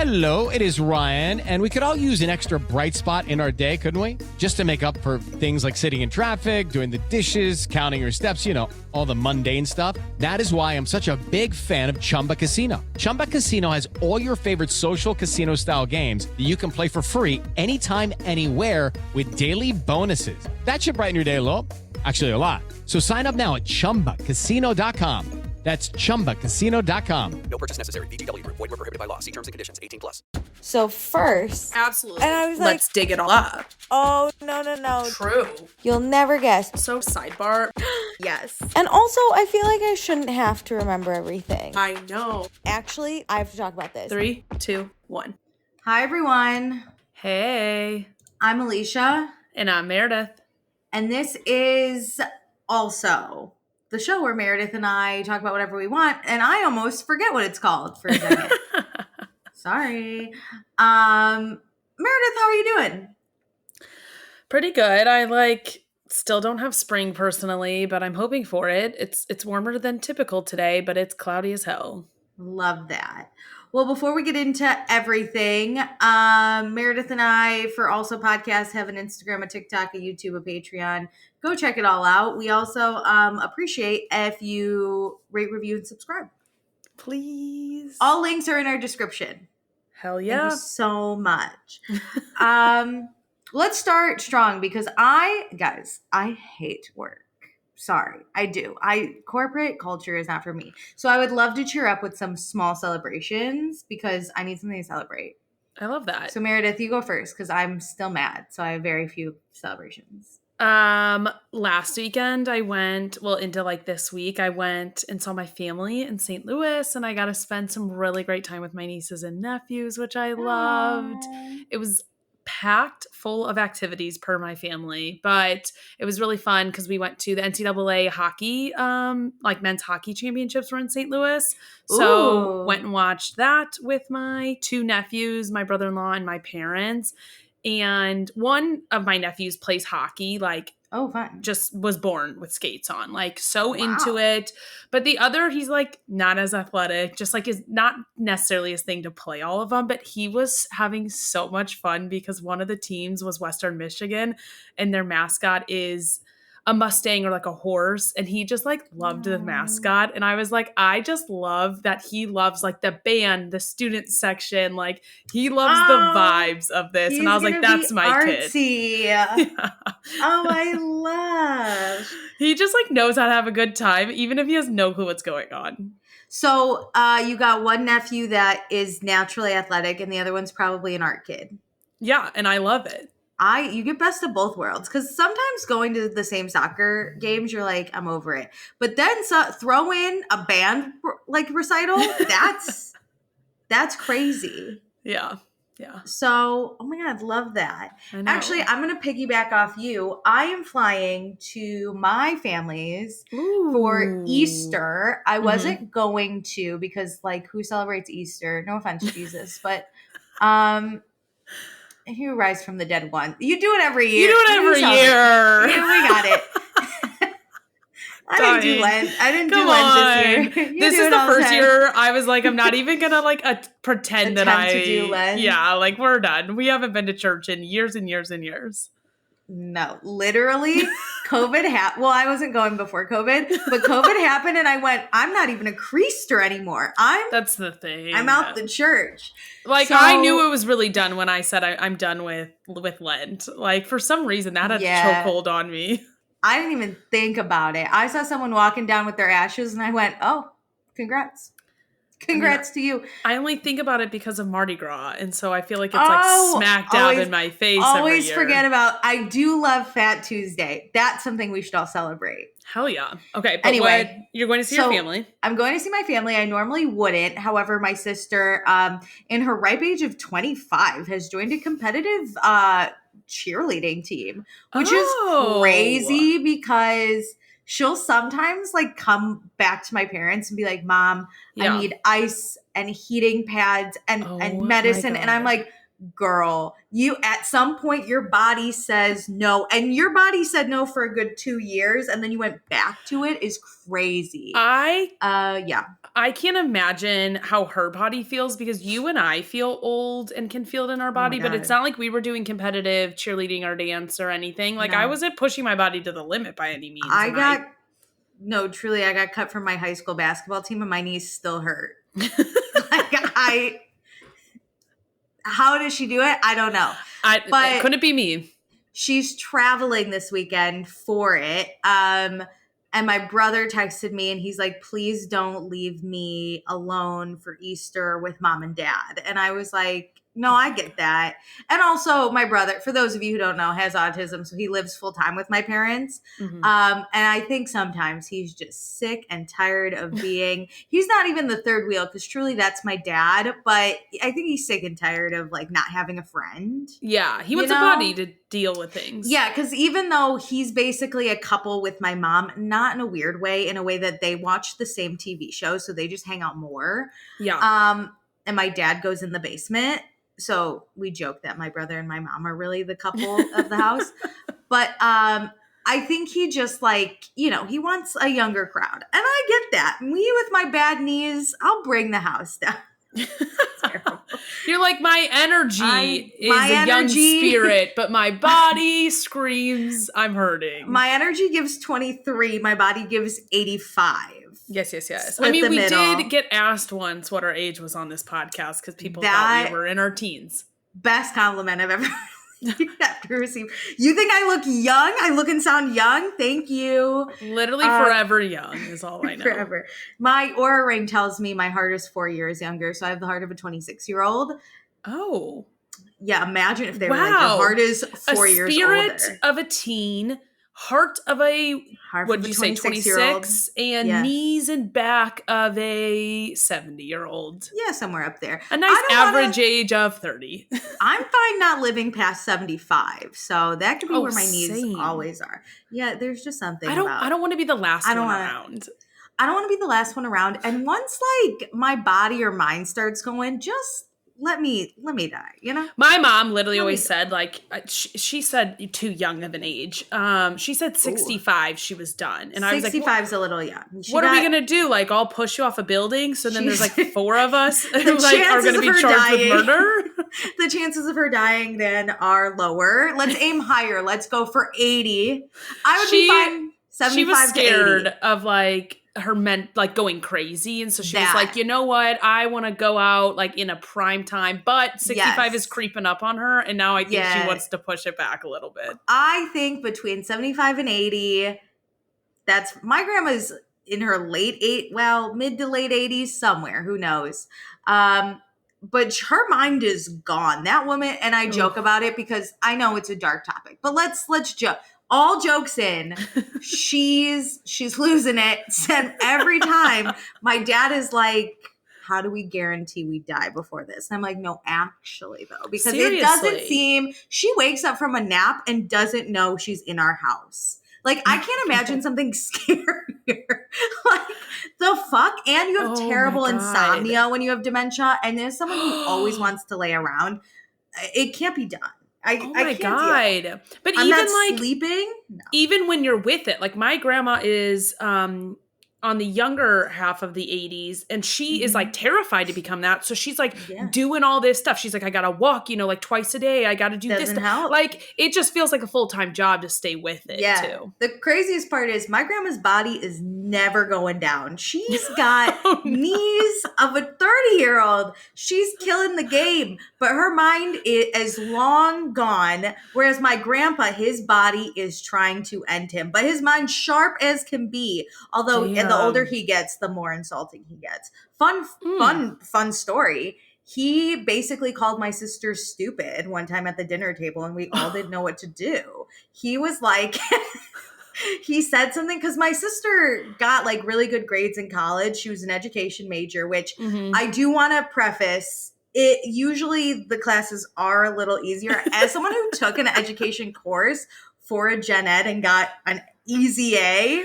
Hello, it is Ryan, and we could all use an extra bright spot in our day, couldn't we? Just to make up for things like sitting in traffic, doing the dishes, counting your steps, you know, all the mundane stuff. That is why I'm such a big fan of Chumba Casino. Chumba Casino has all your favorite social casino-style games that you can play for free anytime, anywhere with daily bonuses. That should brighten your day a little. Actually, a lot. So sign up now at ChumbaCasino.com. That's ChumbaCasino.com. No purchase necessary. VGW Group. Void where prohibited by law. See terms and conditions. 18+. So first, Absolutely. and I was Let's like, dig it all up. oh, no. True. You'll never guess. So sidebar. Yes. And also, I feel like I shouldn't have to remember everything. I know. Actually, I have to talk about this. 3, 2, 1. Hi, everyone. Hey. I'm Alicia, And I'm Meredith. and this is also the show where Meredith and I talk about whatever we want, and I almost forget what it's called for a second. Sorry. Meredith, how are you doing? Pretty good. I still don't have spring personally, but I'm hoping for it. It's warmer than typical today, but it's cloudy as hell. Love that. Well, before we get into everything, Meredith and I, for Also Podcast, have an Instagram, a TikTok, a YouTube, a Patreon. Go check it all out. We also appreciate if you rate, review, and subscribe. Please. All links are in our description. Hell Thank yeah. you so much. Let's start strong because I hate work. Sorry, I do. Corporate culture is not for me. So I would love to cheer up with some small celebrations because I need something to celebrate. I love that. So Meredith, you go first because I'm still mad. So I have very few celebrations. Last weekend into this week, I went and saw my family in St. Louis, and I got to spend some really great time with my nieces and nephews, which I loved. It was packed full of activities per my family, but it was really fun because we went to the NCAA hockey, men's hockey championships were in St. Louis. So went and watched that with my 2 nephews, my brother-in-law, and my parents. And one of my nephews plays hockey, fun. just was born with skates on, so into it. But the other, he's not as athletic, just is not necessarily his thing to play all of them, but he was having so much fun because one of the teams was Western Michigan and their mascot is a Mustang or a horse, and he just loved the mascot. And I was I just love that he loves the band, the student section, he loves the vibes of this. And I was that's my artsy. kid. Yeah. Oh, I love. He just knows how to have a good time, even if he has no clue what's going on. So you got one nephew that is naturally athletic and the other one's probably an art kid. Yeah, and I love it. You get best of both worlds because sometimes going to the same soccer games, you're I'm over it. But then throw in a band recital. That's crazy. Yeah. Yeah. So, oh my God, love that. Actually, I'm going to piggyback off you. I am flying to my family's for Easter. I wasn't going to because who celebrates Easter? No offense, Jesus, but he will rise from the dead one. You do it every year. You do it every year. We got it. I didn't do Lent this year. This is the first year I was I'm not even gonna pretend that I to do Lent. Yeah, we're done. We haven't been to church in years and years and years. No, literally, COVID happened. Well, I wasn't going before COVID, but COVID happened, and I went. I'm not even a creaster anymore. That's the thing. I'm out the church. I knew it was really done when I said I'm done with Lent. For some reason that had a chokehold on me. I didn't even think about it. I saw someone walking down with their ashes, and I went, "Oh, congrats." Congrats to you. I only think about it because of Mardi Gras, and so I feel like it's smack dab in my face every year. Forget about. I do love Fat Tuesday. That's something we should all celebrate. Hell yeah. Okay, but anyway, you're going to see your family. I'm going to see my family. I normally wouldn't. However, my sister, in her ripe age of 25, has joined a competitive cheerleading team, which is crazy because she'll sometimes come back to my parents and be Mom, I need ice and heating pads and medicine. And I'm girl, you at some point your body says no, and your body said no for a good 2 years, and then you went back to it is crazy. Yeah. I can't imagine how her body feels because you and I feel old and can feel it in our body, but it's not like we were doing competitive cheerleading or dance or anything. Like I wasn't pushing my body to the limit by any means. No, truly, I got cut from my high school basketball team and my knees still hurt. How does she do it? I don't know. But couldn't be me. She's traveling this weekend for it. And my brother texted me and he's like, please don't leave me alone for Easter with mom and dad. And I was like, no, I get that. And also my brother, for those of you who don't know, has autism. So he lives full time with my parents. Mm-hmm. And I think sometimes he's just sick and tired of he's not even the third wheel because truly that's my dad. But I think he's sick and tired of like not having a friend. Yeah. He wants a body to deal with things. Yeah. Because even though he's basically a couple with my mom, not in a weird way, in a way that they watch the same TV show. So they just hang out more. Yeah. And my dad goes in the basement. So we joke that my brother and my mom are really the couple of the house. But I think he just like, he wants a younger crowd. And I get that. Me with my bad knees, I'll bring the house down. You're like, my energy is a young spirit, but my body screams, I'm hurting. My energy gives 23. My body gives 85. Yes. Split I mean, we middle. did get asked once what our age was on this podcast because people thought we were in our teens. Best compliment I've ever received. You think I look young? I look and sound young? Thank you. Literally forever young is all I know. Forever. My Aura ring tells me my heart is 4 years younger, so I have the heart of a 26-year-old. Oh. Yeah, imagine if they were like, your heart is 4 years older. Spirit of a teen, heart of a, what did you say, 26? And knees and back of a 70-year-old. Yeah, somewhere up there. A nice average age of 30. I'm fine not living past 75, so that could be where my knees always are. Yeah, there's just something I don't want to be the last one around. I don't want to be the last one around. And once like my body or mind starts going, just let me die, My mom literally always said, like, she said too young of an age. She said 65 she was done. And I was like, 65 is a little young. What are we going to do? Like, I'll push you off a building? So then there's like 4 of us who like are going to be charged with murder? The chances of her dying then are lower. Let's aim higher. Let's go for 80. I would be fine 75 she was scared to 80. of like her like going crazy, and so she was like, you know what, I want to go out like in a prime time, but 65 is creeping up on her, and now I think she wants to push it back a little bit. I think between 75 and 80, that's my grandma's in her mid to late 80s somewhere, who knows. But her mind is gone, that woman. And I joke about it because I know it's a dark topic, but let's joke. All jokes in, she's losing it. And every time my dad is like, how do we guarantee we die before this? And I'm like, no, actually though, because Seriously. It doesn't seem, she wakes up from a nap and doesn't know she's in our house. Like, I can't imagine something scarier. Like, the fuck? And you have terrible insomnia when you have dementia. And there's someone who always wants to lay around. It can't be done. I can't. But I'm even not like sleeping, even when you're with it, like my grandma is on the younger half of the 80s, and she is like terrified to become that. So she's like doing all this stuff. She's like, I gotta walk, like twice a day. I gotta do this. Like, it just feels like a full-time job to stay with it too. The craziest part is my grandma's body is never going down. She's got knees of a 30-year-old. She's killing the game, but her mind is long gone. Whereas my grandpa, his body is trying to end him, but his mind's sharp as can be. Although the older he gets, the more insulting he gets. Fun story. He basically called my sister stupid one time at the dinner table, and we all didn't know what to do. He was like, he said something because my sister got like really good grades in college. She was an education major, which I do want to preface. It usually the classes are a little easier. As someone who took an education course for a gen ed and got an easy A,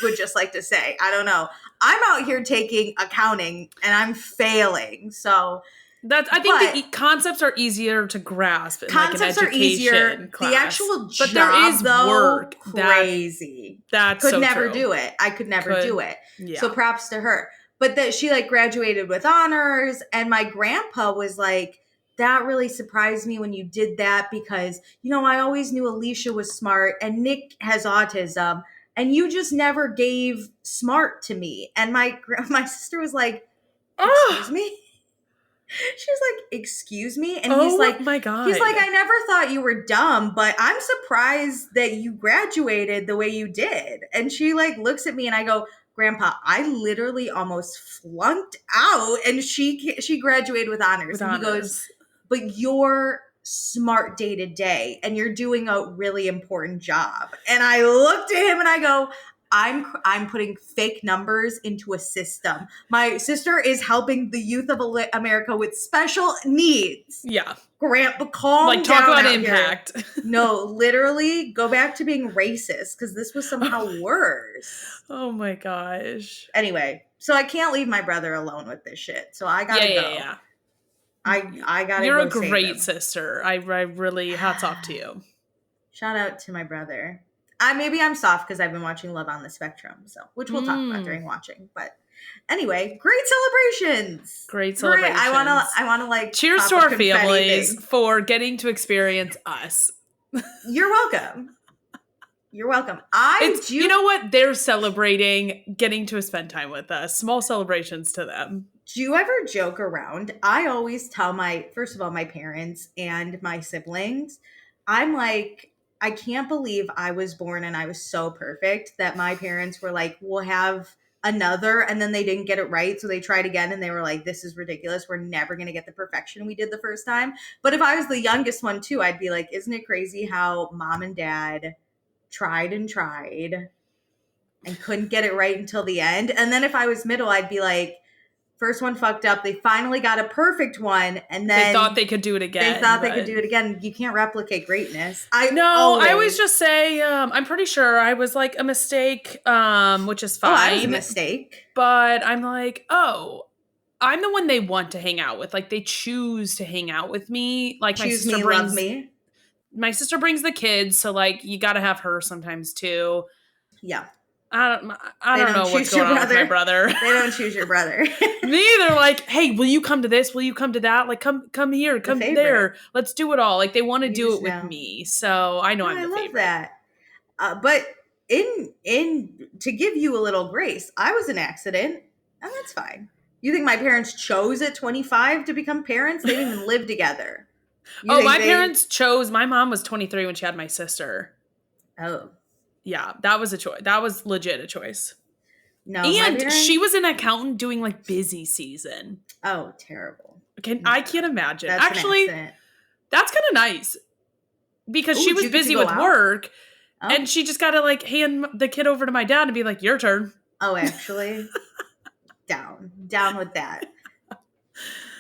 would just like to say, I don't know. I'm out here taking accounting and I'm failing. So I think the concepts are easier to grasp in like an education are easier. class. The actual job, but there is though, work. crazy. That's could so never true. do it. I could never do it. Yeah. So props to her. But that she like graduated with honors, and my grandpa was like, that really surprised me when you did that because, you know, I always knew Alicia was smart and Nick has autism and you just never gave smart to me. And my sister was like, excuse me? She's like, excuse me? And he's like, my God. He's like, I never thought you were dumb, but I'm surprised that you graduated the way you did. And she like looks at me and I go, Grandpa, I literally almost flunked out, and she graduated with honors. He goes, but you're smart day to day, and you're doing a really important job. And I looked at him and I go, I'm putting fake numbers into a system. My sister is helping the youth of America with special needs. Yeah. Grandpa, calm down. Like, talk about impact. No, literally go back to being racist because this was somehow worse. Oh my gosh. Anyway, so I can't leave my brother alone with this shit. So I gotta go. Yeah. I gotta You're go a great sister. I really, hats off to you. Shout out to my brother. Maybe I'm soft because I've been watching Love on the Spectrum, which we'll talk about during watching. But anyway, great celebrations. Great celebrations. I wanna like cheers to our families for getting to experience us. You're welcome. You're welcome. You know what? They're celebrating getting to spend time with us. Small celebrations to them. Do you ever joke around? I always tell first of all, my parents and my siblings, I'm like, I can't believe I was born and I was so perfect that my parents were like, we'll have another, and then they didn't get it right. So they tried again and they were like, this is ridiculous. We're never going to get the perfection we did the first time. But if I was the youngest one too, I'd be like, isn't it crazy how mom and dad tried and couldn't get it right until the end? And then if I was middle, I'd be like, first one fucked up. They finally got a perfect one, and then they thought they could do it again. They could do it again. You can't replicate greatness. I always just say, I'm pretty sure I was like a mistake, which is fine. I was a mistake. But I'm like, I'm the one they want to hang out with. Like, they choose to hang out with me. Like, love me. My sister brings the kids, so like you got to have her sometimes too. Yeah. I don't know what's going on with my brother. They don't choose your brother. Me either. Like, hey, will you come to this? Will you come to that? Like, come here, come there. Let's do it all. Like, they want to do it with me. So I know I'm the favorite. I love that. But to give you a little grace, I was an accident, and that's fine. You think my parents chose at 25 to become parents? They didn't even live together. My parents chose. My mom was 23 when she had my sister. Oh. Yeah, that was a choice. That was legit a choice. No, and she was an accountant doing like busy season. Oh, terrible! I can't imagine. That's actually, that's kind of nice because she was busy with work, and she just got to like hand the kid over to my dad and be like, "Your turn." Oh, actually, down with that.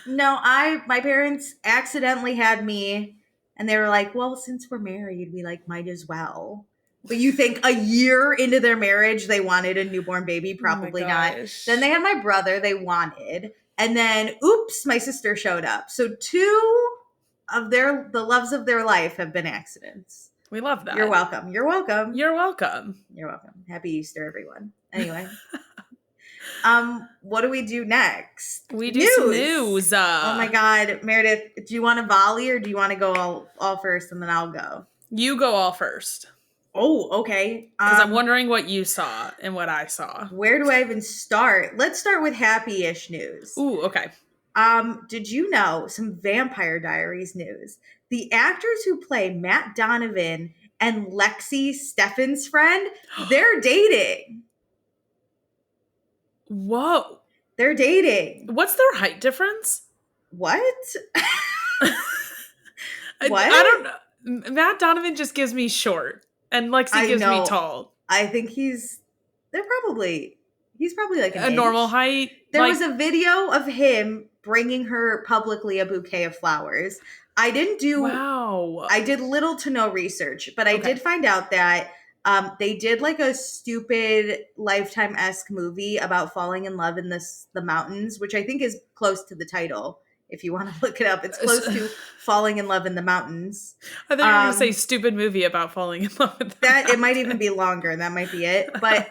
No, my parents accidentally had me, and they were like, "Well, since we're married, we like might as well." But you think a year into their marriage, they wanted a newborn baby? Probably not. Then they had my brother they wanted. And then, oops, my sister showed up. So 2 of the loves of their life have been accidents. We love that. You're welcome. You're welcome. You're welcome. You're welcome. Happy Easter, everyone. Anyway. What do we do next? We do some news. Oh my God. Meredith, do you want to volley or do you want to go all first and then I'll go? You go all first. Oh, okay. Because I'm wondering what you saw and what I saw. Where do I even start? Let's start with happy-ish news. Ooh, okay. Did you know some Vampire Diaries news? The actors who play Matt Donovan and Lexi, Stefan's friend, they're dating. Whoa. They're dating. What's their height difference? What? What? I don't know. Matt Donovan just gives me short. And Lexi gives me tall. I think he's probably like a normal height. There was a video of him bringing her publicly a bouquet of flowers. I did little to no research, but I did find out that they did like a stupid Lifetime-esque movie about falling in love in the mountains, which I think is close to the title. if you want to look it up. It's close to Falling in Love in the Mountains. I thought you were going to say stupid movie about falling in love with that. It might even be longer. That might be it. But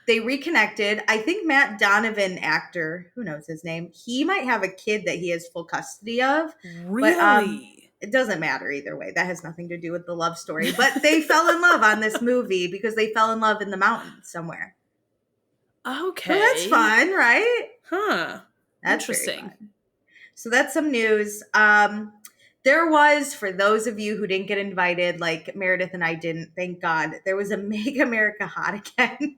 they reconnected. I think Matt Donovan, actor, who knows his name, he might have a kid that he has full custody of. Really? But, it doesn't matter either way. That has nothing to do with the love story. But they fell in love on this movie because they fell in love in the mountains somewhere. Okay. So that's fun, right? Huh. That's interesting. So that's some news. There was, for those of you who didn't get invited, like Meredith and I didn't, thank God, there was a Make America Hot Again.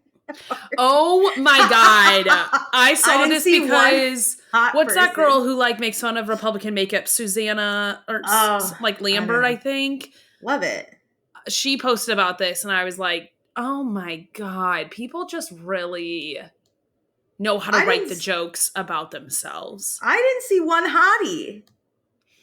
Oh my God. I saw this because what's that girl who like makes fun of Republican makeup? Susanna or like Lambert, I think. Love it. She posted about this and I was like, oh my God, people just really know how to write the jokes about themselves. I didn't see one hottie.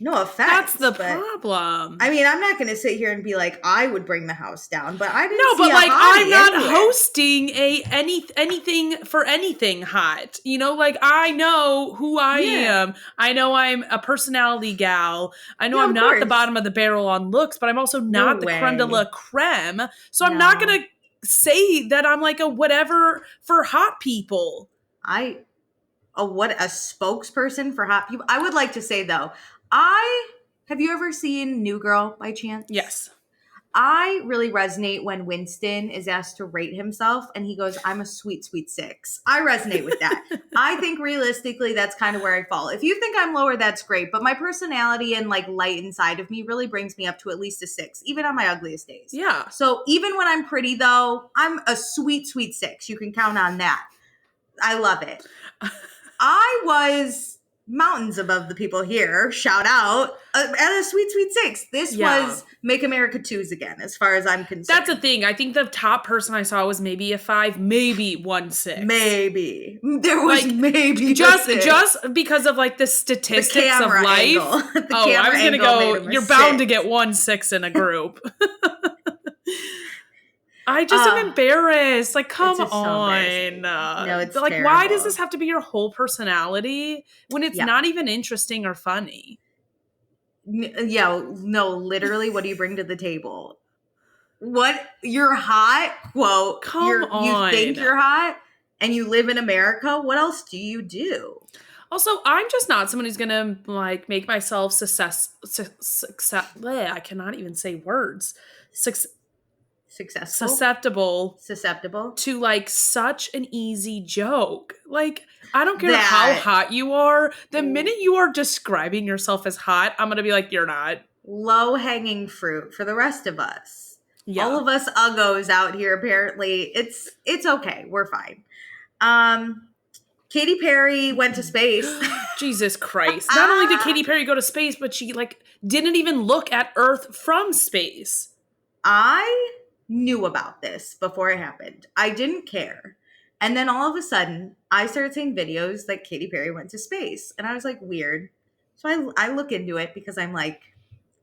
No offense. That's the problem. I mean, I'm not going to sit here and be like, I would bring the house down, but I didn't see but like, I'm not anywhere. hosting anything for anything hot. You know, like I know who I am. I know I'm a personality gal. I know I'm not the bottom of the barrel on looks, but I'm also not the creme de la creme. So I'm not going to say that I'm like a whatever for hot people. What a spokesperson for hot people. I would like to say though, have you ever seen New Girl by chance? Yes. I really resonate when Winston is asked to rate himself and he goes, I'm a sweet, sweet 6. I resonate with that. I think realistically, that's kind of where I fall. If you think I'm lower, that's great. But my personality and like light inside of me really brings me up to at least a 6, even on my ugliest days. Yeah. So even when I'm pretty though, I'm a sweet, sweet 6. You can count on that. I love it. I was mountains above the people here. Shout out at a sweet, sweet 6. This was Make America 2's again, as far as I'm concerned. That's the thing. I think the top person I saw was maybe a 5, maybe 1 6. Maybe there was like, maybe just because of like the statistics of life. I was gonna go. You're bound to get 1 6 in a group. I just am embarrassed. Like, come on. No, it's like, terrible. why does this have to be your whole personality when it's not even interesting or funny? No, literally, what do you bring to the table? What? You're hot? Quote. Come on. You think you're hot and you live in America? What else do you do? Also, I'm just not someone who's gonna like make myself I cannot even say words. Susceptible to like such an easy joke. Like, I don't care how hot you are. The minute you are describing yourself as hot, I'm gonna be like, you're not. Low hanging fruit for the rest of us. Yeah. All of us uggos out here, apparently. It's okay. We're fine. Katy Perry went to space. Jesus Christ. Not only did Katy Perry go to space, but she like didn't even look at Earth from space. I knew about this before it happened. I didn't care. And then all of a sudden, I started seeing videos that Katy Perry went to space. And I was like, weird. So I look into it because I'm like,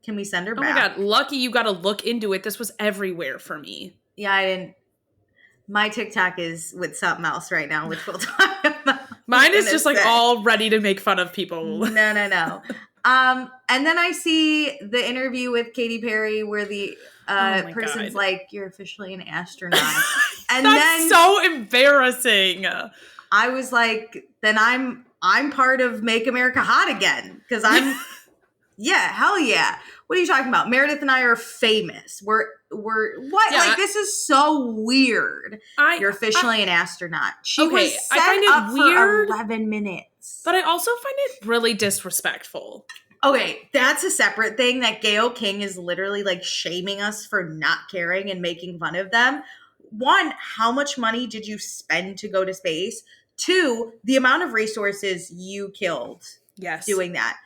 can we send her back? Oh my God, lucky you got to look into it. This was everywhere for me. Yeah, I didn't. My TikTok is with something else right now, which we'll talk about. Mine is just like all ready to make fun of people. No. And then I see the interview with Katy Perry where the person's like, you're officially an astronaut. And that's so embarrassing. I was like, then I'm part of Make America Hot Again. Because I'm hell yeah. What are you talking about? Meredith and I are famous. We're what? Yeah, like, this is so weird. You're officially an astronaut. She was set I find it up weird, for 11 minutes. But I also find it really disrespectful. Okay, that's a separate thing that Gayle King is literally like shaming us for not caring and making fun of them. 1, how much money did you spend to go to space? 2, the amount of resources you killed doing that.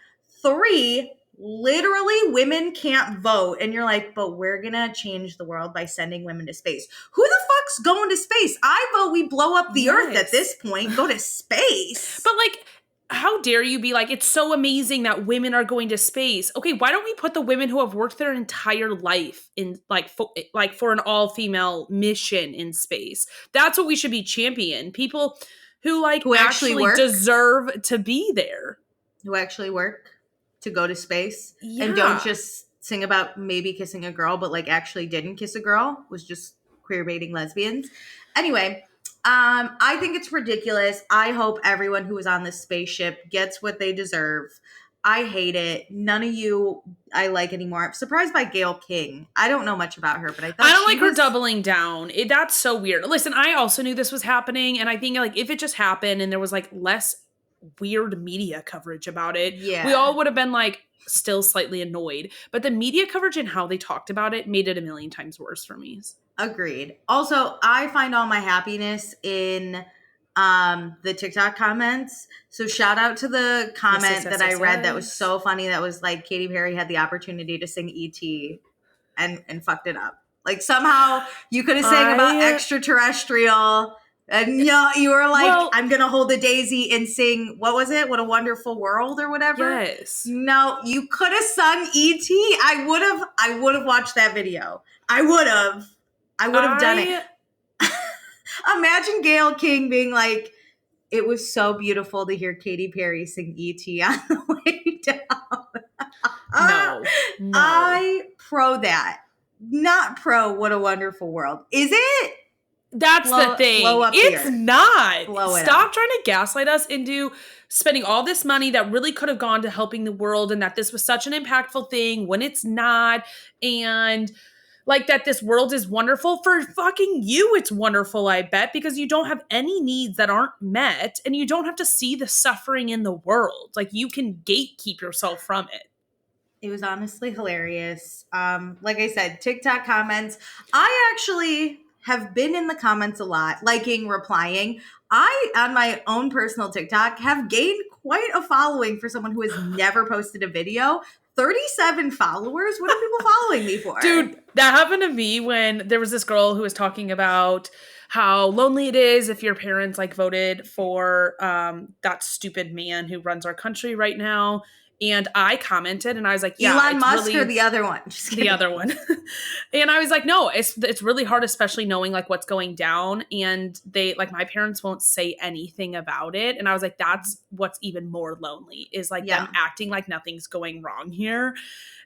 3, literally women can't vote. And you're like, but we're going to change the world by sending women to space. Who the fuck's going to space? I vote we blow up the earth at this point. Go to space. But like, how dare you be like, it's so amazing that women are going to space. Okay, why don't we put the women who have worked their entire life in for an all-female mission in space? That's what we should be champion. People who actually deserve to be there. who actually work to go to space and Yeah. don't just sing about maybe kissing a girl, but like actually didn't kiss a girl, was just queer baiting lesbians. Anyway, I think it's ridiculous. I hope everyone who is on this spaceship gets what they deserve. I hate it. None of you I like anymore. I'm surprised by Gayle King. I don't know much about her, but I thought I don't she like her was- doubling down. That's so weird. Listen, I also knew this was happening, and I think like if it just happened and there was like less weird media coverage about it, Yeah. we all would have been like still slightly annoyed. But the media coverage and how they talked about it made it a million times worse for me. Agreed. Also, I find all my happiness in the TikTok comments. So shout out to the comment that I read that was so funny. That was like Katy Perry had the opportunity to sing E.T. and fucked it up. Like somehow you could have sang about extraterrestrial and you were like, Well- I'm gonna hold a daisy and sing, what was it? What a Wonderful World or whatever. Yes. No, you could have sung E.T. I would have watched that video. I would have done it. Imagine Gayle King being like, it was so beautiful to hear Katy Perry sing E.T. on the way down. No. I pro that. Not pro What a Wonderful World. Is it? That's the thing. Blow up It's here. not. Blow it Stop up. trying to gaslight us into spending all this money that really could have gone to helping the world and that this was such an impactful thing when it's not. And like that this world is wonderful for fucking you. It's wonderful, I bet, because you don't have any needs that aren't met and you don't have to see the suffering in the world. Like you can gatekeep yourself from it. It was honestly hilarious. Like I said, TikTok comments. I actually have been in the comments a lot, liking, replying. I, on my own personal TikTok, have gained quite a following for someone who has never posted a video. 37 followers? What are people following me for? Dude, that happened to me when there was this girl who was talking about how lonely it is if your parents like voted for that stupid man who runs our country right now. And I commented and I was like, yeah, Elon Musk really, or the other one? Just kidding. the other one. And I was like, no, it's really hard, especially knowing like what's going down. And they like my parents won't say anything about it. And I was like, that's what's even more lonely is like them acting like nothing's going wrong here.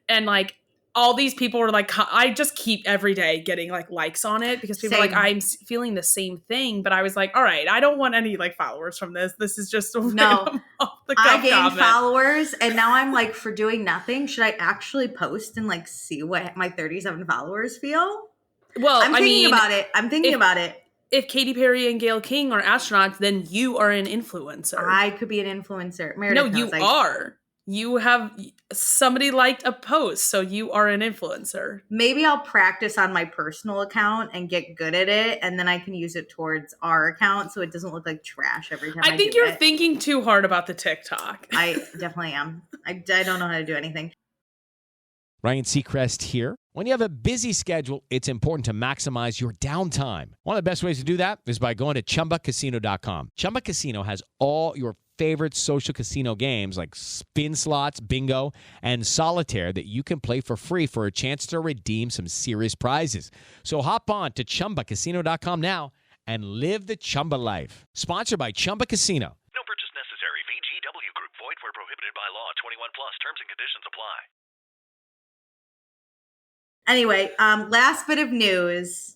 And like all these people were like, I just keep every day getting like likes on it because people are like, I'm feeling the same thing. But I was like, all right, I don't want any like followers from this. This is just no. I gained followers and now I'm like, for doing nothing, should I actually post and like see what my 37 followers feel? Well, I'm thinking about it. If Katy Perry and Gayle King are astronauts, then you are an influencer. I could be an influencer. Meredith no, you are. You have somebody liked a post, so you are an influencer. Maybe I'll practice on my personal account and get good at it, and then I can use it towards our account so it doesn't look like trash every time I think do you're it. thinking too hard about the TikTok. I definitely am. I don't know how to do anything. Ryan Seacrest here. When you have a busy schedule, it's important to maximize your downtime. One of the best ways to do that is by going to ChumbaCasino.com. Chumba Casino has all your favorite social casino games like spin slots, bingo, and solitaire that you can play for free for a chance to redeem some serious prizes. So hop on to ChumbaCasino.com now and live the Chumba life. Sponsored by Chumba Casino. No purchase necessary. VGW Group. Void where prohibited by law. 21 plus. Terms and conditions apply. Anyway, last bit of news.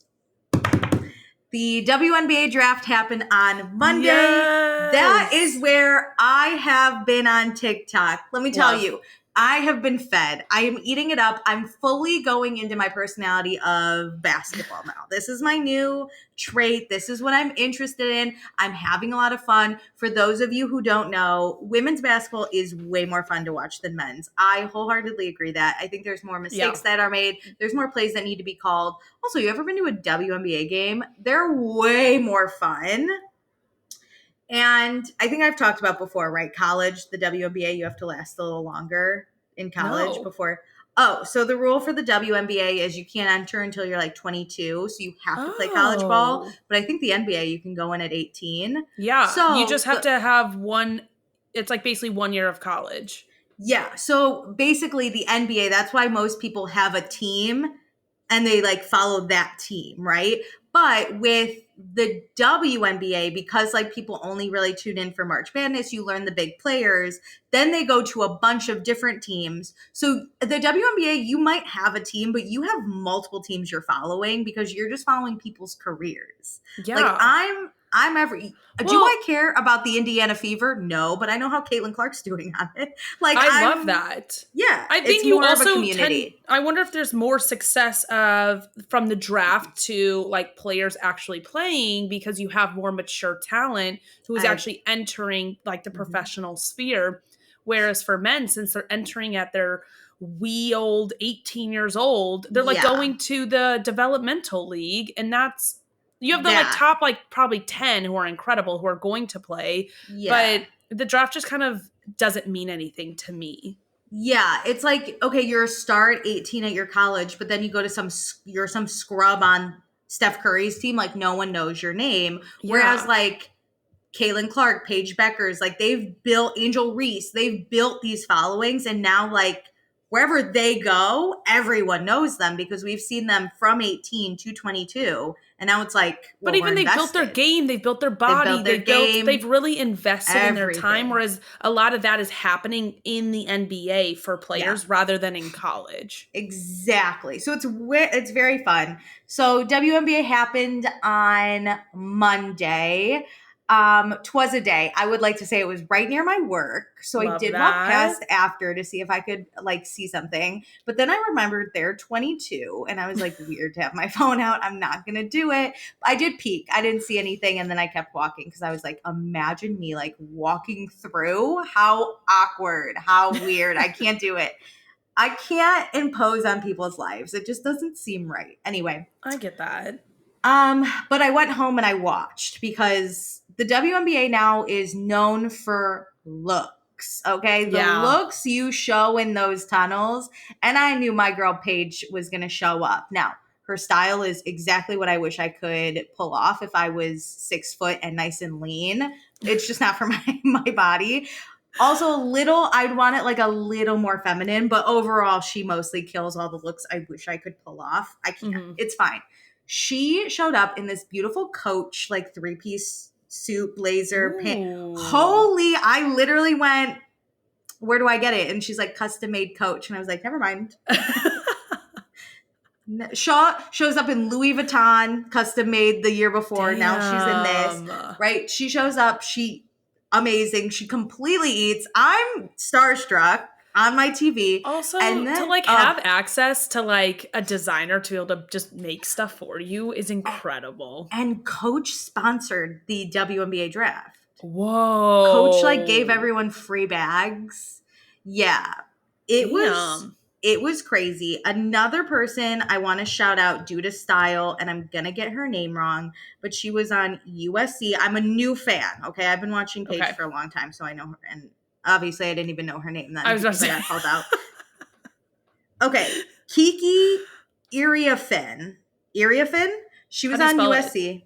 The WNBA draft happened on Monday. Yes. That is where I have been on TikTok. Let me tell you, I have been fed. I am eating it up. I'm fully going into my personality of basketball now. This is my new trait. This is what I'm interested in. I'm having a lot of fun. For those of you who don't know, women's basketball is way more fun to watch than men's. I wholeheartedly agree that. I think there's more mistakes that are made. There's more plays that need to be called. Also, you ever been to a WNBA game? They're way more fun. And I think I've talked about before, right? College, the WNBA, you have to last a little longer in college before. Oh, so the rule for the WNBA is you can't enter until you're like 22. So you have to play college ball. But I think the NBA, you can go in at 18. Yeah. So you just have to have one. It's like basically 1 year of college. Yeah. So basically the NBA, that's why most people have a team and they like follow that team, right? But with the WNBA, because like people only really tune in for March Madness, you learn the big players, then they go to a bunch of different teams. So the WNBA, you might have a team, but you have multiple teams you're following because you're just following people's careers. Yeah. Like I'm every. Do I care about the Indiana Fever? No, but I know how Caitlin Clark's doing on it. Like I love that. Yeah, I think it's you more also of a community. I wonder if there's more success from the draft to like players actually playing because you have more mature talent who is actually entering like the professional sphere. Whereas for men, since they're entering at their wee old 18 years old, they're like going to the developmental league, and that's you have the like top like probably 10 who are incredible who are going to play, but the draft just kind of doesn't mean anything to me. Yeah, it's like, okay, you're a star at 18 at your college, but then you go to you're some scrub on Steph Curry's team, like no one knows your name. Yeah. Whereas like Caitlin Clark, Paige Beckers, like they've built Angel Reese, they've built these followings, and now like wherever they go, everyone knows them because we've seen them from 18 to 22. And now it's like, but even they've built their game, they've built their body, they've really invested in their time. Whereas a lot of that is happening in the NBA for players rather than in college. Exactly. So it's very fun. So WNBA happened on Monday. 'Twas a day. I would like to say it was right near my work. So I did walk past after to see if I could like see something. But then I remembered they're 22 and I was like, weird to have my phone out. I'm not going to do it. I did peek. I didn't see anything. And then I kept walking because I was like, imagine me like walking through. How awkward, how weird. I can't do it. I can't impose on people's lives. It just doesn't seem right. Anyway. I get that. But I went home and I watched because the WNBA now is known for looks, okay? The looks you show in those tunnels. And I knew my girl Paige was going to show up. Now, her style is exactly what I wish I could pull off if I was 6 foot and nice and lean. It's just not for my body. Also, I'd want it like a little more feminine, but overall, she mostly kills all the looks I wish I could pull off. I can't. Mm-hmm. It's fine. She showed up in this beautiful Coach, like 3-piece suit, blazer, pant. Holy, I literally went, where do I get it? And she's like, custom made Coach. And I was like, never mind. Shaw shows up in Louis Vuitton, custom made the year before. Damn. Now she's in this, right? She shows up. Amazing. She completely eats. I'm starstruck on my TV. Also, and then, to like have access to like a designer to be able to just make stuff for you is incredible. And Coach sponsored the WNBA draft. Whoa. Coach like gave everyone free bags. Yeah. It was crazy. Another person I want to shout out due to style, and I'm going to get her name wrong, but she was on USC. I'm a new fan, okay? I've been watching Paige for a long time, so I know her. And obviously, I didn't even know her name then. I was about to say. I got called out. Okay. Kiki Iriafen. She was on USC.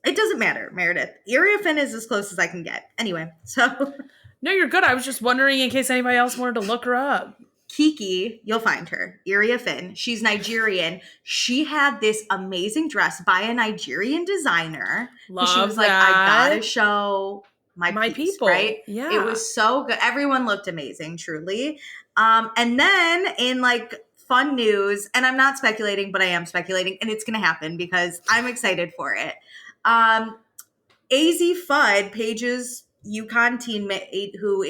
It doesn't matter, Meredith. Iriafen is as close as I can get. Anyway, so. No, you're good. I was just wondering in case anybody else wanted to look her up. Kiki, you'll find her. Iriafen. She's Nigerian. She had this amazing dress by a Nigerian designer. Love she was that. Like, I gotta show my piece, people, right? Yeah. It was so good. Everyone looked amazing, truly. And then in like fun news, and I'm not speculating, but I am speculating, and it's gonna happen because I'm excited for it. AZ Fudd, Paige's UConn teammate who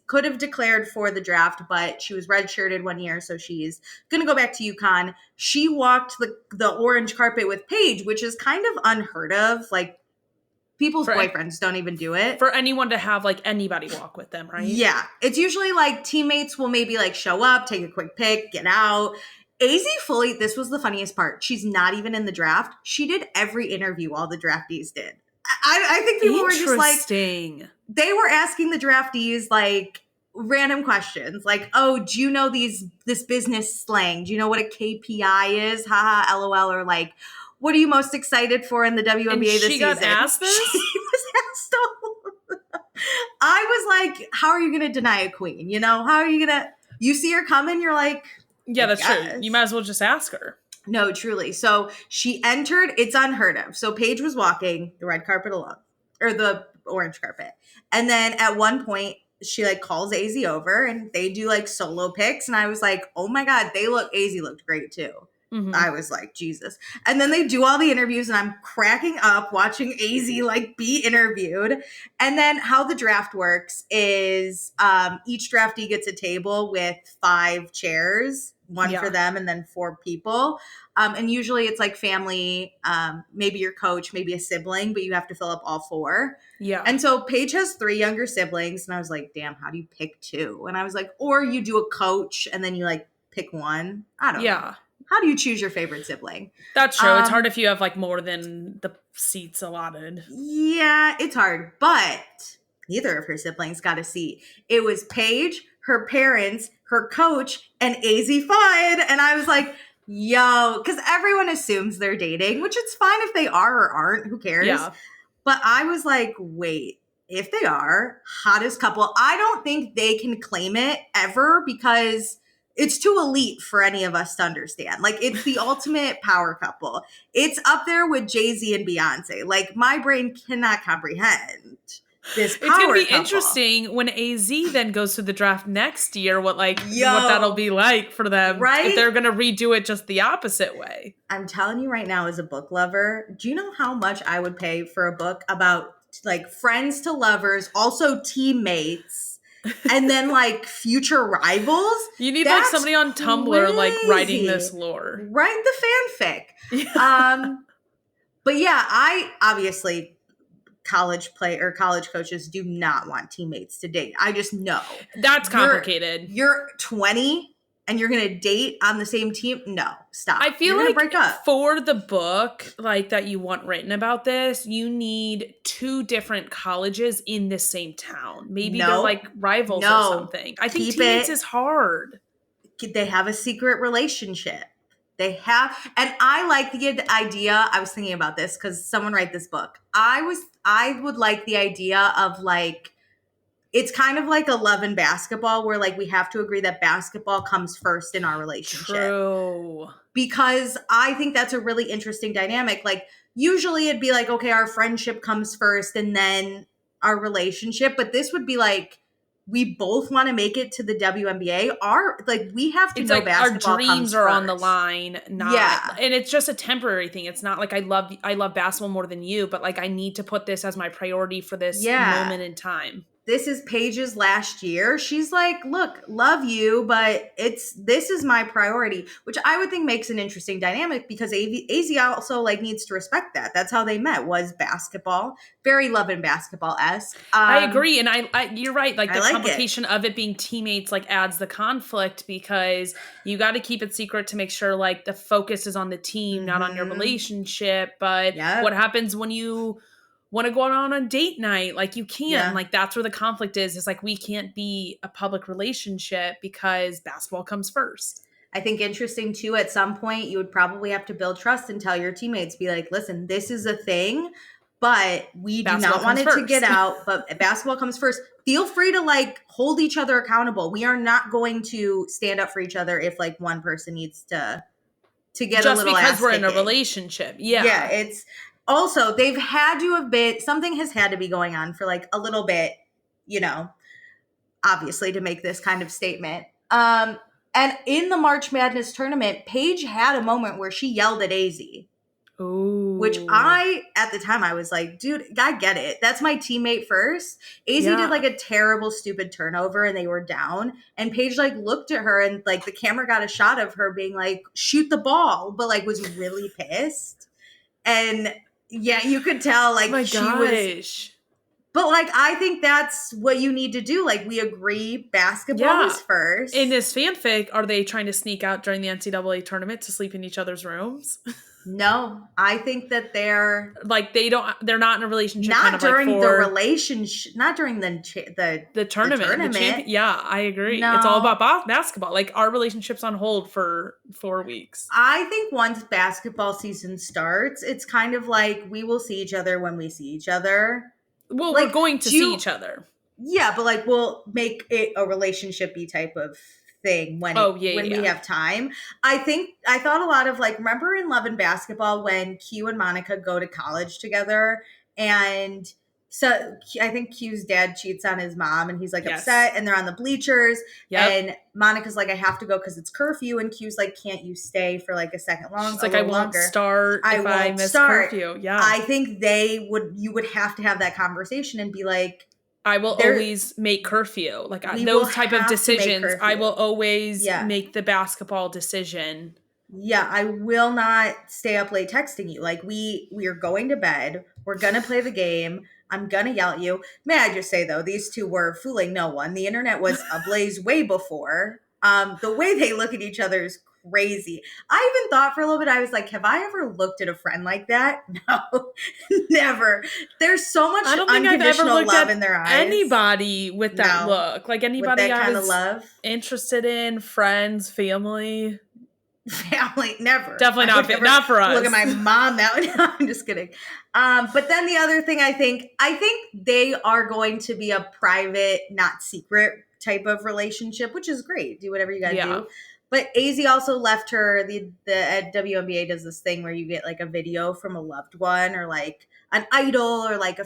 could have declared for the draft, but she was redshirted 1 year, so she's going to go back to UConn. She walked the orange carpet with Paige, which is kind of unheard of. Like, people's boyfriends don't even do it. For anyone to have, like, anybody walk with them, right? Yeah. It's usually, like, teammates will maybe, like, show up, take a quick pic, get out. AZ fully, this was the funniest part. She's not even in the draft. She did every interview all the draftees did. I think people were just like, they were asking the draftees like random questions like, oh, do you know this business slang? Do you know what a KPI is? Haha, LOL. Or like, what are you most excited for in the WNBA this season? She got asked this? She was asked all. I was like, how are you going to deny a queen? You know, how are you going to, you see her coming, you're like, yeah, that's true. You might as well just ask her. No, truly. So she entered, it's unheard of. So Paige was walking the red carpet alone, or the orange carpet. And then at one point, she like calls AZ over and they do like solo pics. And I was like, oh my God, AZ looked great too. I was like, Jesus. And then they do all the interviews and I'm cracking up watching AZ like be interviewed. And then how the draft works is each draftee gets a table with 5 chairs, one for them and then 4 people. And usually it's like family, maybe your coach, maybe a sibling, but you have to fill up all 4. Yeah. And so Paige has 3 younger siblings. And I was like, damn, how do you pick 2? And I was like, or you do a coach and then you like pick 1. I don't know. How do you choose your favorite sibling? That's true. It's hard if you have like more than the seats allotted. Yeah, it's hard. But neither of her siblings got a seat. It was Paige, her parents, her coach, and AZ Fudd. And I was like, yo, because everyone assumes they're dating, which it's fine if they are or aren't. Who cares? Yeah. But I was like, wait, if they are, hottest couple, I don't think they can claim it ever because it's too elite for any of us to understand. Like, it's the ultimate power couple. It's up there with Jay-Z and Beyonce. Like, my brain cannot comprehend this power It's going to be couple. Interesting when AZ then goes to the draft next year, what that'll be like for them. Right? If they're going to redo it just the opposite way. I'm telling you right now, as a book lover, do you know how much I would pay for a book about, like, friends to lovers, also teammates, and then like future rivals? You need like somebody on Tumblr like writing this lore. Write the fanfic. Yeah. But yeah, I obviously college coaches do not want teammates to date. I just know. That's complicated. You're 20 and you're going to date on the same team? No, stop. I feel you're like break up. For the book like that you want written about this, you need 2 different colleges in the same town. Maybe they're like rivals or something. I think teammates is hard. They have a secret relationship. They have, and I like the idea. I was thinking about this because someone wrote this book. I would like the idea of like, it's kind of like a love and basketball where like we have to agree that basketball comes first in our relationship. True. Because I think that's a really interesting dynamic. Like usually it'd be like, okay, our friendship comes first and then our relationship. But this would be like, we both want to make it to the WNBA. We have to know basketball. Our dreams are on the line. And it's just a temporary thing. It's not like I love basketball more than you, but like I need to put this as my priority for this moment in time. This is Paige's last year. She's like, look, love you, but this is my priority, which I would think makes an interesting dynamic because AZ also like needs to respect that. That's how they met, was basketball. Very love and basketball-esque. I agree. And I you're right. Like the complication of it being teammates like adds the conflict because you got to keep it secret to make sure like the focus is on the team, not on your relationship. But what happens when you want to go on a date night? Like you can't, like that's where the conflict is like, we can't be a public relationship because basketball comes first. I think interesting too, at some point you would probably have to build trust and tell your teammates, be like, listen, this is a thing, but we do not want it to get out, but basketball comes first. Feel free to like hold each other accountable. We are not going to stand up for each other if like one person needs to get just a little because ass we're kicking. in a relationship. Yeah. It's also, they've had to have been, something has had to be going on for like a little bit, you know, obviously to make this kind of statement. And in the March Madness tournament, Paige had a moment where she yelled at AZ. Ooh. Which at the time I was like, dude, I get it. That's my teammate first. AZ did like a terrible, stupid turnover and they were down. And Paige like looked at her and like the camera got a shot of her being like, shoot the ball, but like was really pissed. And yeah, you could tell like was. But like, I think that's what you need to do. Like, we agree basketball is first. In this fanfic, are they trying to sneak out during the NCAA tournament to sleep in each other's rooms? No, I think that they're like they're not in a relationship. Not kind of during like the relationship, not during the tournament. Yeah, I agree. No. It's all about basketball. Like our relationship's on hold for 4 weeks. I think once basketball season starts, it's kind of like we will see each other when we see each other. Well, like, we're going to see each other. Yeah, but like we'll make it a relationship-y type of thing when yeah. we have time. I thought a lot of like, remember in Love and Basketball when Q and Monica go to college together, and so I think Q's dad cheats on his mom and he's like upset, and they're on the bleachers, and Monica's like, I have to go because it's curfew, and Q's like, can't you stay for like a second longer? She's like, I won't start if I miss curfew. Yeah. I think you would have to have that conversation and be like, I will always make curfew. Like those type of decisions, I will always make the basketball decision. Yeah, I will not stay up late texting you. Like we are going to bed. We're going to play the game. I'm going to yell at you. May I just say though, these two were fooling no one. The internet was ablaze way before. The way they look at each other is crazy. I even thought for a little bit, I was like, have I ever looked at a friend like that? No, never. There's so much unconditional love in their eyes. Anybody with that look, like anybody with that kind I was of love, interested in, friends, family, never. Definitely not for us. Look at my mom now. No, I'm just kidding. But then the other thing, I think they are going to be a private, not secret type of relationship, which is great. Do whatever you gotta do. But AZ also left her. The WNBA does this thing where you get like a video from a loved one or like an idol or like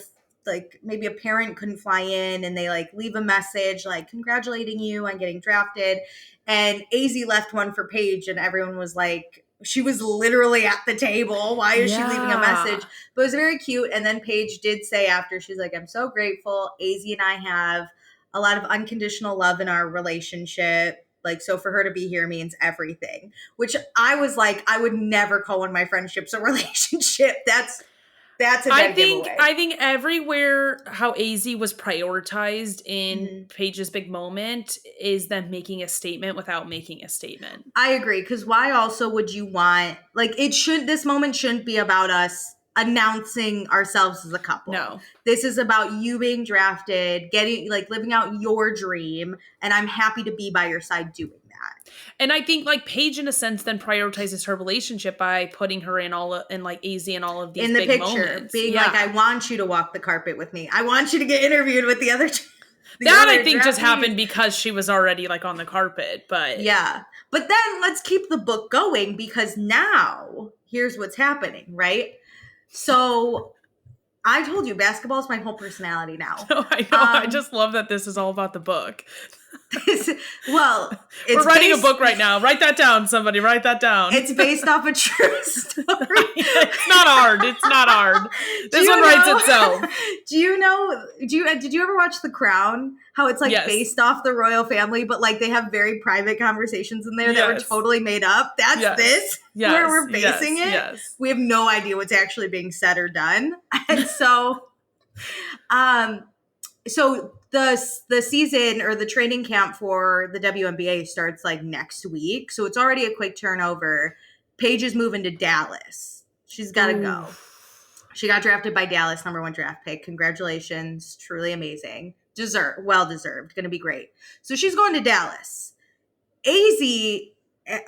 maybe a parent couldn't fly in and they like leave a message like congratulating you on getting drafted. And AZ left one for Paige and everyone was like, she was literally at the table. Why is she leaving a message? But it was very cute. And then Paige did say after, she's like, I'm so grateful. AZ and I have a lot of unconditional love in our relationship. Like, so for her to be here means everything, which I was like, I would never call one of my friendships a relationship. That's a dead giveaway. I think everywhere how AZ was prioritized in Paige's big moment is them making a statement without making a statement. I agree. Because why also would you want, like, this moment shouldn't be about us announcing ourselves as a couple. No. This is about you being drafted, living out your dream, and I'm happy to be by your side doing that. And I think like Paige in a sense then prioritizes her relationship by putting her in like AZ and all of these in the big picture, moments. Being like, I want you to walk the carpet with me. I want you to get interviewed with the other I think just happened because she was already like on the carpet, but yeah. But then let's keep the book going because now here's what's happening, right? So I told you basketball is my whole personality now. No, I know. I just love that this is all about the book. Well, we're writing a book right now. Write that down, somebody. Write that down. It's based off a true story. It's not hard. It's not hard. This one writes itself. Did you ever watch The Crown? How it's like based off the royal family, but like they have very private conversations in there that were totally made up. That's this where we're basing it. Yes. We have no idea what's actually being said or done. And so, the season or the training camp for the WNBA starts like next week. So it's already a quick turnover. Paige is moving to Dallas. She's got to go. She got drafted by Dallas, #1 draft pick. Congratulations. Truly amazing. Well deserved. Going to be great. So she's going to Dallas. AZ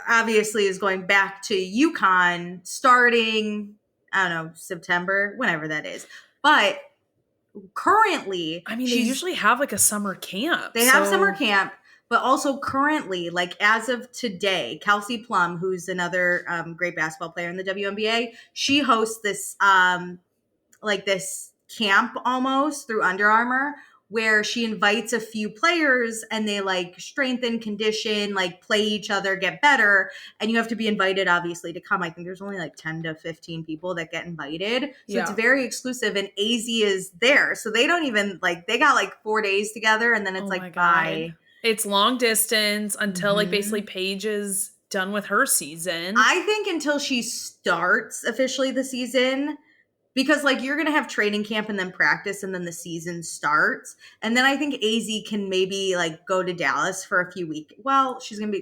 obviously is going back to UConn starting, I don't know, September, whenever that is. But currently, I mean, they usually have like a summer camp. They have summer camp, but also currently, like as of today, Kelsey Plum, who's another great basketball player in the WNBA, she hosts this this camp almost through Under Armour, where she invites a few players and they like strengthen, condition, like play each other, get better. And you have to be invited, obviously, to come. I think there's only like 10 to 15 people that get invited. So it's very exclusive. And AZ is there. So they don't even they got like 4 days together and then it's bye. It's long distance until like basically Paige is done with her season. I think until she starts officially the season. Because, you're going to have training camp and then practice and then the season starts. And then I think AZ can maybe, go to Dallas for a few weeks. Well, Paige is going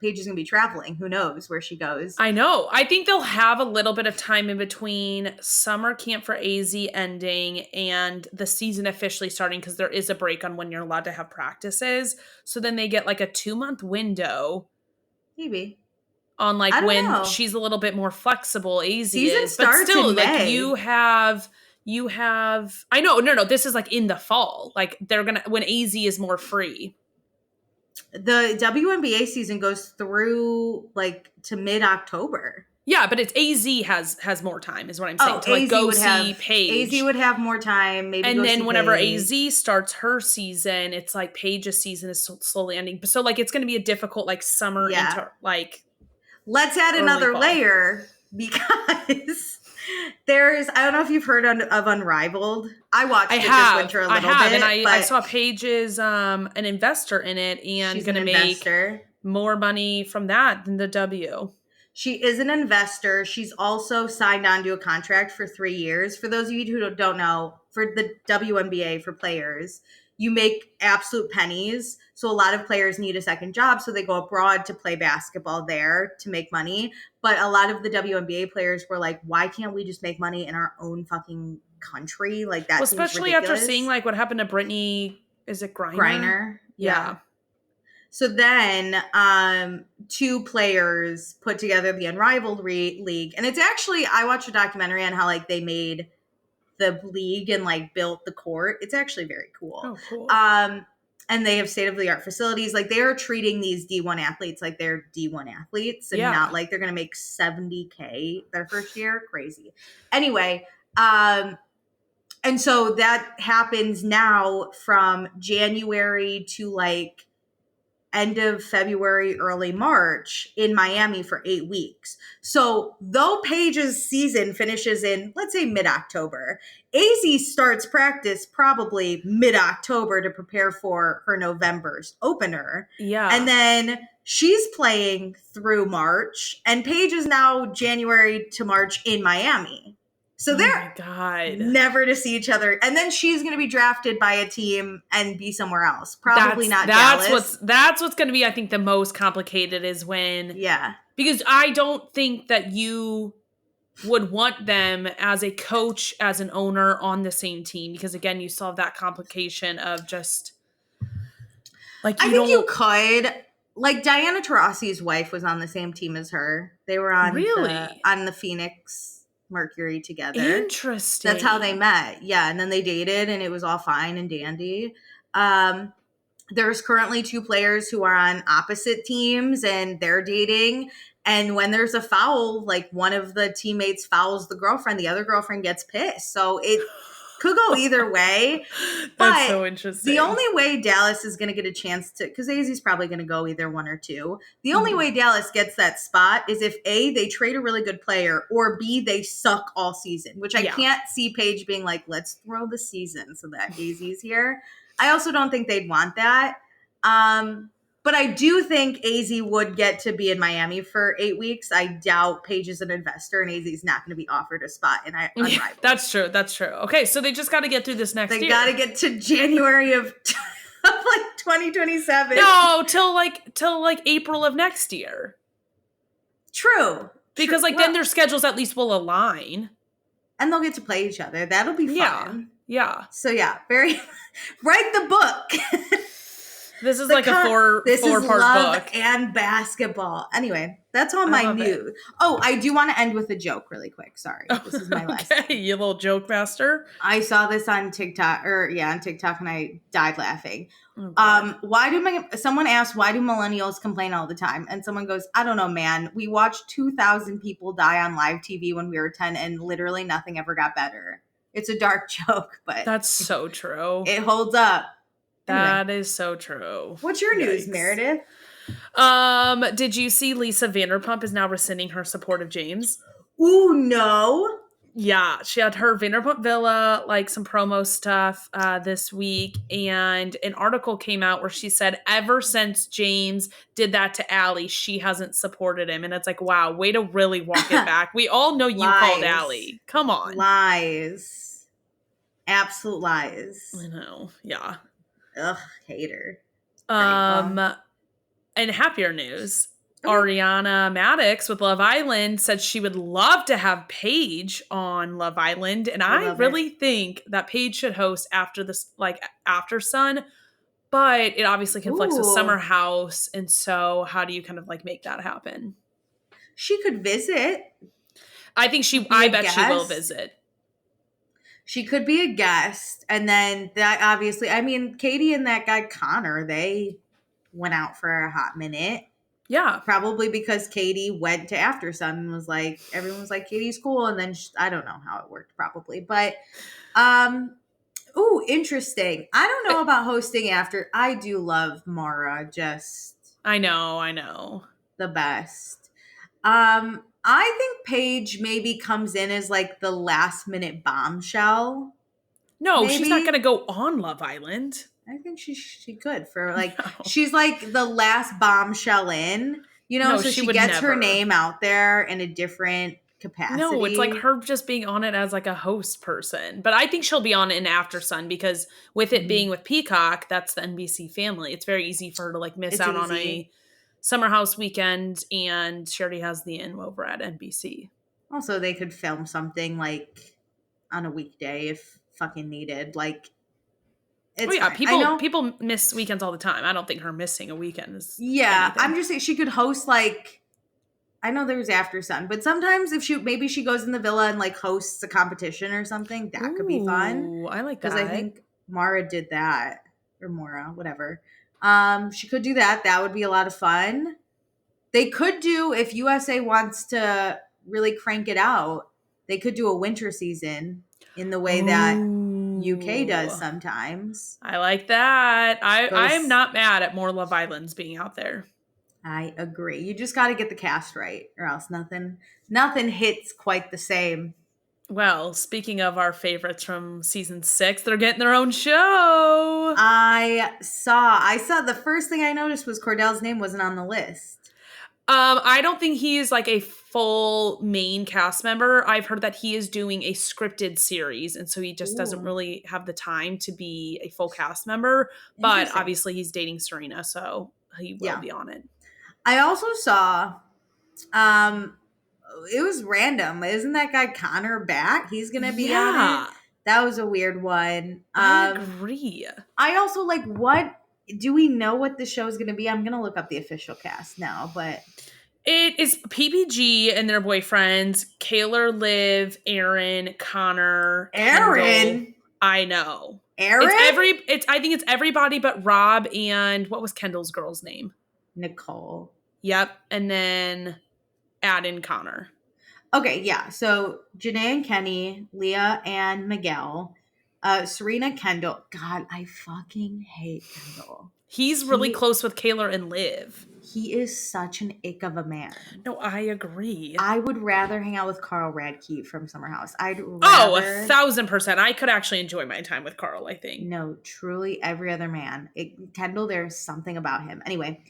to be traveling. Who knows where she goes? I know. I think they'll have a little bit of time in between summer camp for AZ ending and the season officially starting because there is a break on when you're allowed to have practices. So then they get, a 2-month window. Maybe. On when she's a little bit more flexible, AZ season is, starts but still, in May. you have. I know, no, this is in the fall. They're gonna when AZ is more free. The WNBA season goes through like to mid-October. Yeah, but it's AZ has more time, is what I'm saying. To like AZ go would see Paige. AZ would have more time. Maybe and go then see whenever Paige. AZ starts her season, it's like Paige's season is slowly ending. So like it's going to be a difficult like summer into like. Let's add another fall. layer because there's, I don't know if you've heard of Unrivaled. I watched it this winter a little bit. And I saw Paige is an investor in it and going to make more money from that than the W. She is an investor. She's also signed on to a contract for 3 years. For those of you who don't know, for the WNBA, for players, you make absolute pennies. So a lot of players need a second job, so they go abroad to play basketball there to make money. But a lot of the WNBA players were like, why can't we just make money in our own fucking country? Like that seems especially ridiculous. After seeing like what happened to Brittany, is it Griner? Griner. Yeah. So then 2 players put together the Unrivaled League. And it's actually, I watched a documentary on how like they made the league and like built the court. It's actually very cool. Oh, cool. And they have state-of-the-art facilities. Like they are treating these D1 athletes like they're D1 athletes and not like they're going to make $70K their first year. Crazy. Anyway, and so that happens now from January to like end of February, early March in Miami for 8 weeks. So though Paige's season finishes in, let's say, mid-October, AZ starts practice probably mid-October to prepare for her November's opener. Yeah. And then she's playing through March, and Paige is now January to March in Miami. So they're never to see each other. And then she's going to be drafted by a team and be somewhere else. Probably not Dallas. That's what's going to be, I think, the most complicated is when... Yeah. Because I don't think that you would want them as a coach, as an owner on the same team. Because, again, you still have that complication of just... like I think you could... Like, Diana Taurasi's wife was on the same team as her. They were on the Phoenix... Mercury together. Interesting. That's how they met. Yeah. And then they dated and it was all fine and dandy. There's currently 2 players who are on opposite teams and they're dating. And when there's a foul, like one of the teammates fouls the girlfriend, the other girlfriend gets pissed. So it could go either way. That's so interesting. The only way Dallas is going to get a chance to, because AZ's probably going to go either 1 or 2. The only way Dallas gets that spot is if A, they trade a really good player, or B, they suck all season, which I can't see Paige being like, let's throw the season so that AZ's here. I also don't think they'd want that. But I do think AZ would get to be in Miami for 8 weeks. I doubt Paige is an investor and AZ's not going to be offered a spot in Unrivaled. That's true. That's true. Okay, so they just got to get through this next year. They got to get to January of like 2027. No, till like April of next year. True. Because then their schedules at least will align. And they'll get to play each other. That'll be fun. Yeah. So yeah, write the book. This is like a four-part book. And basketball. Anyway, that's all my news. Oh, I do want to end with a joke really quick. Sorry. This is my last. Okay, you little joke master. I saw this on TikTok, and I died laughing. Someone asked, why do millennials complain all the time? And someone goes, I don't know, man. We watched 2,000 people die on live TV when we were 10 and literally nothing ever got better. It's a dark joke, but that's so true. It holds up. That is so true. What's your news, Meredith? Did you see Lisa Vanderpump is now rescinding her support of James? Ooh, no. Yeah, she had her Vanderpump Villa, like some promo stuff this week, and an article came out where she said ever since James did that to Allie, she hasn't supported him. And it's like, wow, way to really walk it back. We all know you called Allie. Come on. Lies. Absolute lies. I know. Yeah. Ugh, hater. And happier news. Ariana Madix with Love Island said she would love to have Paige on Love Island. And I really think that Paige should host after this, like after Sun, but it obviously conflicts with Summer House. And so how do you kind of like make that happen? She could visit. I bet she will visit. She could be a guest. And then that obviously, I mean, Katie and that guy Connor, they went out for a hot minute. Yeah. Probably because Katie went to After Sun and was like, everyone was like, Katie's cool. And then I don't know how it worked probably. But, ooh, interesting. I don't know about hosting after. I do love Mara, just I know. the best. I think Paige maybe comes in as like the last minute bombshell. No, Maybe. she's not going to go on Love Island. I think she could for like No. she's like the last bombshell in, No, so she she would gets her never. name out there in a different capacity. No, it's like her just being on it as like a host person. But I think she'll be on it in After Sun because with it being with Peacock, that's the NBC family. It's very easy for her to like miss out on a Summer House weekend, and she already has the in over at NBC. Also, they could film something like on a weekday if fucking needed. Like, it's fine. People miss weekends all the time. I don't think her missing a weekend is Yeah, anything. I'm just saying she could host like, I know there was After Sun, but sometimes if maybe she goes in the villa and like hosts a competition or something, that could be fun. Ooh, I like that. Because I think Mara did that, or Mora, whatever. She could do that. That would be a lot of fun. They could do, if USA wants to really crank it out, they could do a winter season in the way that UK does sometimes. I like that. I'm not mad at more Love Islands being out there. I agree. You just got to get the cast right, or else nothing hits quite the same. Well, speaking of our favorites from season 6, they're getting their own show. I saw the first thing I noticed was Cordell's name wasn't on the list. I don't think he is like a full main cast member. I've heard that he is doing a scripted series, and so he just doesn't really have the time to be a full cast member. But obviously he's dating Serena, so he will be on it. I also saw, it was random. Isn't that guy Connor back? He's going to be on it. That was a weird one. I agree. I also what do we know what the show is going to be? I'm going to look up the official cast now, but it is PPG and their boyfriends, Kaylor, Liv, Aaron, Connor, Aaron. Kendall. I know. Aaron? I think it's everybody but Rob and what was Kendall's girl's name? Nicole. Yep. And then add in Connor. Okay, yeah. So Janae and Kenny, Leah and Miguel, Serena, Kendall. God, I fucking hate Kendall. He's really close with Kaylor and Liv. He is such an ick of a man. No, I agree. I would rather hang out with Carl Radke from Summer House. I'd rather... Oh, 1,000%. I could actually enjoy my time with Carl, I think. No, truly every other man. Kendall, there's something about him. Anyway,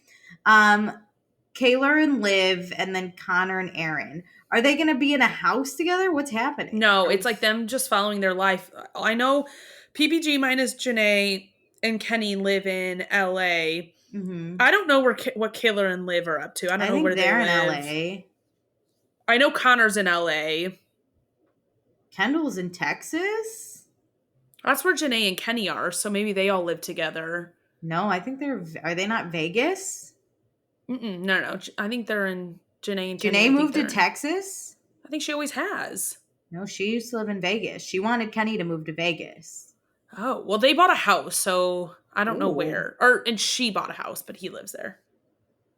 Kaylor and Liv, and then Connor and Aaron. Are they going to be in a house together? What's happening? No, it's like them just following their life. I know PPG minus Janae and Kenny live in LA. Mm-hmm. I don't know what Kaylor and Liv are up to. I don't know where they're in LA. I know Connor's in LA. Kendall's in Texas? That's where Janae and Kenny are, so maybe they all live together. No, I think are they not Vegas? No. I think they're in Janae and Kenny. Janae moved to Texas? I think she always has. No, she used to live in Vegas. She wanted Kenny to move to Vegas. Oh, well, they bought a house, so I don't know where. And she bought a house, but he lives there.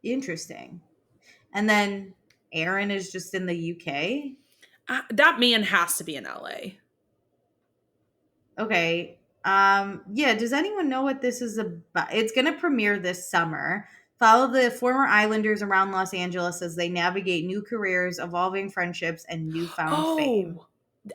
Interesting. And then Aaron is just in the UK? That man has to be in LA. Okay. Yeah, does anyone know what this is about? It's going to premiere this summer. Follow the former Islanders around Los Angeles as they navigate new careers, evolving friendships, and newfound fame.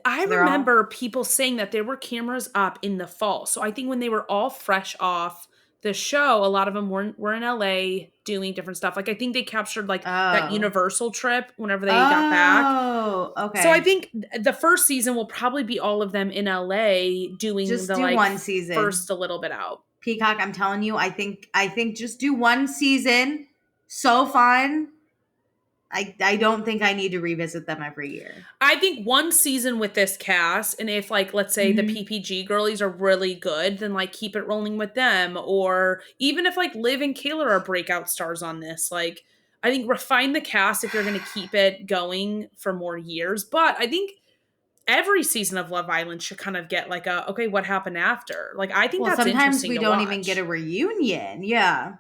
I remember people saying that there were cameras up in the fall. So I think when they were all fresh off the show, a lot of them were in LA doing different stuff. Like I think they captured that Universal trip whenever they got back. Oh, okay. So I think the first season will probably be all of them in LA doing one season. First a little bit out. Peacock, I'm telling you, I think just do one season. So fun. I don't think I need to revisit them every year. I think one season with this cast, and if let's say the PPG girlies are really good, then keep it rolling with them. Or even if Liv and Kaylor are breakout stars on this, I think refine the cast if you're going to keep it going for more years. But I think every season of Love Island should kind of get what happened after? I think that's interesting. Sometimes we don't even get a reunion. Yeah.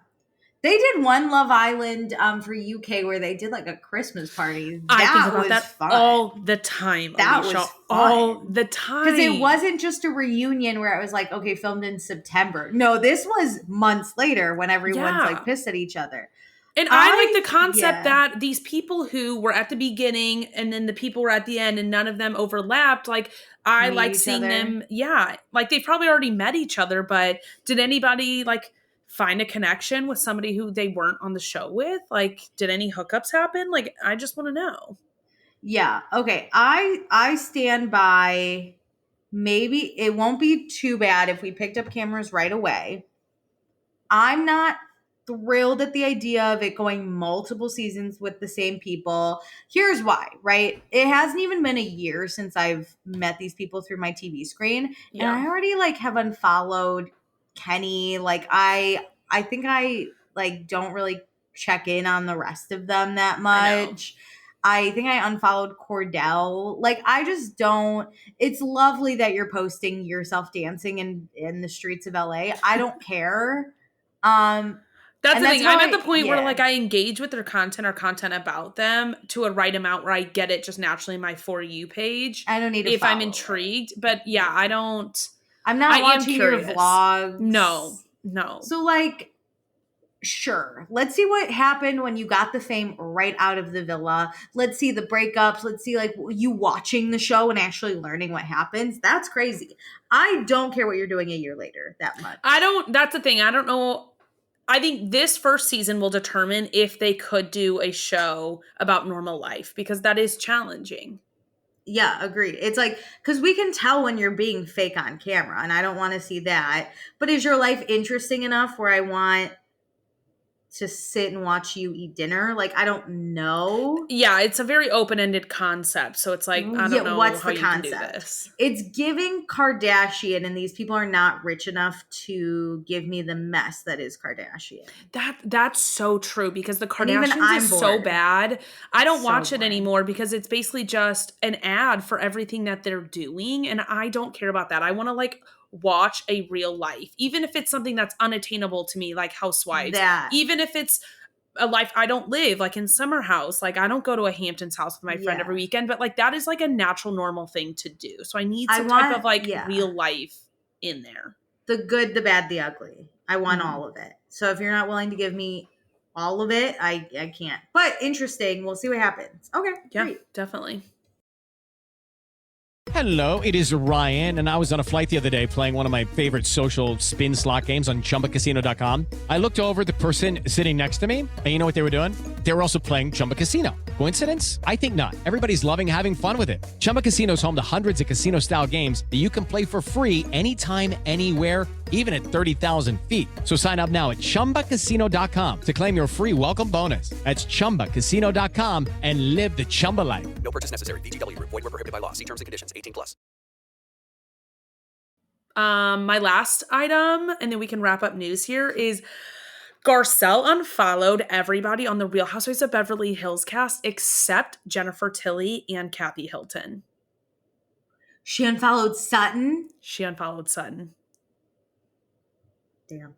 They did one Love Island for UK where they did like a Christmas party. I think That about was that fun. all the time, That Alicia. was fun. All the time. Because it wasn't just a reunion where it was like, okay, filmed in September. No, this was months later when everyone's like pissed at each other. And I like the concept that these people who were at the beginning and then the people were at the end and none of them overlapped, like I like seeing them. Yeah. Like they probably already met each other, but did anybody like find a connection with somebody who they weren't on the show with? Like, did any hookups happen? Like, I just want to know. Yeah. Okay. I stand by, maybe it won't be too bad if we picked up cameras right away. I'm not thrilled at the idea of it going multiple seasons with the same people. Here's why, right? It hasn't even been a year since I've met these people through my TV screen. And I already like have unfollowed Kenny. Like I think I like don't really check in on the rest of them that much. I think I unfollowed Cordell. Like I just don't. It's lovely that you're posting yourself dancing in the streets of LA. I don't care. That's the thing. I'm at the point where like I engage with their content or content about them to a right amount where I get it just naturally in my For You page. I don't need to if follow I'm intrigued. But yeah, I don't. I'm not watching your vlogs. No. So like, sure. Let's see what happened when you got the fame right out of the villa. Let's see the breakups. Let's see like you watching the show and actually learning what happens. That's crazy. I don't care what you're doing a year later that much. That's the thing. I don't know. I think this first season will determine if they could do a show about normal life because that is challenging. Yeah, agreed. It's like, because we can tell when you're being fake on camera and I don't want to see that. But is your life interesting enough where I want to sit and watch you eat dinner? Like, I don't know. Yeah, it's a very open-ended concept. So it's like, I don't know what's how the you concept? can do this. It's giving Kardashian, and these people are not rich enough to give me the mess that is Kardashian. That's so true because the Kardashians is so bad. I don't watch it anymore because it's basically just an ad for everything that they're doing. And I don't care about that. I want to like watch a real life, even if it's something that's unattainable to me, like Housewives. Even if it's a life I don't live, like in Summer House. Like I don't go to a Hamptons house with my friend every weekend, but like that is like a natural, normal thing to do. So I need some type of like real life in there. The good, the bad, the ugly. I want all of it. So if you're not willing to give me all of it, I can't. But interesting. We'll see what happens. Okay. Yeah, great. Definitely. Hello, it is Ryan, and I was on a flight the other day playing one of my favorite social spin slot games on ChumbaCasino.com. I looked over at the person sitting next to me, and you know what they were doing? They were also playing Chumba Casino. Coincidence? I think not. Everybody's loving having fun with it. Chumba Casino is home to hundreds of casino-style games that you can play for free anytime, anywhere, even at 30,000 feet. So sign up now at ChumbaCasino.com to claim your free welcome bonus. That's ChumbaCasino.com and live the Chumba life. No purchase necessary. VGW. Void where prohibited by law. See terms and conditions. 18+. My last item, and then we can wrap up news here, is Garcelle unfollowed everybody on the Real Housewives of Beverly Hills cast except Jennifer Tilly and Kathy Hilton. She unfollowed Sutton? She unfollowed Sutton. Damn.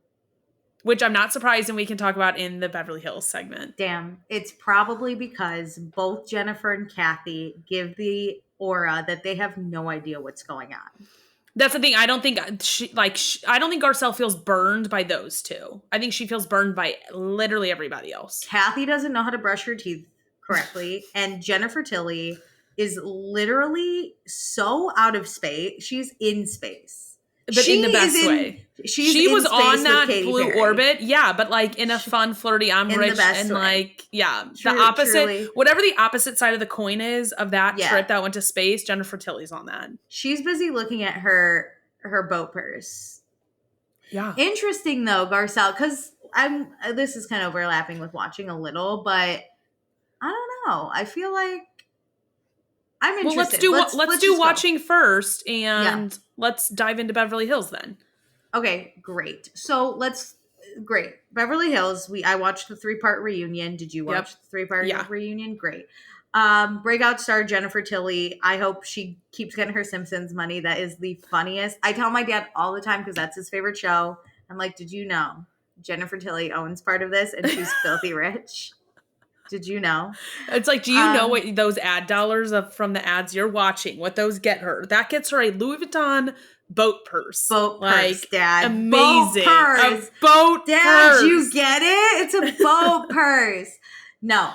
Which I'm not surprised, and we can talk about in the Beverly Hills segment. Damn. It's probably because both Jennifer and Kathy give the aura that they have no idea what's going on. That's the thing. I don't think I don't think Garcelle feels burned by those two. I think she feels burned by literally everybody else. Kathy doesn't know how to brush her teeth correctly, and Jennifer Tilly is literally so out of space. She's in space. But in the best way. She was on that blue orbit. Yeah, but like in a fun, flirty, I'm rich and like, the opposite, truly. Whatever the opposite side of the coin is of that trip that went to space, Jennifer Tilly's on that. She's busy looking at her boat purse. Yeah. Interesting though, Garcelle, because this is kind of overlapping with watching a little, but I don't know. I feel like I'm interested. Well, let's do watching first, and let's dive into Beverly Hills then. Okay, great. So great. Beverly Hills. I watched the 3-part reunion. Did you watch the 3-part reunion? Great. Breakout star Jennifer Tilly. I hope she keeps getting her Simpsons money. That is the funniest. I tell my dad all the time because that's his favorite show. I'm like, did you know Jennifer Tilly owns part of this, and she's filthy rich. Did you know? It's like, do you know what those ad dollars from the ads you're watching, what those get her? That gets her a Louis Vuitton boat purse. Boat purse, Dad. Amazing. Boat purse. A boat Dad, purse. you get it? It's a boat purse. No.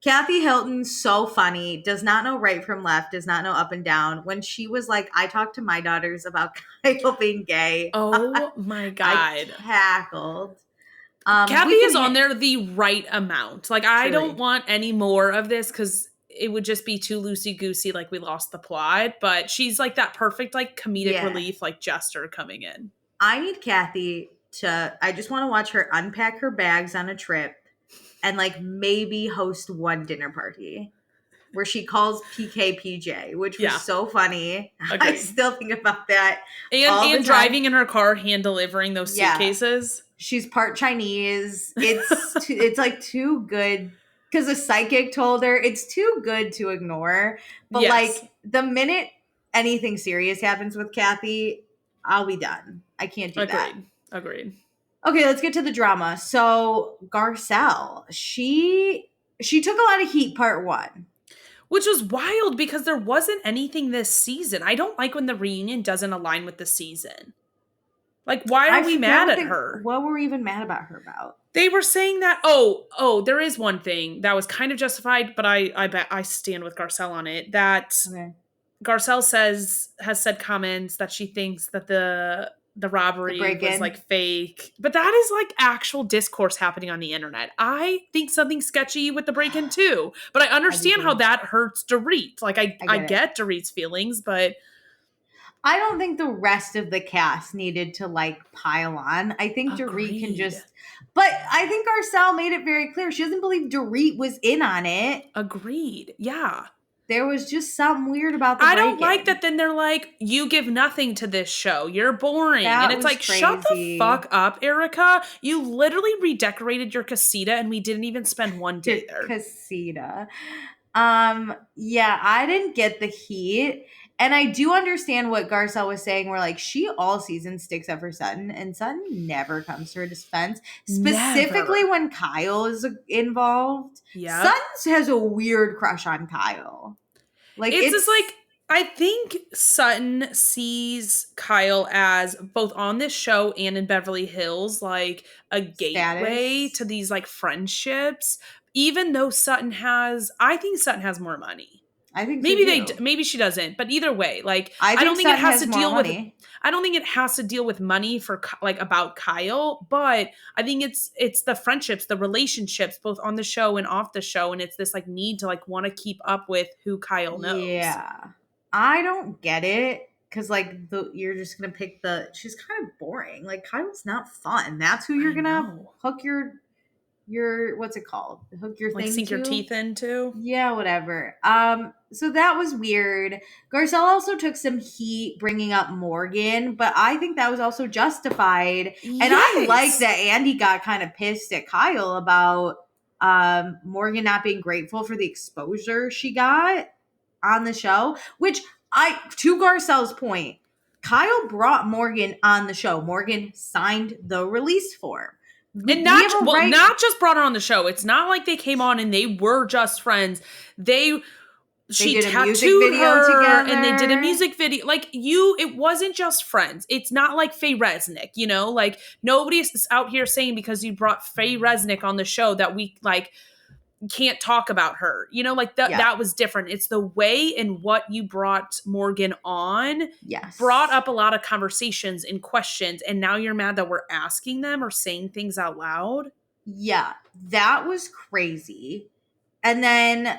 Kathy Hilton, so funny, does not know right from left, does not know up and down. When she was like, I talked to my daughters about Kyle being gay. Oh my God. I cackled. Kathy is on there the right amount. Like, I Truly. don't want any more of this because it would just be too loosey-goosey, like we lost the plot. But she's like that perfect, like, comedic relief, like, jester coming in. I need Kathy I just want to watch her unpack her bags on a trip and, like, maybe host one dinner party where she calls PKPJ, which was so funny. Agreed. I still think about that. And driving in her car, hand delivering those suitcases. She's part Chinese. It's like too good because a psychic told her it's too good to ignore. But like the minute anything serious happens with Kathy, I'll be done. I can't do that. Agreed. Okay, let's get to the drama. So Garcelle, she took a lot of heat part 1. Which was wild because there wasn't anything this season. I don't like when the reunion doesn't align with the season. Like, why are we mad at her? What were we even mad about her about? They were saying that, there is one thing that was kind of justified, but I bet I stand with Garcelle on it. That Garcelle has said comments that she thinks that the robbery was like fake. But that is like actual discourse happening on the internet. I think something's sketchy with the break-in too. But I understand how that hurts Dorit. Like, I get Dorit's feelings, but I don't think the rest of the cast needed to like pile on. I think Dorit can just, but I think Garcelle made it very clear she doesn't believe Dorit was in on it. Agreed. Yeah. There was just something weird about the I don't like that. Then they're like, you give nothing to this show. You're boring. And it's like, crazy. Shut the fuck up, Erica. You literally redecorated your casita and we didn't even spend one day there. Casita. Yeah, I didn't get the heat. And I do understand what Garcelle was saying, where like she all season sticks up for Sutton, and Sutton never comes to her defense. Specifically when Kyle is involved. Yeah, Sutton has a weird crush on Kyle. Like it's just like, I think Sutton sees Kyle as both on this show and in Beverly Hills like a gateway to these like friendships. Even though I think Sutton has more money. I think maybe she doesn't, but either way, like I don't think it has to deal with. Money. I don't think it has to deal with money for like about Kyle, but I think it's the friendships, the relationships, both on the show and off the show, and it's this like need to like want to keep up with who Kyle knows. Yeah, I don't get it because like you're just gonna pick she's kind of boring. Like Kyle's not fun. That's who you're gonna hook your what's it called? Hook your thing sink your teeth into? Yeah, whatever. So that was weird. Garcelle also took some heat bringing up Morgan, but I think that was also justified. Yes. And I like that Andy got kind of pissed at Kyle about Morgan not being grateful for the exposure she got on the show, which to Garcelle's point, Kyle brought Morgan on the show. Morgan signed the release form. And not just brought her on the show. It's not like they came on and they were just friends. She tattooed her together. And they did a music video. Like it wasn't just friends. It's not like Faye Resnick, you know? Like nobody's out here saying because you brought Faye Resnick on the show that we like can't talk about her. You know, like that was different. It's the way in what you brought Morgan on. Yes. Brought up a lot of conversations and questions. And now you're mad that we're asking them or saying things out loud. Yeah, that was crazy. And then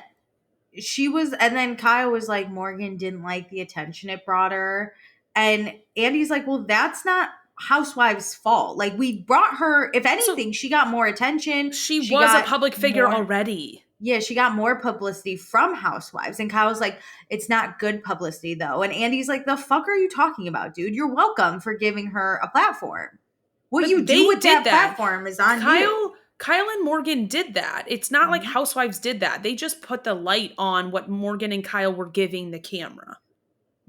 Kyle was like, Morgan didn't like the attention it brought her. And Andy's like, well, that's not Housewives' fault. Like we brought her, if anything, she got more attention. She was a public figure already. Yeah, she got more publicity from Housewives. And Kyle's like, it's not good publicity though. And Andy's like, the fuck are you talking about, dude? You're welcome for giving her a platform. What you do with that platform is on you. Kyle and Morgan did that. It's not like Housewives did that. They just put the light on what Morgan and Kyle were giving the camera.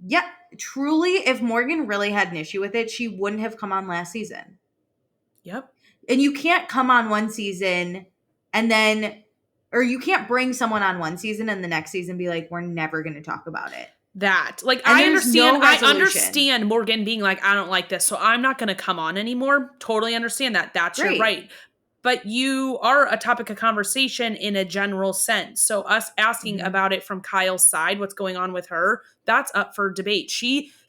Yeah, truly, if Morgan really had an issue with it, she wouldn't have come on last season. Yep. And you can't come on one season and then, or you can't bring someone on one season and the next season be like, we're never going to talk about it. That, like, And I there's understand, no I resolution. understand Morgan being like, I don't like this, so I'm not going to come on anymore. Totally understand that. That's your right. But you are a topic of conversation in a general sense. So us asking about it from Kyle's side, what's going on with her, that's up for debate.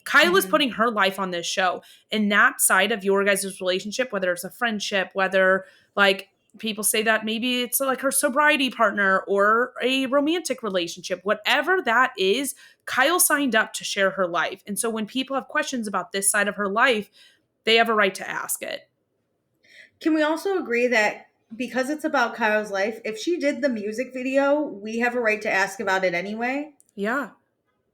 Kyle is putting her life on this show. And that side of your guys' relationship, whether it's a friendship, whether like people say that maybe it's like her sobriety partner or a romantic relationship, whatever that is, Kyle signed up to share her life. And so when people have questions about this side of her life, they have a right to ask it. Can we also agree that because it's about Kyle's life, if she did the music video, we have a right to ask about it anyway? Yeah.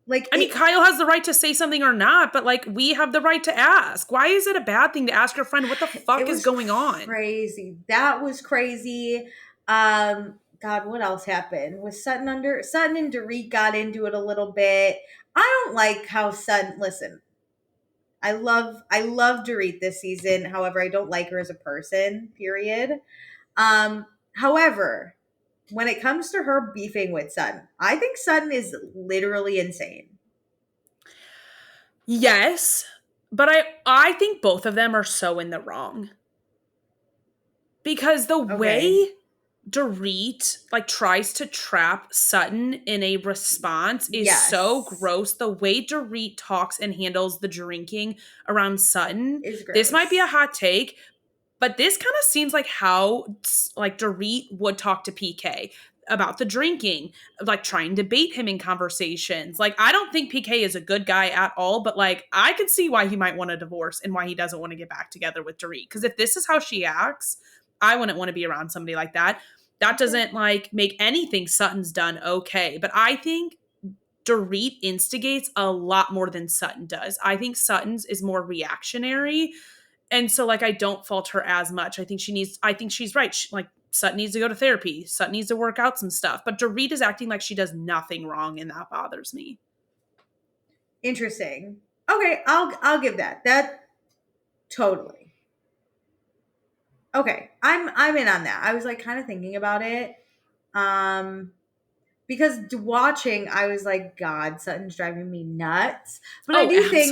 Like, I mean, Kyle has the right to say something or not, but like we have the right to ask. Why is it a bad thing to ask your friend what the fuck is going on? Crazy. That was crazy. God, what else happened? Was Sutton and Dorit got into it a little bit. I don't like how Sutton, listen, I love Dorit this season. However, I don't like her as a person, period. However, when it comes to her beefing with Sutton, I think Sutton is literally insane. Yes, but I think both of them are so in the wrong. Because the way Dorit like tries to trap Sutton in a response is so gross. The way Dorit talks and handles the drinking around Sutton is gross. This might be a hot take, but this kind of seems like how like Dorit would talk to PK about the drinking, like trying to bait him in conversations. Like, I don't think PK is a good guy at all, but like, I could see why he might want a divorce and why he doesn't want to get back together with Dorit. Because if this is how she acts, I wouldn't want to be around somebody like that. That doesn't like make anything Sutton's done okay. But I think Dorit instigates a lot more than Sutton does. I think Sutton's is more reactionary. And so like, I don't fault her as much. I think she's right. Sutton needs to go to therapy. Sutton needs to work out some stuff. But Dorit is acting like she does nothing wrong, and that bothers me. Interesting. Okay, I'll give that. That totally. Okay, I'm in on that. I was like kind of thinking about it. Because watching, I was like, God, Sutton's driving me nuts. But I do think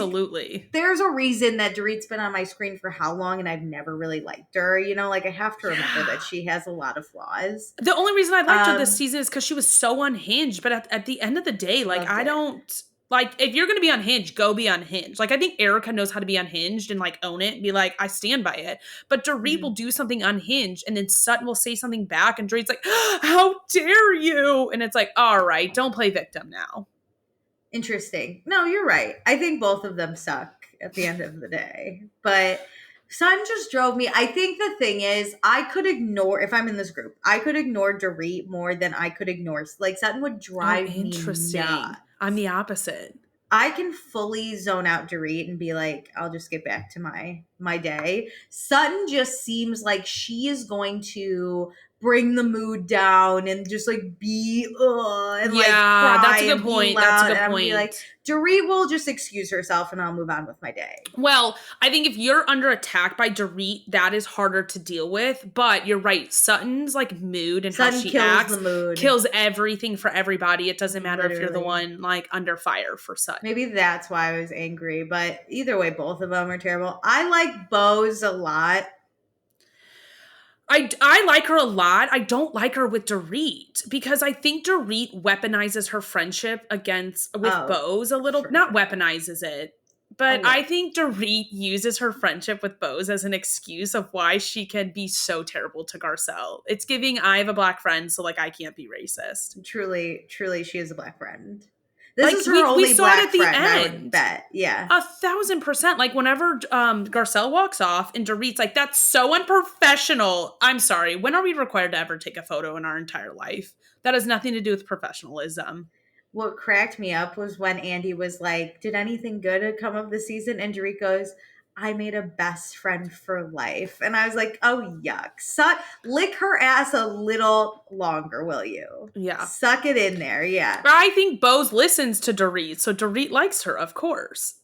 there's a reason that Dorit's been on my screen for how long, and I've never really liked her. You know, like I have to remember that she has a lot of flaws. The only reason I liked her this season is because she was so unhinged. But at the end of the day, like I don't like if you're gonna be unhinged, go be unhinged. Like I think Erica knows how to be unhinged and like own it and be like, I stand by it. But Dorit will do something unhinged, and then Sutton will say something back, and Dorit's like, how dare you? And it's like, all right, don't play victim now. Interesting. No, you're right. I think both of them suck at the end of the day. But Sutton just drove me. I think the thing is, I could ignore, if I'm in this group, I could ignore Dorit more than I could ignore, like Sutton would drive me nuts. I'm the opposite. I can fully zone out Dorit and be like, I'll just get back to my day. Sutton just seems like she is going to bring the mood down and just like be and like cry. That's a good point. That's a good point. Be like, Dorit will just excuse herself and I'll move on with my day. Well, I think if you're under attack by Dorit, that is harder to deal with. But you're right. Sutton's like mood and how she acts kills everything for everybody. It doesn't matter if you're the one like under fire for Sutton. Maybe that's why I was angry. But either way, both of them are terrible. I like Bose a lot. I like her a lot. I don't like her with Dorit because I think Dorit weaponizes her friendship with Bose a little. Not weaponizes it, but I think Dorit uses her friendship with Bose as an excuse of why she can be so terrible to Garcelle. It's giving, I have a black friend, so like I can't be racist. Truly, she is a black friend. This is her only black friend, I would bet. Yeah. 1,000%. Like, whenever Garcelle walks off and Dorit's like, that's so unprofessional. I'm sorry. When are we required to ever take a photo in our entire life? That has nothing to do with professionalism. What cracked me up was when Andy was like, did anything good come of the season? And Dorit goes, I made a best friend for life. And I was like, oh, yuck. Lick her ass a little longer, will you? Yeah. Suck it in there, yeah. I think Bose listens to Dorit, so Dorit likes her, of course.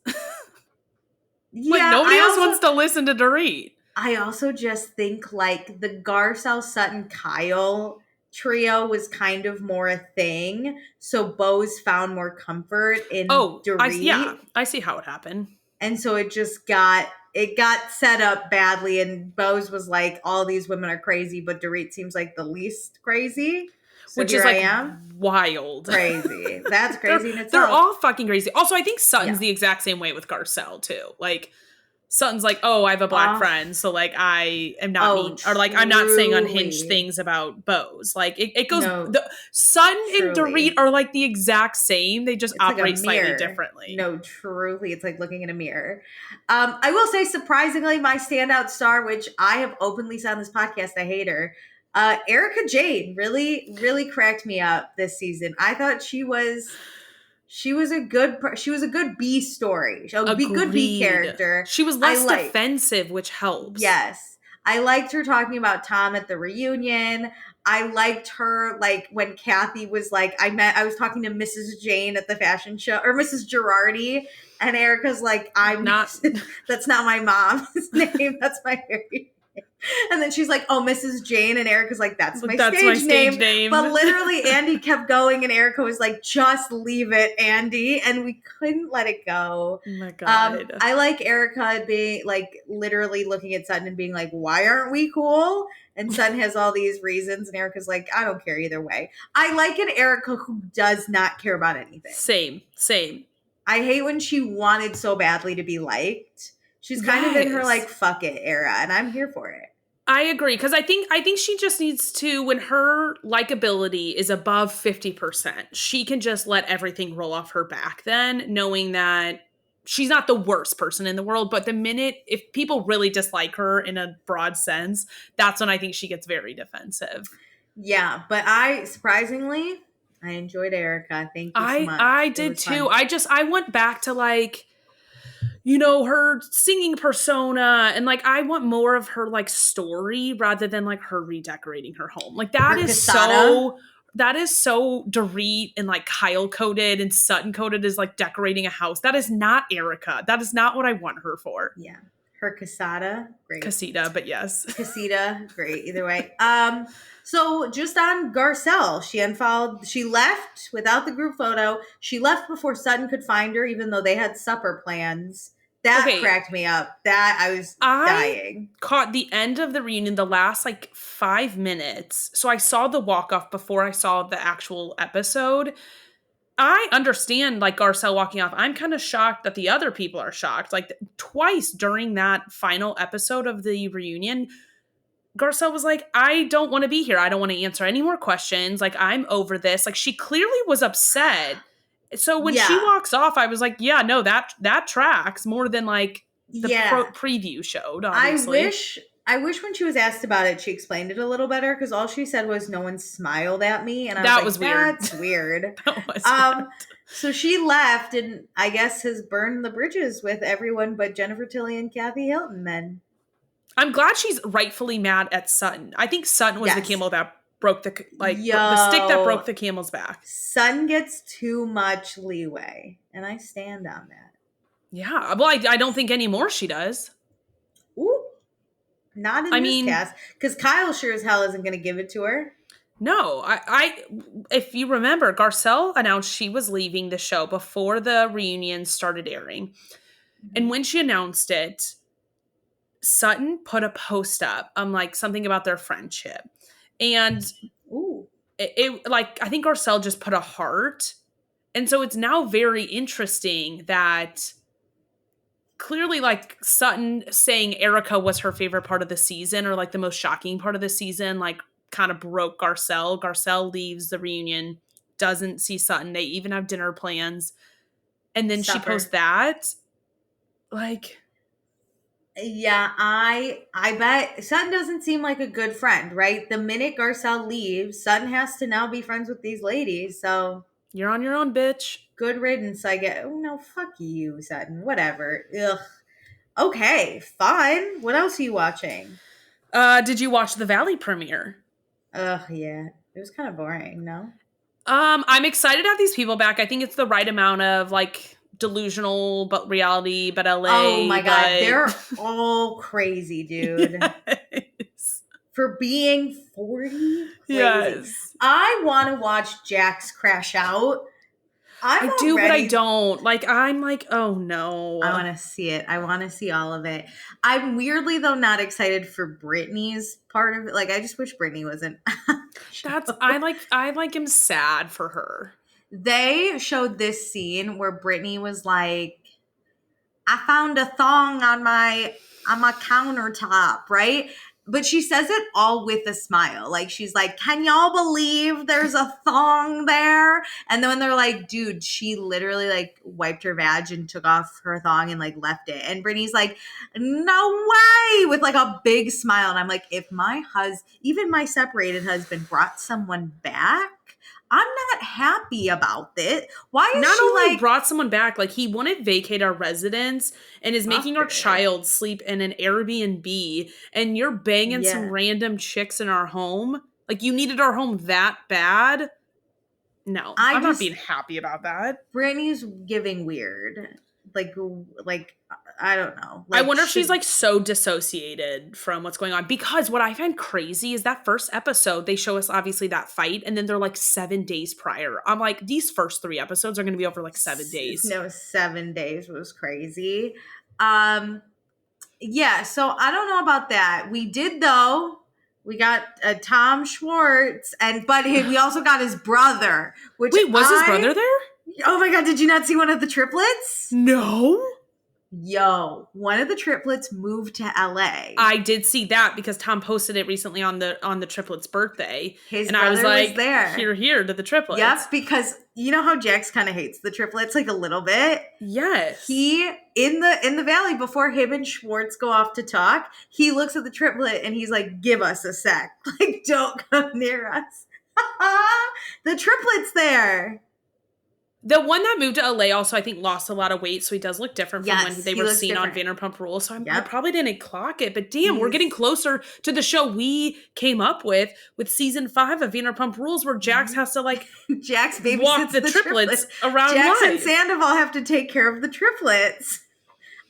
Yeah, like, nobody else wants to listen to Dorit. I also just think like the Garcelle, Sutton, Kyle trio was kind of more a thing. So Bose found more comfort in Dorit. I see how it happened. And so it got set up badly, and Bose was like, all these women are crazy, but Dorit seems like the least crazy. So Which here is like I am. wild. Crazy. That's crazy in itself. They're all fucking crazy. Also, I think Sutton's the exact same way with Garcelle too. Like Sutton's like, oh, I have a black friend, so like I am not mean, or like I'm not saying unhinged things about Bose. Like it goes. Sutton and Dorit are like the exact same. They just operate like slightly differently. No, truly, it's like looking in a mirror. I will say, surprisingly, my standout star, which I have openly said on this podcast, I hate her. Erica Jane really, really cracked me up this season. I thought she was a good B story. Good B character. She was less defensive, which helps. Yes. I liked her talking about Tom at the reunion. I liked her, like, when Kathy was like, I was talking to Mrs. Jane at the fashion show, or Mrs. Girardi, and Erica's like, that's not my mom's name. That's my very And then she's like, oh, Mrs. Jane. And Erica's like, that's my stage name. But literally, Andy kept going, and Erica was like, just leave it, Andy. And we couldn't let it go. Oh my God. I like Erica being like, literally looking at Sutton and being like, why aren't we cool? And Sutton has all these reasons, and Erica's like, I don't care either way. I like an Erica who does not care about anything. Same. I hate when she wanted so badly to be liked. She's kind of in her like, fuck it era, and I'm here for it. I agree, because I think she just needs to, when her likability is above 50%, she can just let everything roll off her back then, knowing that she's not the worst person in the world. But the minute, if people really dislike her in a broad sense, that's when I think she gets very defensive. Yeah, but surprisingly, I enjoyed Erica. Thank you so much. I did too. Fun. I went back to like, you know, her singing persona, and like I want more of her like story rather than like her redecorating her home. Like that is so Dorit and like Kyle coded and Sutton coded as like decorating a house. That is not Erica. That is not what I want her for. Yeah. Her casita, great. Casita, but yes. Casita, great. Either way. So just on Garcelle, she left without the group photo. She left before Sutton could find her, even though they had supper plans. That cracked me up. I was dying. Caught the end of the reunion, the last like 5 minutes. So I saw the walk-off before I saw the actual episode. I understand like Garcelle walking off. I'm kind of shocked that the other people are shocked. Like twice during that final episode of the reunion, Garcelle was like, I don't want to be here. I don't want to answer any more questions. Like, I'm over this. Like, she clearly was upset. So when she walks off, I was like, yeah, no, that tracks more than like the preview showed, obviously. I wish when she was asked about it, she explained it a little better, because all she said was, no one smiled at me. And I was like, that's weird. That was weird. So she left, and I guess has burned the bridges with everyone but Jennifer Tilly and Kathy Hilton then. I'm glad she's rightfully mad at Sutton. I think Sutton was the camel that broke the stick that broke the camel's back. Sutton gets too much leeway, and I stand on that. Yeah, well, I don't think anymore she does. Ooh, not in this cast, because Kyle sure as hell isn't going to give it to her. No, I if you remember, Garcelle announced she was leaving the show before the reunion started airing, and when she announced it, Sutton put a post up like something about their friendship. And it like, I think Garcelle just put a heart. And so it's now very interesting that clearly like Sutton saying Erica was her favorite part of the season, or like the most shocking part of the season, like kind of broke Garcelle. Garcelle leaves the reunion, doesn't see Sutton. They even have dinner plans. And then she posts that. Like... Yeah, I bet Sutton doesn't seem like a good friend, right? The minute Garcelle leaves, Sutton has to now be friends with these ladies, so... You're on your own, bitch. Good riddance, I get. Oh, no, fuck you, Sutton. Whatever. Ugh. Okay, fine. What else are you watching? Did you watch the Valley premiere? Ugh, yeah. It was kind of boring, no? I'm excited to have these people back. I think it's the right amount of, like... delusional but reality, but LA. Oh my God. but- They're all crazy, dude. Yes. For being 40. Crazy. Yes. I want to watch Jax crash out. I do, but I don't. Like, I'm like, oh no. I want to see it. I want to see all of it. I'm weirdly, though, not excited for Brittany's part of it. Like, I just wish Brittany wasn't. I like am sad for her. They showed this scene where Brittany was like, I found a thong on my countertop, right? But she says it all with a smile. Like, she's like, can y'all believe there's a thong there? And then when they're like, dude, she literally like wiped her vag and took off her thong and like left it. And Brittany's like, no way, with like a big smile. And I'm like, if even my separated husband brought someone back, I'm not happy about it. Why is Not she only like brought someone back, like he wouldn't vacate our residence and is making our child sleep in an Airbnb, and you're banging some random chicks in our home? Like, you needed our home that bad? No, I'm not being happy about that. Brittany's giving weird. Like I don't know. Like, I wonder if she's like so dissociated from what's going on, because what I find crazy is that first episode, they show us obviously that fight, and then they're like 7 days prior. I'm like, these first 3 episodes are going to be over like 7 days. No, 7 days was crazy. Yeah, so I don't know about that. We did though. We got Tom Schwartz, but we also got his brother. Which Wait, was his brother there? Oh my God, did you not see one of the triplets? No. Yo, one of the triplets moved to LA. I did see that because Tom posted it recently on the triplets' birthday. His and brother I was like, there. Here to the triplets. Yep, because you know how Jax kind of hates the triplets like a little bit? Yes. He in the valley, before him and Schwartz go off to talk, he looks at the triplet and he's like, give us a sec. Like, don't come near us. The triplet's there. The one that moved to LA also, I think, lost a lot of weight, so he does look different from when they were seen on Vanderpump Rules. So I probably didn't clock it, but damn, we're getting closer to the show we came up with season 5 of Vanderpump Rules, where Jax has to like Jax walk the triplets around. Jax live. and Sandoval have to take care of the triplets.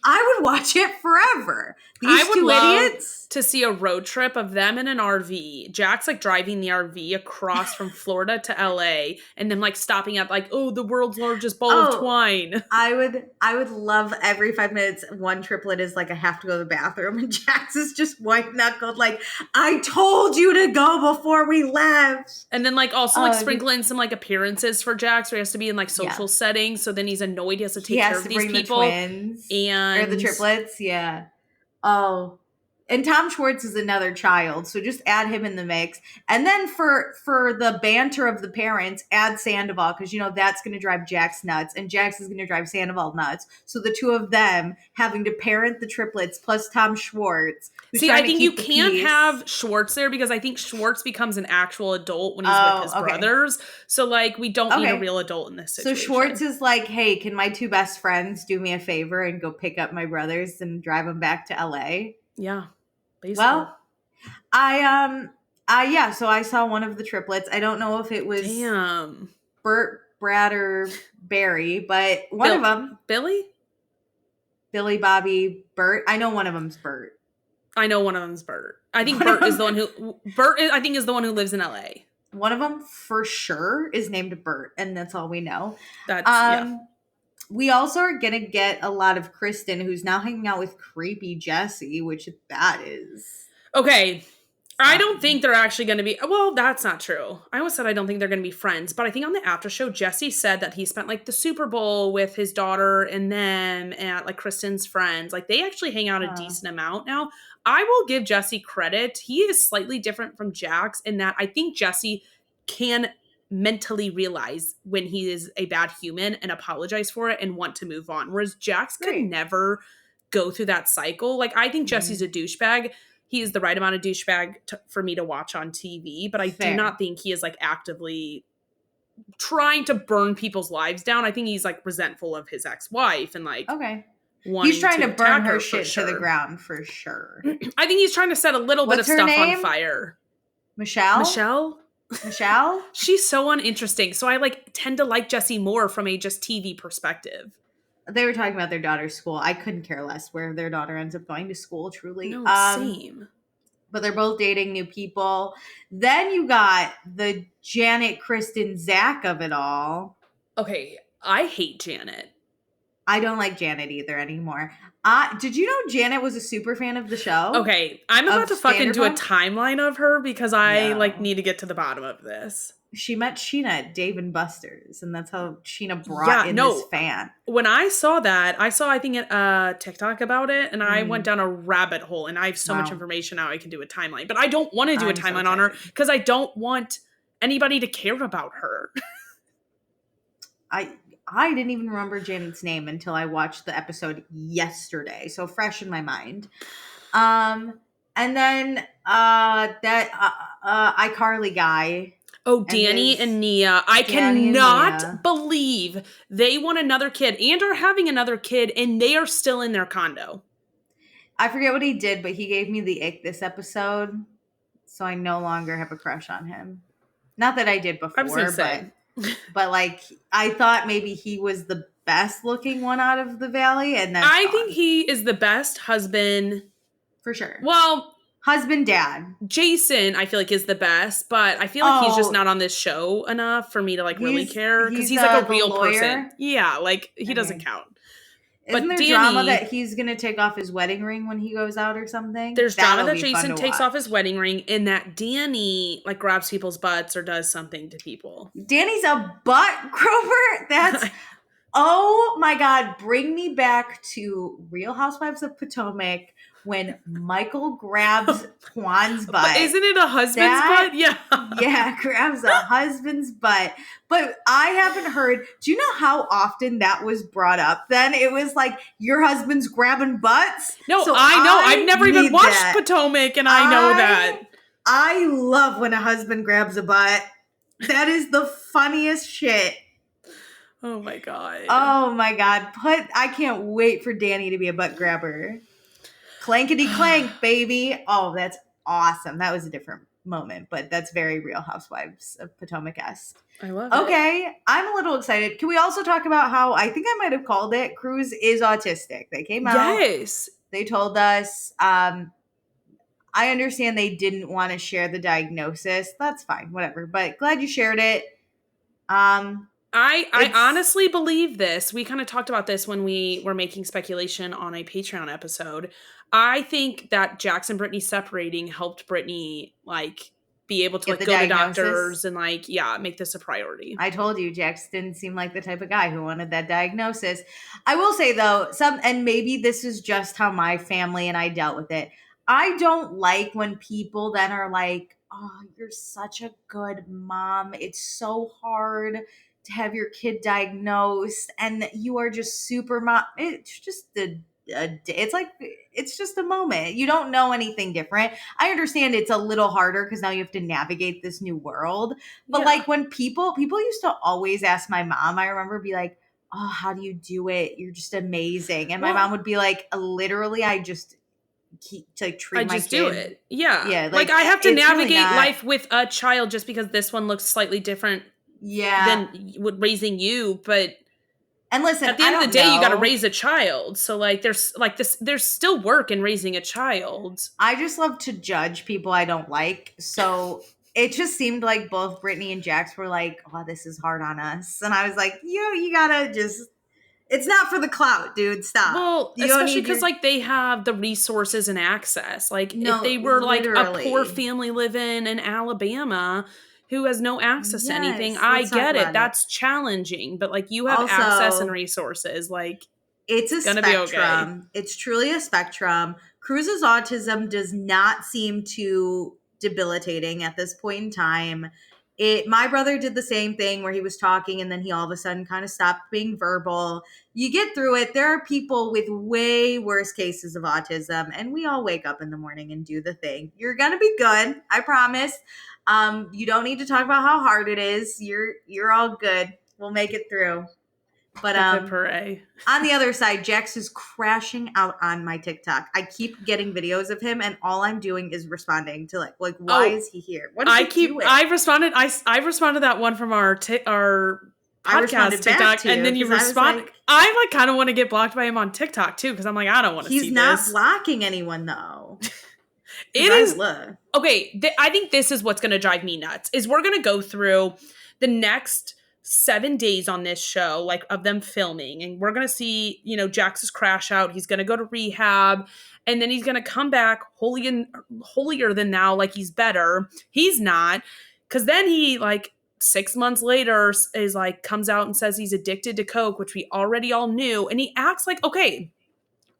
I would watch it forever. These two idiots. To see a road trip of them in an RV. Jax like driving the RV across from Florida to LA, and then like stopping at like, oh, the world's largest ball of twine. I would love every 5 minutes one triplet is like, I have to go to the bathroom, and Jax is just white knuckled like, I told you to go before we left. And then like also like sprinkle in some like appearances for Jax, where he has to be in like social settings. So then he's annoyed he has to take care of these people. The twins and or the triplets, yeah. Oh. And Tom Schwartz is another child, so just add him in the mix. And then for the banter of the parents, add Sandoval, because, you know, that's going to drive Jax nuts, and Jax is going to drive Sandoval nuts. So the two of them having to parent the triplets plus Tom Schwartz. See, I think you can't have Schwartz there, because I think Schwartz becomes an actual adult when he's with his brothers. So, like, we don't need a real adult in this situation. So Schwartz is like, hey, can my 2 best friends do me a favor and go pick up my brothers and drive them back to LA? Yeah. Basically. Well, so I saw one of the triplets. I don't know if it was Bert, Brad, or Barry, but one of them. Billy, Bobby, Bert. I know one of them's Bert. I know one of them's Bert. I think Bert is the one who is the one who lives in LA. One of them for sure is named Bert, and that's all we know. That's We also are going to get a lot of Kristen, who's now hanging out with creepy Jesse, which that is. Okay. I don't think they're actually going to be. Well, that's not true. I always said I don't think they're going to be friends. But I think on the after show, Jesse said that he spent like the Super Bowl with his daughter and them and like Kristen's friends. Like they actually hang out a decent amount now. I will give Jesse credit. He is slightly different from Jax in that I think Jesse can mentally realize when he is a bad human and apologize for it and want to move on. Whereas Jax could never go through that cycle. Like, I think Jesse's a douchebag. He is the right amount of douchebag for me to watch on TV, but I do not think he is like actively trying to burn people's lives down. I think he's like resentful of his ex-wife and like, he's trying to burn her shit to the ground for sure. I think he's trying to set a little bit of stuff on fire. Michelle? She's so uninteresting. So I like tend to like Jesse more from a just TV perspective. They were talking about their daughter's school. I couldn't care less where their daughter ends up going to school, truly. No, same. But they're both dating new people. Then you got the Janet, Kristen, Zach of it all. Okay, I hate Janet. I don't like Janet either anymore. Did you know Janet was a super fan of the show? Okay, I'm about to fucking do a timeline of her because I need to get to the bottom of this. She met Sheena at Dave and Buster's, and that's how Sheena brought in this fan. When I saw that, I think TikTok about it, and I went down a rabbit hole, and I have so much information now I can do a timeline. But I don't want to do a timeline on her because I don't want anybody to care about her. I didn't even remember Janet's name until I watched the episode yesterday, so fresh in my mind. And then that iCarly guy. Oh, Danny and Nia. I cannot believe they want another kid and are having another kid, and they are still in their condo. I forget what he did, but he gave me the ick this episode, so I no longer have a crush on him. Not that I did before, but like I thought maybe he was the best looking one out of the valley, and then I think he is the best husband for sure. Well, husband, dad. Jason, I feel like is the best, but I feel like he's just not on this show enough for me to like really care because he's like a real person. Yeah, like he doesn't count. Isn't there drama that he's going to take off his wedding ring when he goes out or something? There's drama that Jason takes off his wedding ring and that Danny like grabs people's butts or does something to people. Danny's a butt grower? That's, oh my God. Bring me back to Real Housewives of Potomac when Michael grabs Juan's butt. But isn't it a husband's butt? Yeah. Yeah, grabs a husband's butt. But I haven't heard, do you know how often that was brought up then? It was like, your husband's grabbing butts? No, so I know. I've never even watched Potomac, and I know that. I love when a husband grabs a butt. That is the funniest shit. Oh my God. Oh my God. I can't wait for Danny to be a butt grabber. Clankety clank, baby. Oh, that's awesome. That was a different moment, but that's very Real Housewives of Potomac-esque. I love it. Okay, I'm a little excited. Can we also talk about how, I think I might have called it, Cruz is autistic. They came out. Yes. They told us. I understand they didn't want to share the diagnosis. That's fine, whatever. But glad you shared it. I honestly believe this. We kind of talked about this when we were making speculation on a Patreon episode. I think that Jax and Brittany separating helped Brittany like be able to like go to doctors and like, make this a priority. I told you, Jax didn't seem like the type of guy who wanted that diagnosis. I will say though, and maybe this is just how my family and I dealt with it. I don't like when people then are like, oh, you're such a good mom. It's so hard to have your kid diagnosed and you are just super mom. It's just it's just a moment. You don't know anything different. I understand it's a little harder because now you have to navigate this new world. But like when people used to always ask my mom, I remember be like, oh, how do you do it? You're just amazing. And my mom would be like, literally, I just keep to like, treat my kid. Do it. Yeah. Yeah. Like I have to navigate life with a child just because this one looks slightly different than raising you. But and listen, at the end of the day, you got to raise a child. So like there's still work in raising a child. I just love to judge people I don't like. So it just seemed like both Brittany and Jax were like, oh, this is hard on us. And I was like, you gotta just, it's not for the clout, dude. Stop. Well, especially because like they have the resources and access. Like if they were like a poor family living in Alabama who has no access to anything, I get it. That's challenging. But like you have also access and resources. Like it's a spectrum. Be okay. It's truly a spectrum. Cruz's autism does not seem too debilitating at this point in time. My brother did the same thing where he was talking and then he all of a sudden kind of stopped being verbal. You get through it. There are people with way worse cases of autism and we all wake up in the morning and do the thing. You're going to be good. I promise. You don't need to talk about how hard it is. You're all good. We'll make it through. But on the other side, Jax is crashing out on my TikTok. I keep getting videos of him, and all I'm doing is responding to like why is he here? What is he doing? I responded that one from our I responded podcast back TikTok, to you, and then you 'cause I was respond. like- I like kind of want to get blocked by him on TikTok too, because I'm like, I don't want to see this. He's not blocking anyone though. It is look. okay. I think this is what's going to drive me nuts. Is we're going to go through the next 7 days on this show, like of them filming, and we're going to see, Jax's crash out. He's going to go to rehab, and then he's going to come back holier than thou, like he's better. He's not, because then he 6 months later is comes out and says he's addicted to coke, which we already all knew, and he acts like, okay,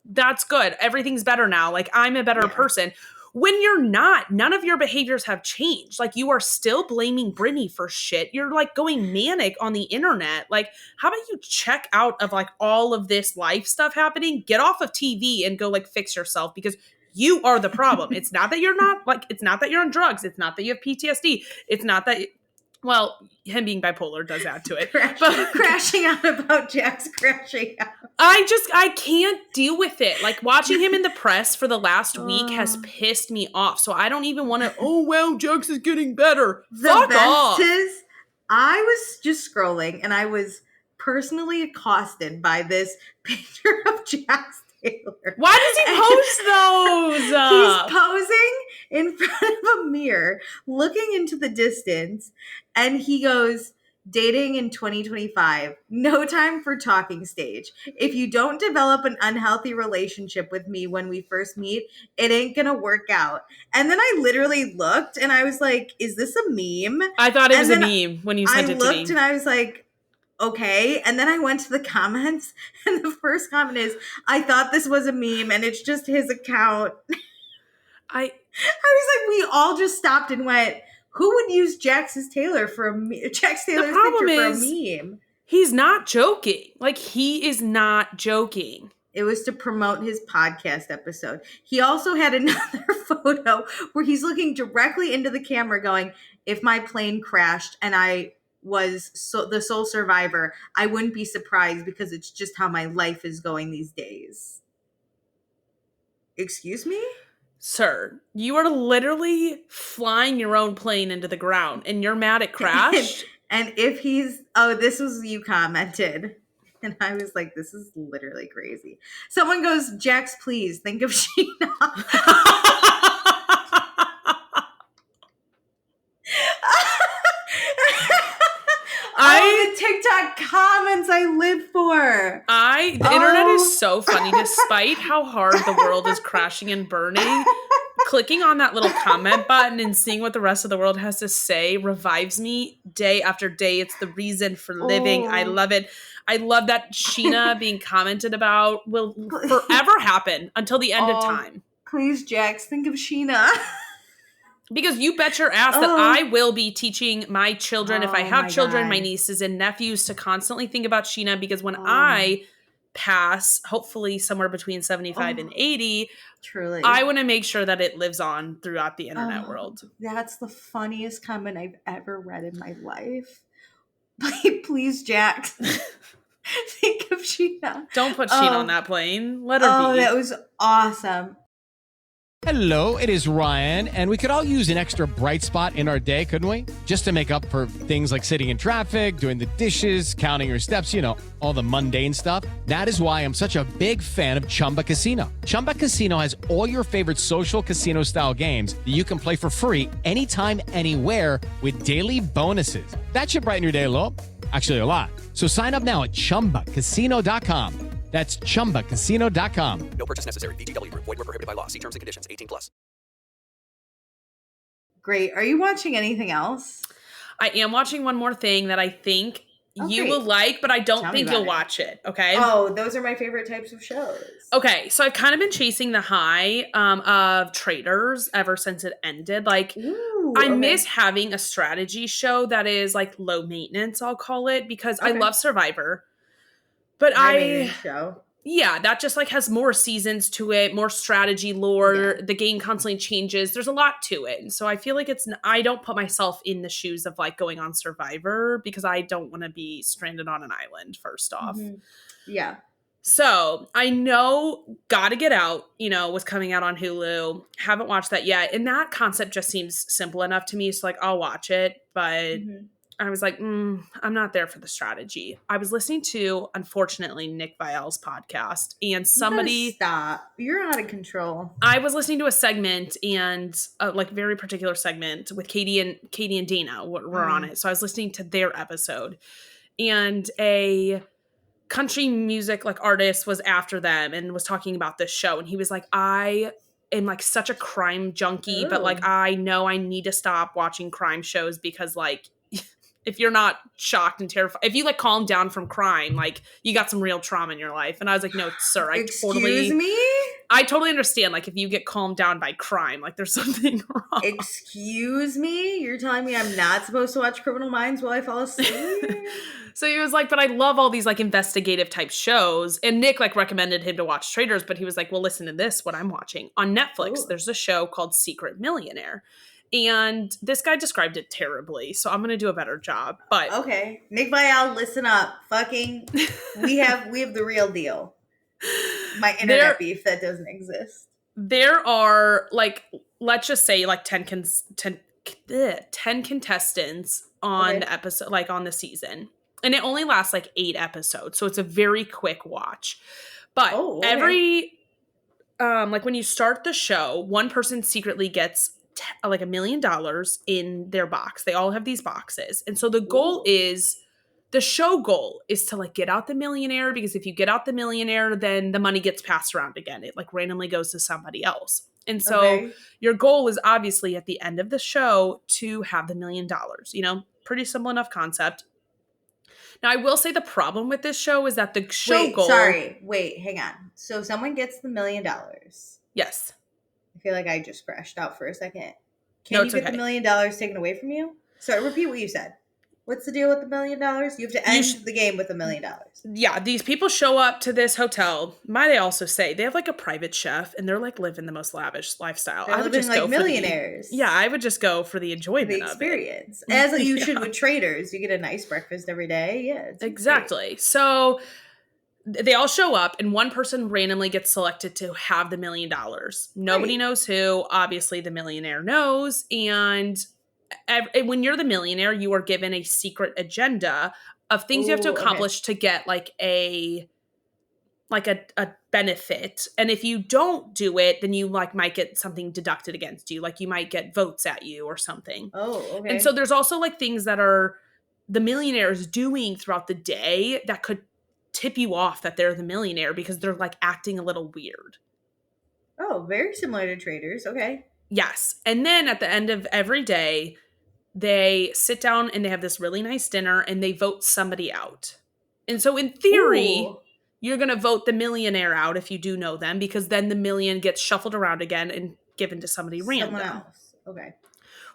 that's good, everything's better now, like I'm a better person. When you're not, none of your behaviors have changed. Like, you are still blaming Brittany for shit. You're going manic on the internet. Like, how about you check out of all of this life stuff happening? Get off of TV and go fix yourself, because you are the problem. It's not that you're not it's not that you're on drugs. It's not that you have PTSD. It's not that, well, him being bipolar does add to it. Crashing out about Jax crashing out. I can't deal with it. Watching him in the press for the last week has pissed me off. So I don't even want to, oh, well, Jax is getting better. Fuck off. Is, I was just scrolling and I was personally accosted by this picture of Jax Taylor. Why does he post those? He's posing in front of a mirror, looking into the distance, and he goes, dating in 2025, no time for talking stage. If you don't develop an unhealthy relationship with me when we first meet, it ain't gonna work out. And then I literally looked and I was like, is this a meme? I thought it was a meme when you sent it to me. I looked and I was like, okay. And then I went to the comments and the first comment is, I thought this was a meme and it's just his account. I was like, we all just stopped and went, who would use Jax Taylor's picture for a meme? He's not joking. He is not joking. It was to promote his podcast episode. He also had another photo where he's looking directly into the camera going, if my plane crashed and I was the sole survivor, I wouldn't be surprised because it's just how my life is going these days. Excuse me? Sir, you are literally flying your own plane into the ground and you're mad it crashed? And if this was you commented. And I was like, this is literally crazy. Someone goes, Jax, please think of Sheena. The TikTok comments I live for. The internet is so funny. Despite how hard the world is crashing and burning, clicking on that little comment button and seeing what the rest of the world has to say revives me day after day. It's the reason for living. I love it. I love that Sheena being commented about will forever happen until the end of time. Please, Jax, think of Sheena. Because you bet your ass that I will be teaching my children, if I have children, my nieces and nephews, to constantly think about Sheena, because when I pass, hopefully somewhere between 75 and 80, truly, I want to make sure that it lives on throughout the internet world. That's the funniest comment I've ever read in my life. Please, Jax, think of Sheena. Don't put Sheena on that plane. Let her be. That was awesome. Hello, it is Ryan, and we could all use an extra bright spot in our day, couldn't we? Just to make up for things like sitting in traffic, doing the dishes, counting your steps, all the mundane stuff. That is why I'm such a big fan of Chumba Casino. Chumba Casino has all your favorite social casino-style games that you can play for free anytime, anywhere with daily bonuses. That should brighten your day a little. Actually, a lot. So sign up now at ChumbaCasino.com. That's ChumbaCasino.com. No purchase necessary. VGW Group. Void where prohibited by law. See terms and conditions. 18+. Great. Are you watching anything else? I am watching one more thing that I think you will like, but I don't think you'll watch it. Okay. Oh, those are my favorite types of shows. Okay. So I've kind of been chasing the high of Traders ever since it ended. I miss having a strategy show that is low maintenance, I'll call it, because I love Survivor. But show. Yeah, that just has more seasons to it, more strategy lore. Yeah. The game constantly changes. There's a lot to it. And so I feel like I don't put myself in the shoes of going on Survivor, because I don't want to be stranded on an island, first off. Mm-hmm. Yeah. So I know Gotta Get Out, was coming out on Hulu. Haven't watched that yet. And that concept just seems simple enough to me. So I'll watch it. But I was like, I'm not there for the strategy. I was listening to, unfortunately, Nick Viall's podcast, and You gotta somebody, stop. You're out of control. I was listening to a segment and like very particular segment with Katie and Dana were on it. So I was listening to their episode, and a country music like artist was after them and was talking about this show, and he was like, I am like such a crime junkie, but like I know I need to stop watching crime shows because like if you're not shocked and terrified, if you like calm down from crime, like you got some real trauma in your life. And I was like, no, sir, I totally understand. Like if you get calmed down by crime, like there's something wrong. Excuse me? You're telling me I'm not supposed to watch Criminal Minds while I fall asleep? So he was like, but I love all these like investigative type shows. And Nick like recommended him to watch Traitors, but he was like, well, listen to this, what I'm watching. On Netflix, there's a show called Secret Millionaire. And this guy described it terribly, so I'm going to do a better job. But okay. Nick Viall, listen up. Fucking, we have the real deal. My internet beef that doesn't exist. There are, like, let's just say, like, 10 contestants on the episode, like, on the season. And it only lasts, like, 8 episodes, so it's a very quick watch. But every, like, when you start the show, one person secretly gets like $1 million in their box. They all have these boxes. And so the show goal is to like get out the millionaire, because if you get out the millionaire, then the money gets passed around again. It like randomly goes to somebody else. And so your goal is obviously at the end of the show to have the $1 million, you know, pretty simple enough concept. Now I will say the problem with this show is that the show goal. Wait, hang on. So someone gets the $1 million. Yes. I feel like I just crashed out for a second. Can you get the $1 million taken away from you? Sorry, repeat what you said. What's the deal with the $1 million? You have to end the game with $1 million. Yeah, these people show up to this hotel. Might I also say, they have like a private chef, and they're like living the most lavish lifestyle. They're living like millionaires. I would just go for the enjoyment the experience. Of it. As you should with traders. You get a nice breakfast every day. Yeah, exactly. Great. So they all show up, and one person randomly gets selected to have the $1 million. Nobody knows who. Obviously, the millionaire knows. And when you're the millionaire, you are given a secret agenda of things you have to accomplish to get like a benefit. And if you don't do it, then you like might get something deducted against you. Like you might get votes at you or something. And so there's also like things that are the millionaires doing throughout the day that could tip you off that they're the millionaire, because they're like acting a little weird. Oh, very similar to traders. Okay. Yes. And then at the end of every day, they sit down and they have this really nice dinner and they vote somebody out. And so in theory, you're going to vote the millionaire out if you do know them, because then the million gets shuffled around again and given to somebody random. Someone else. Okay.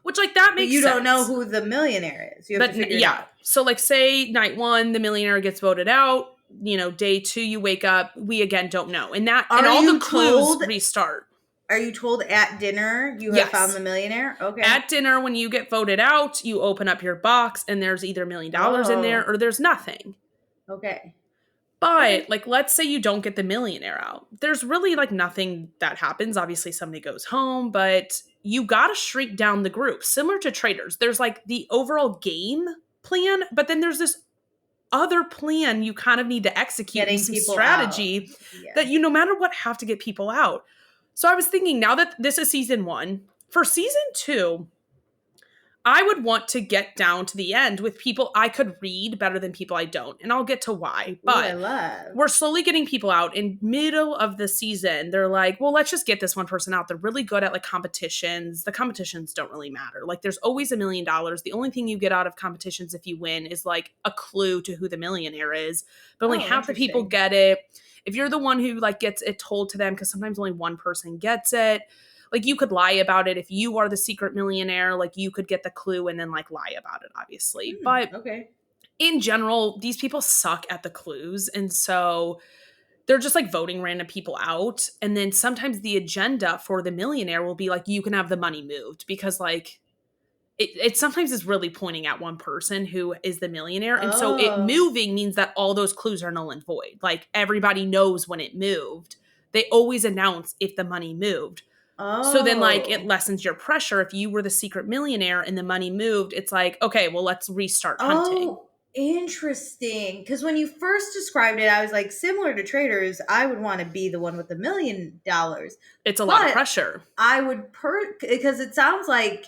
Which like that makes sense. You don't know who the millionaire is. You have to figure it out. So like say night 1, the millionaire gets voted out. You know, day 2, you wake up, we again don't know. And that and all the clues restart. Are you told at dinner you have found the millionaire? Okay. At dinner, when you get voted out, you open up your box and there's either $1 million in there or there's nothing. Okay. But like, let's say you don't get the millionaire out. There's really like nothing that happens. Obviously somebody goes home, but you got to shrink down the group. Similar to traders. There's like the overall game plan, but then there's this other plan you kind of need to execute, some strategy that you no matter what have to get people out. So I was thinking, now that this is season 1, for season 2, I would want to get down to the end with people I could read better than people I don't. And I'll get to why. But we're slowly getting people out. In middle of the season, they're like, well, let's just get this one person out. They're really good at like competitions. The competitions don't really matter. Like there's always $1 million. The only thing you get out of competitions if you win is like a clue to who the millionaire is. But only half the people get it. If you're the one who like gets it told to them, because sometimes only one person gets it. Like you could lie about it. If you are the secret millionaire, like you could get the clue and then like lie about it, obviously. But in general, these people suck at the clues. And so they're just like voting random people out. And then sometimes the agenda for the millionaire will be like, you can have the money moved, because like it sometimes is really pointing at one person who is the millionaire. And so it moving means that all those clues are null and void. Like everybody knows when it moved. They always announce if the money moved. So then, like, Oh. it lessens your pressure. If you were the secret millionaire and the money moved, it's like, okay, well, let's restart hunting. Oh, interesting. Because when you first described it, I was like, similar to traders, I would want to be the one with $1 million. It's a lot of But pressure. I would because it sounds like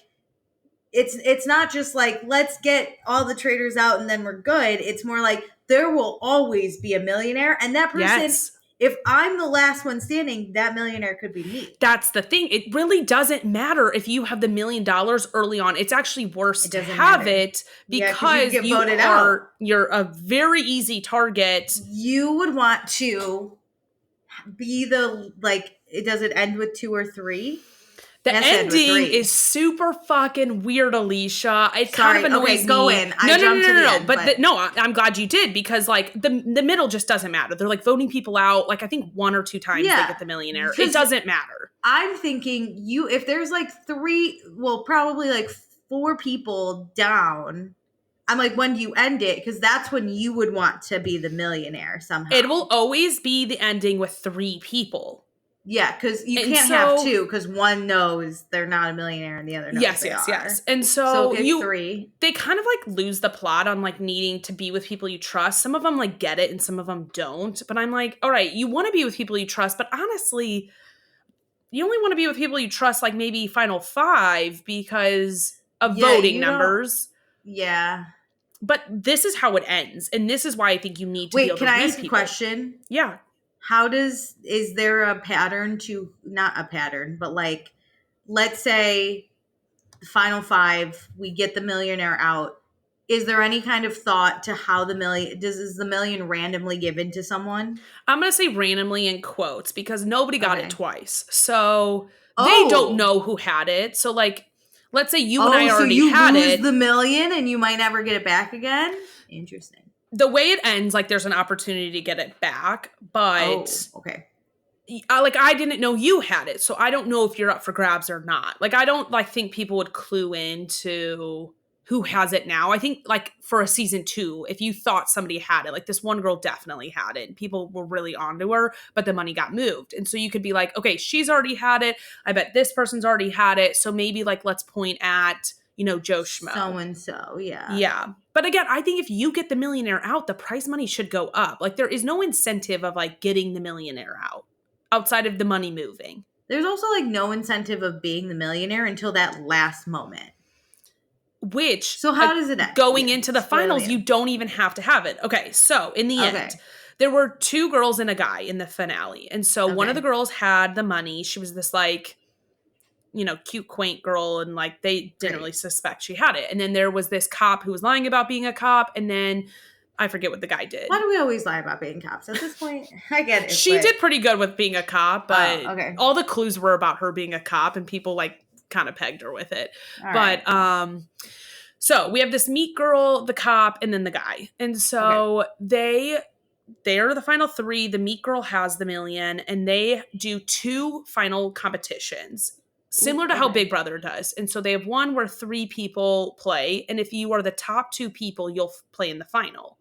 it's not just like, let's get all the traders out and then we're good. It's more like there will always be a millionaire, and that person, Yes. if I'm the last one standing, that millionaire could be me. That's the thing. It really doesn't matter if you have the $1 million early on. It's actually worse It to doesn't have matter. it Yeah, 'cause because you get voted out. you're a very easy target. You would want to be the, like, does it end with 2 or 3? The Has to end with ending 3. is super fucking weird, Alicia. It Sorry. kind of annoys Okay, go me. in. I jumped to the end, But I'm glad you did, because like the middle just doesn't matter. They're like voting people out. Like I think 1 or 2 times Yeah, they get the millionaire. It because doesn't matter. I'm thinking if there's like 3, well, probably like 4 people down, I'm like, when do you end it? Because that's when you would want to be the millionaire somehow. It will always be the ending with 3 people. Yeah, because you And can't so- have 2, because one knows they're not a millionaire and the other knows Yes, they yes, are. yes. And So so get 3. they kind of like lose the plot on like needing to be with people you trust. Some of them like get it and some of them don't. But I'm like, all right, you want to be with people you trust, but honestly, you only want to be with people you trust like maybe final 5 because of Yeah, voting you don't- numbers. Yeah. But this is how it ends. And this is why I think you need to be Wait, able can to I read ask a people. question? Yeah. Is there a pattern to, not a pattern, but like, let's say the final 5, we get the millionaire out. Is there any kind of thought to how is the million randomly given to someone? I'm going to say randomly in quotes because nobody got Okay. it twice. So they Oh. don't know who had it. So like, let's say you and I so already you had lose it. the million and you might never get it back again? Interesting. The way it ends, like there's an opportunity to get it back, but Okay. I didn't know you had it, so I don't know if you're up for grabs or not. Like I don't like think people would clue into who has it now. I think like for a season 2, if you thought somebody had it, like this one girl definitely had it, and people were really onto her, but the money got moved, and so you could be like, okay, she's already had it. I bet this person's already had it, so maybe like let's point at Joe Schmo. So and so, yeah. Yeah. But again, I think if you get the millionaire out, the prize money should go up. Like there is no incentive of like getting the millionaire out outside of the money moving. There's also like no incentive of being the millionaire until that last moment. Which, So how does it end? Going Yeah, into the spoil finals, it. you don't even have to have it. Okay, so in the end, there were 2 girls and a guy in the finale. And so one of the girls had the money. She was this like, cute, quaint girl, and like they didn't really suspect she had it. And then there was this cop who was lying about being a cop, and then I forget what the guy did. Why do we always lie about being cops at this point? I get it. She but- did pretty good with being a cop, but okay. all the clues were about her being a cop, and people like kind of pegged her with it. All But right. so we have this meat girl, the cop, and then the guy. And so they're the final 3. The meat girl has the million, and they do 2 final competitions. Similar to how Big Brother does. And so they have one where 3 people play. And if you are the top 2 people, you'll play in the final.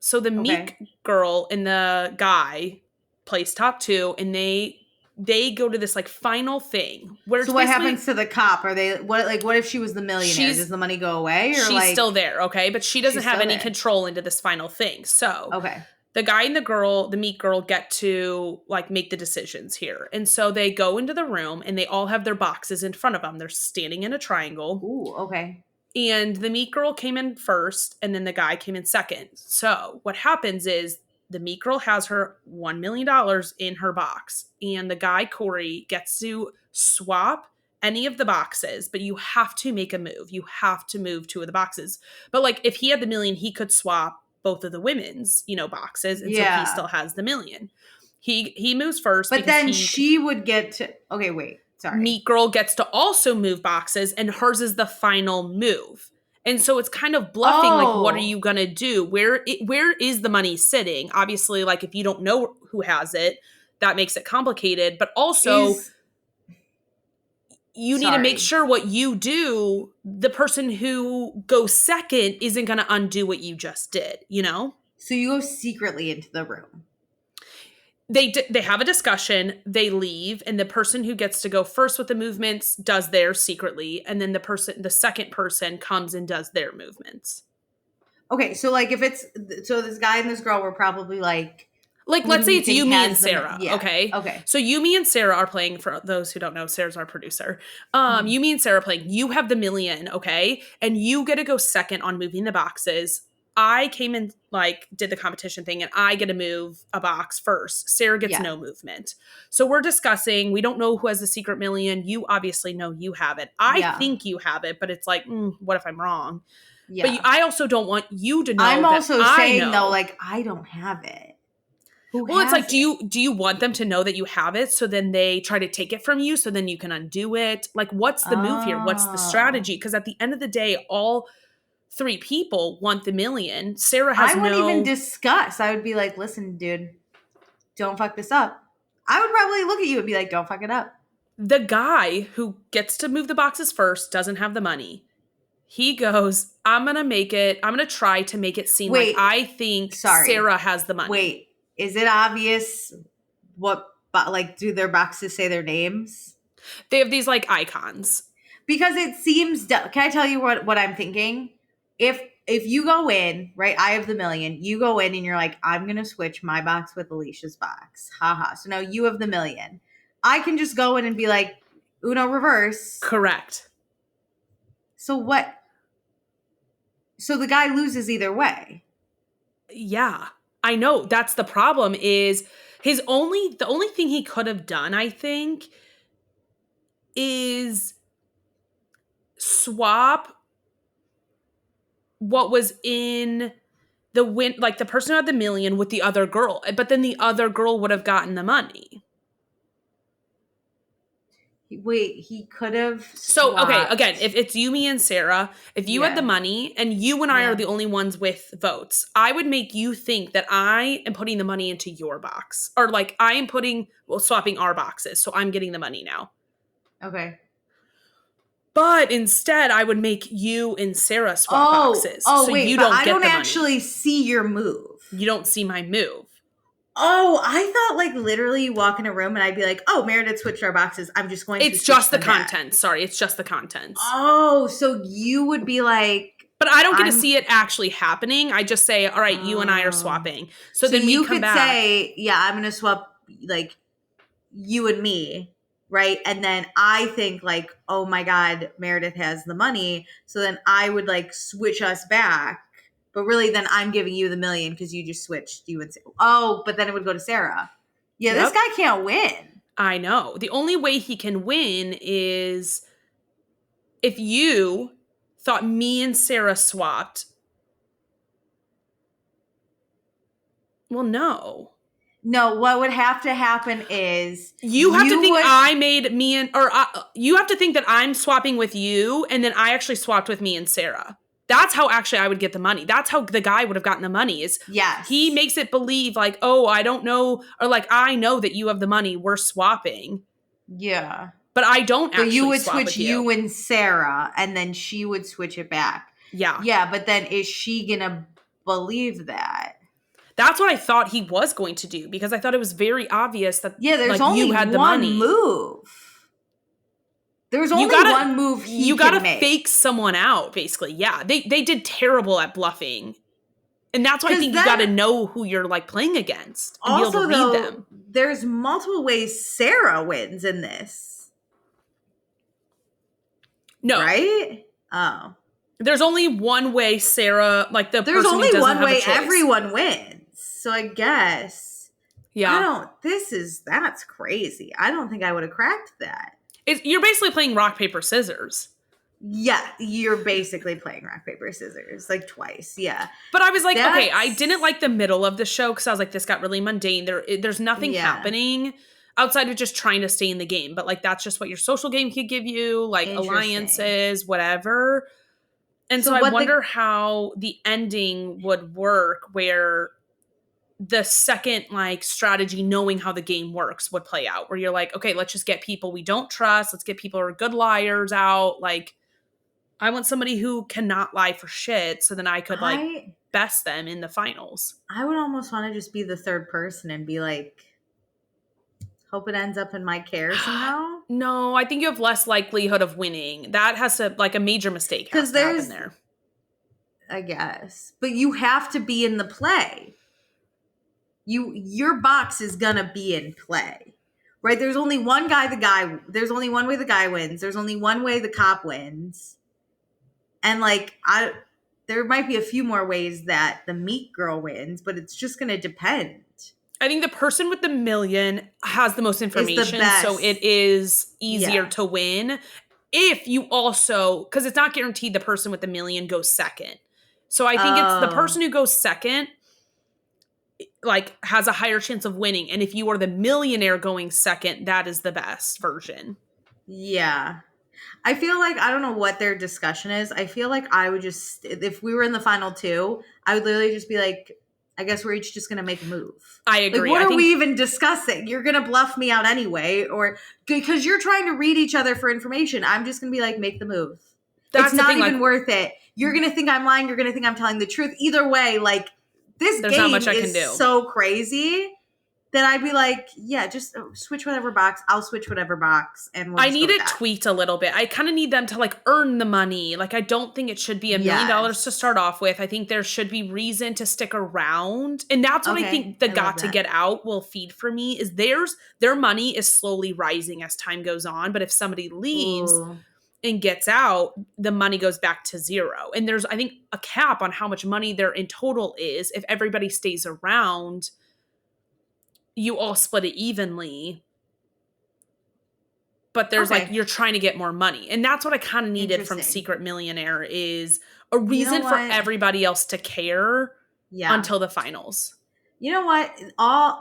So the meek girl and the guy place top 2, and they go to this like final thing. Where So what happens to the cop? Are they what if she was the millionaire? Does the money go away? Or she's still there, okay? But she doesn't She's have still any there. control into this final thing. So Okay. the guy and the meek girl get to like make the decisions here. And so they go into the room and they all have their boxes in front of them. They're standing in a triangle. Ooh, okay. And the meek girl came in first and then the guy came in second. So what happens is the meek girl has her $1 million in her box. And the guy, Corey, gets to swap any of the boxes, but you have to make a move. You have to move 2 of the boxes. But like if he had the million, he could swap both of the women's, boxes. And so he still has the million. He moves first. But then she would get to, okay, wait, sorry. Meat girl gets to also move boxes, and hers is the final move. And so it's kind of bluffing, like, what are you going to do? Where is the money sitting? Obviously, like, if you don't know who has it, that makes it complicated. But also, you need to make sure what you do, the person who goes second isn't going to undo what you just did, So you go secretly into the room. They have a discussion, they leave, and the person who gets to go first with the movements does theirs secretly, and then the second person comes and does their movements. Okay, so like if it's so this guy and this girl were probably like let's say it's you, me, and has Sarah. yeah. Okay. Okay. So you, me, and Sarah are playing. For those who don't know, Sarah's our producer. You, me, and Sarah are playing. You have the million, okay, and you get to go second on moving the boxes. I came in, like, did the competition thing, and I get to move a box first. Sarah gets no movement. So we're discussing. We don't know who has the secret million. You obviously know you have it. I think you have it, but it's like, what if I'm wrong? Yeah. But I also don't want you to know. I'm also saying, though, like, I don't have it. Well, it's like, do you want them to know that you have it, so then they try to take it from you, so then you can undo it? Like, what's the move here? What's the strategy? Because at the end of the day, all 3 people want the million. Sarah has I wouldn't even discuss. I would be like, listen, dude, don't fuck this up. I would probably look at you and be like, don't fuck it up. The guy who gets to move the boxes first doesn't have the money. He goes, I'm going to try to make it seem like I think Sarah has the money. Wait, is it obvious do their boxes say their names? They have these, like, icons. Because it seems, can I tell you what I'm thinking? If you go in, right, I have the million, you go in and you're like, I'm going to switch my box with Alicia's box. Haha. So now you have the million. I can just go in and be like, Uno reverse. Correct. So what? So the guy loses either way. Yeah, I know. That's the problem is the only thing he could have done, I think, is swap what was in the win, like the person who had the million with the other girl, but then the other girl would have gotten the money. Wait, he could have. So, okay, again, if it's you, me, and Sarah, if you had the money and you and I are the only ones with votes, I would make you think that I am putting the money into your box, or like I am swapping our boxes. So I'm getting the money now. Okay. But instead, I would make you and Sarah swap boxes. So wait, you don't get the money. I don't actually see your move. You don't see my move. Oh, I thought like literally you walk in a room and I'd be like, oh, Meredith switched our boxes. I'm just going to It's just the content. Sorry, it's just the content. Oh, so you would be like. But I don't get to see it actually happening. I just say, all right, you and I are swapping. So then we come back. You could say, yeah, I'm going to swap like you and me. Right. And then I think like, oh my God, Meredith has the money. So then I would like switch us back. But really then I'm giving you the million because you just switched you and but then it would go to Sarah. Yeah, This guy can't win. I know. The only way he can win is if you thought me and Sarah swapped. Well, no. No, what would have to happen is you have to think I made me and you have to think that I'm swapping with you and then I actually swapped with me and Sarah. That's how actually I would get the money. That's how the guy would have gotten the money is he makes it believe like, oh, I don't know, or like, I know that you have the money. We're swapping. Yeah. But I don't actually swap you would switch with you and Sarah and then she would switch it back. Yeah. Yeah, but then is she going to believe that? That's what I thought he was going to do because I thought it was very obvious that there's like, only you had the one money. Move. There's only one move you gotta fake someone out, basically. Yeah, they did terrible at bluffing. And that's why I think you gotta know who you're like playing against and also, be able to read them. There's multiple ways Sarah wins in this. No. Right? Oh. There's only one way Sarah, like the There's person only who doesn't one have way a choice. everyone wins. So I guess. Yeah. That's crazy. I don't think I would have cracked that. You're basically playing rock, paper, scissors. Yeah, you're basically playing rock, paper, scissors, like twice. Yeah. But I was like, okay, I didn't like the middle of the show because I was like, this got really mundane. There's nothing happening outside of just trying to stay in the game. But like, that's just what your social game could give you, like alliances, whatever. And so I wonder how the ending would work where the second like strategy, knowing how the game works, would play out where you're like, okay, let's just get people we don't trust. Let's get people who are good liars out. Like I want somebody who cannot lie for shit. So then I could like best them in the finals. I would almost want to just be the third person and be like, Hope it ends up in my care somehow. No, I think you have less likelihood of winning. That has to, like, a major mistake has to happen there. I guess. But you have to be in the play. Your box is gonna be in play. Right? There's only one there's only one way the guy wins. There's only one way the cop wins. And like there might be a few more ways that the meat girl wins, but it's just gonna depend. I think the person with the million has the most information, so it is easier to win. If you also, because it's not guaranteed the person with the million goes second. So I think it's the person who goes second, like, has a higher chance of winning. And if you are the millionaire going second, that is the best version. Yeah. I feel like, I don't know what their discussion is. I feel like I would just, if we were in the final two, I would literally just be like, I guess we're each just going to make a move. I agree. Like, what are we even discussing? You're going to bluff me out anyway, or because you're trying to read each other for information. I'm just going to be like, make the move. It's not even worth it. You're going to think I'm lying. You're going to think I'm telling the truth. Either way, like, this game is so crazy that I'd be like, yeah, just switch whatever box. I'll switch whatever box. And I need it tweaked a little bit. I kind of need them to, like, earn the money. Like, I don't think it should be $1 million to start off with. I think there should be reason to stick around. And that's what I think the got to get out will feed for me is their money is slowly rising as time goes on. But if somebody leaves and gets out, the money goes back to zero. And there's, I think, a cap on how much money there in total is. If everybody stays around, you all split it evenly, but there's like, you're trying to get more money. And that's what I kind of needed from Secret Millionaire is a reason for everybody else to care until the finals. You know what?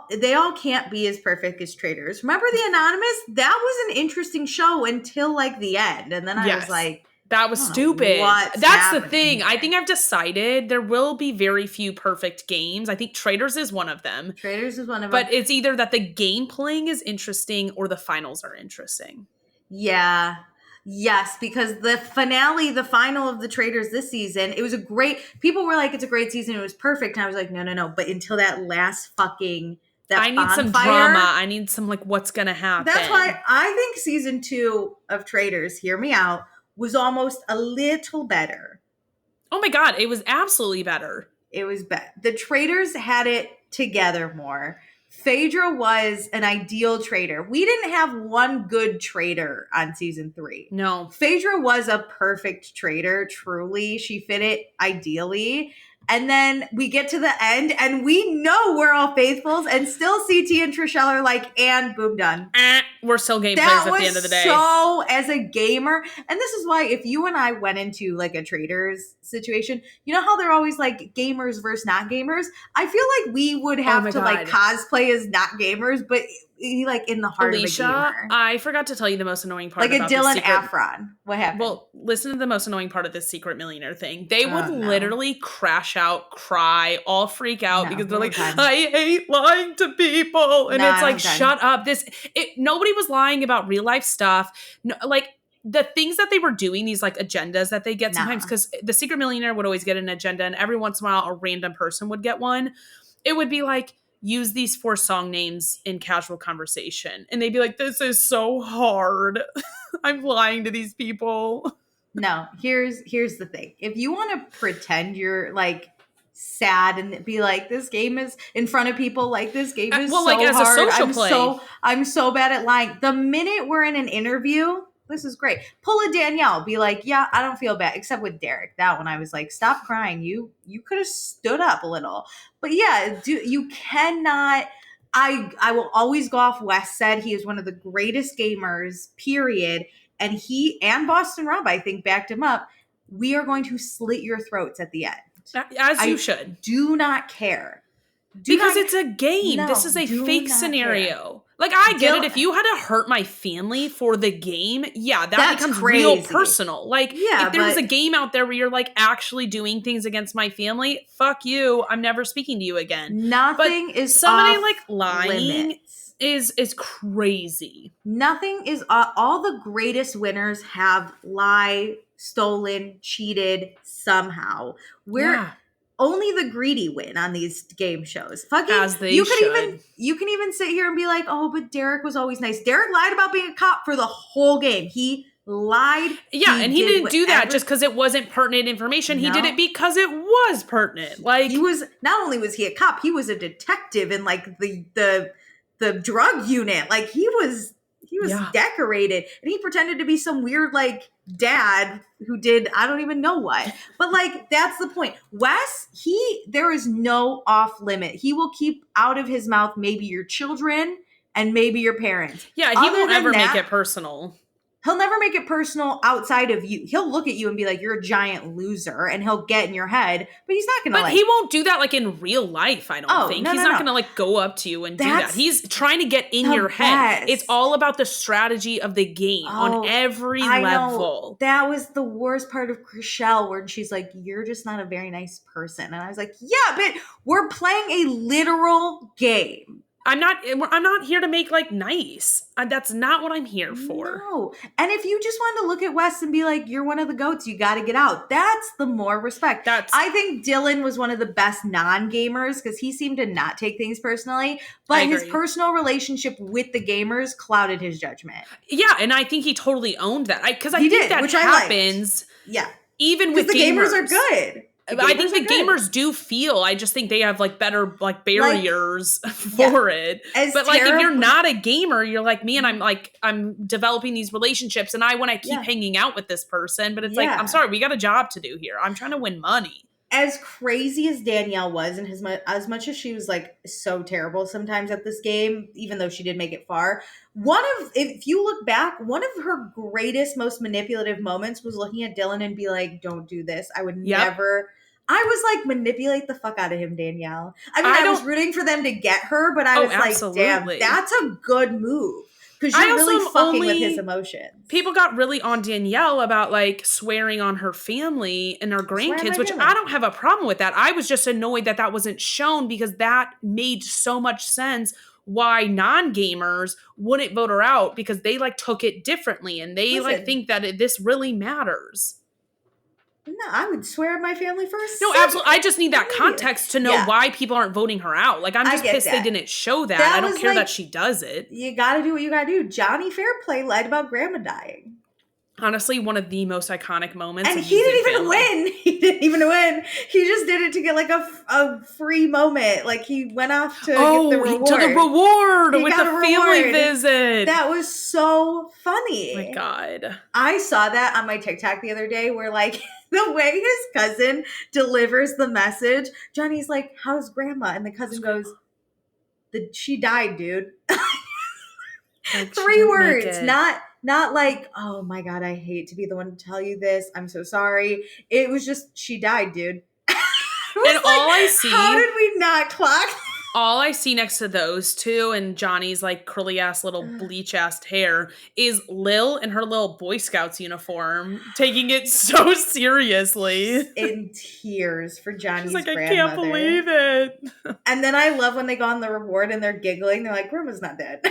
They all can't be as perfect as traders. Remember The Anonymous? That was an interesting show until like the end. And then I was like, that was stupid. That's the thing. I think I've decided there will be very few perfect games. I think Traders is one of them. But it's either that the game playing is interesting or the finals are interesting. Yeah. Yes, because the final of the Traders this season, it was people were like, it's a great season. It was perfect. And I was like, no. But until that last fucking, I need some drama. I need some, like, what's going to happen. That's why I think season 2 of Traders, hear me out, was almost a little better. Oh my God, it was absolutely better. It was better. The traders had it together more. Phaedra was an ideal trader. We didn't have one good trader on season 3. No. Phaedra was a perfect trader, truly. She fit it ideally. And then we get to the end and we know we're all faithfuls and still CT and Trishelle are like, and boom, done. We're still game players at the end of the day. So as a gamer, and this is why if you and I went into like a traders situation, you know how they're always like gamers versus not gamers? I feel like we would have to like cosplay as not gamers, but like in the heart of a gamer. I forgot to tell you the most annoying part. Like a Dylan Afron. What happened? Well, listen to the most annoying part of this Secret Millionaire thing. They would literally crash out, cry, all freak out because they're like, I hate lying to people. And it's like, shut up. Nobody was lying about real life stuff. No, like the things that they were doing, these like agendas that they get sometimes, because the Secret Millionaire would always get an agenda and every once in a while a random person would get one. It would be like, use these 4 song names in casual conversation. And they'd be like, this is so hard. I'm lying to these people. No, here's the thing. If you want to pretend you're like sad and be like, this game is in front of people, like this game is so as hard. A social play. I'm so bad at lying. The minute we're in an interview, this is great. Pull a Danielle, be like, yeah, I don't feel bad. Except with Derek, that one I was like, stop crying. You could have stood up a little. But yeah, you cannot. I will always go off. Wes said he is one of the greatest gamers, period. And he and Boston Rob, I think, backed him up. We are going to slit your throats at the end. As you should. Do not care. Because it's a game. No, this is a fake scenario. Care. Like, I get it. If you had to hurt my family for the game, yeah, that becomes real personal. Like, if there was a game out there where you're, like, actually doing things against my family, fuck you. I'm never speaking to you again. Nothing is somebody, like, lying is crazy. Nothing is all the greatest winners have lied, stolen, cheated somehow. only the greedy win on these game shows. Fucking, As they you should. can even sit here and be like, oh, but Derek was always nice. Derek lied about being a cop for the whole game. He lied. Yeah, and he didn't do that whatever- just because it wasn't pertinent information. He did No. it because it was pertinent. Like, he was, not only was he a cop, he was a detective in like the drug unit. Like he was Yeah. decorated, and he pretended to be some weird like dad who did I don't even know what. But like that's the point. Wes, there is no off limit. He will keep out of his mouth maybe your children and maybe your parents. yeah, he Other won't than ever make that, it personal. He'll never make it personal outside of you. He'll look at you and be like, you're a giant loser, and he'll get in your head, but he's not gonna But he won't do that like in real life, I don't think. He's not gonna like go up to you and do that. That's He's trying to get in the your head. best. It's all about the strategy of the game on every I level. know. That was the worst part of Garcelle, where she's like, you're just not a very nice person. And I was like, yeah, but we're playing a literal game. I'm not here to make like nice. That's not what I'm here for. No. And if you just want to look at Wes and be like, you're one of the goats, you got to get out. That's the more respect. I think Dylan was one of the best non-gamers because he seemed to not take things personally, but his personal relationship with the gamers clouded his judgment. Yeah, and I think he totally owned that. Because I He think did, that which I happens. Yeah. Even with the gamers are good. I think the gamers do feel. I just think they have like better like barriers for it. But like if you're not a gamer, you're like me, and I'm developing these relationships, and I want to keep hanging out with this person. But it's like, I'm sorry, we got a job to do here. I'm trying to win money. As crazy as Danielle was, and as much as she was like so terrible sometimes at this game, even though she did make it far, if you look back, one of her greatest, most manipulative moments was looking at Dylan and be like, don't do this. I would never. I was like, manipulate the fuck out of him, Danielle. I mean, I was rooting for them to get her, but I was like, damn, that's a good move. Because you're really fucking with his emotions. People got really on Danielle about like swearing on her family and her grandkids, which I don't have a problem with that. I was just annoyed that wasn't shown because that made so much sense why non-gamers wouldn't vote her out because they like took it differently and they like think that this really matters. No, I would swear at my family first. No, absolutely. I just need that context to know why people aren't voting her out. Like, I'm just pissed they didn't show that. I don't care that she does it. You got to do what you got to do. Johnny Fairplay lied about grandma dying. Honestly, one of the most iconic moments. And he didn't even win. He didn't even win. He just did it to get like a free moment. Like he went off to get the reward. To the reward with the family visit. That was so funny. Oh my God. I saw that on my TikTok the other day where like the way his cousin delivers the message, Johnny's like, how's grandma? And the cousin goes, she died, dude. 3 words, not like, oh my God, I hate to be the one to tell you this. I'm so sorry. It was just, she died, dude. And like, all I see. How did we not clock? All I see next to those two and Johnny's like curly ass little bleach ass hair is Lil in her little Boy Scouts uniform, taking it so seriously. In tears for Johnny's She's like, grandmother. I can't believe it. And then I love when they go on the reward and they're giggling. They're like, grandma's not dead.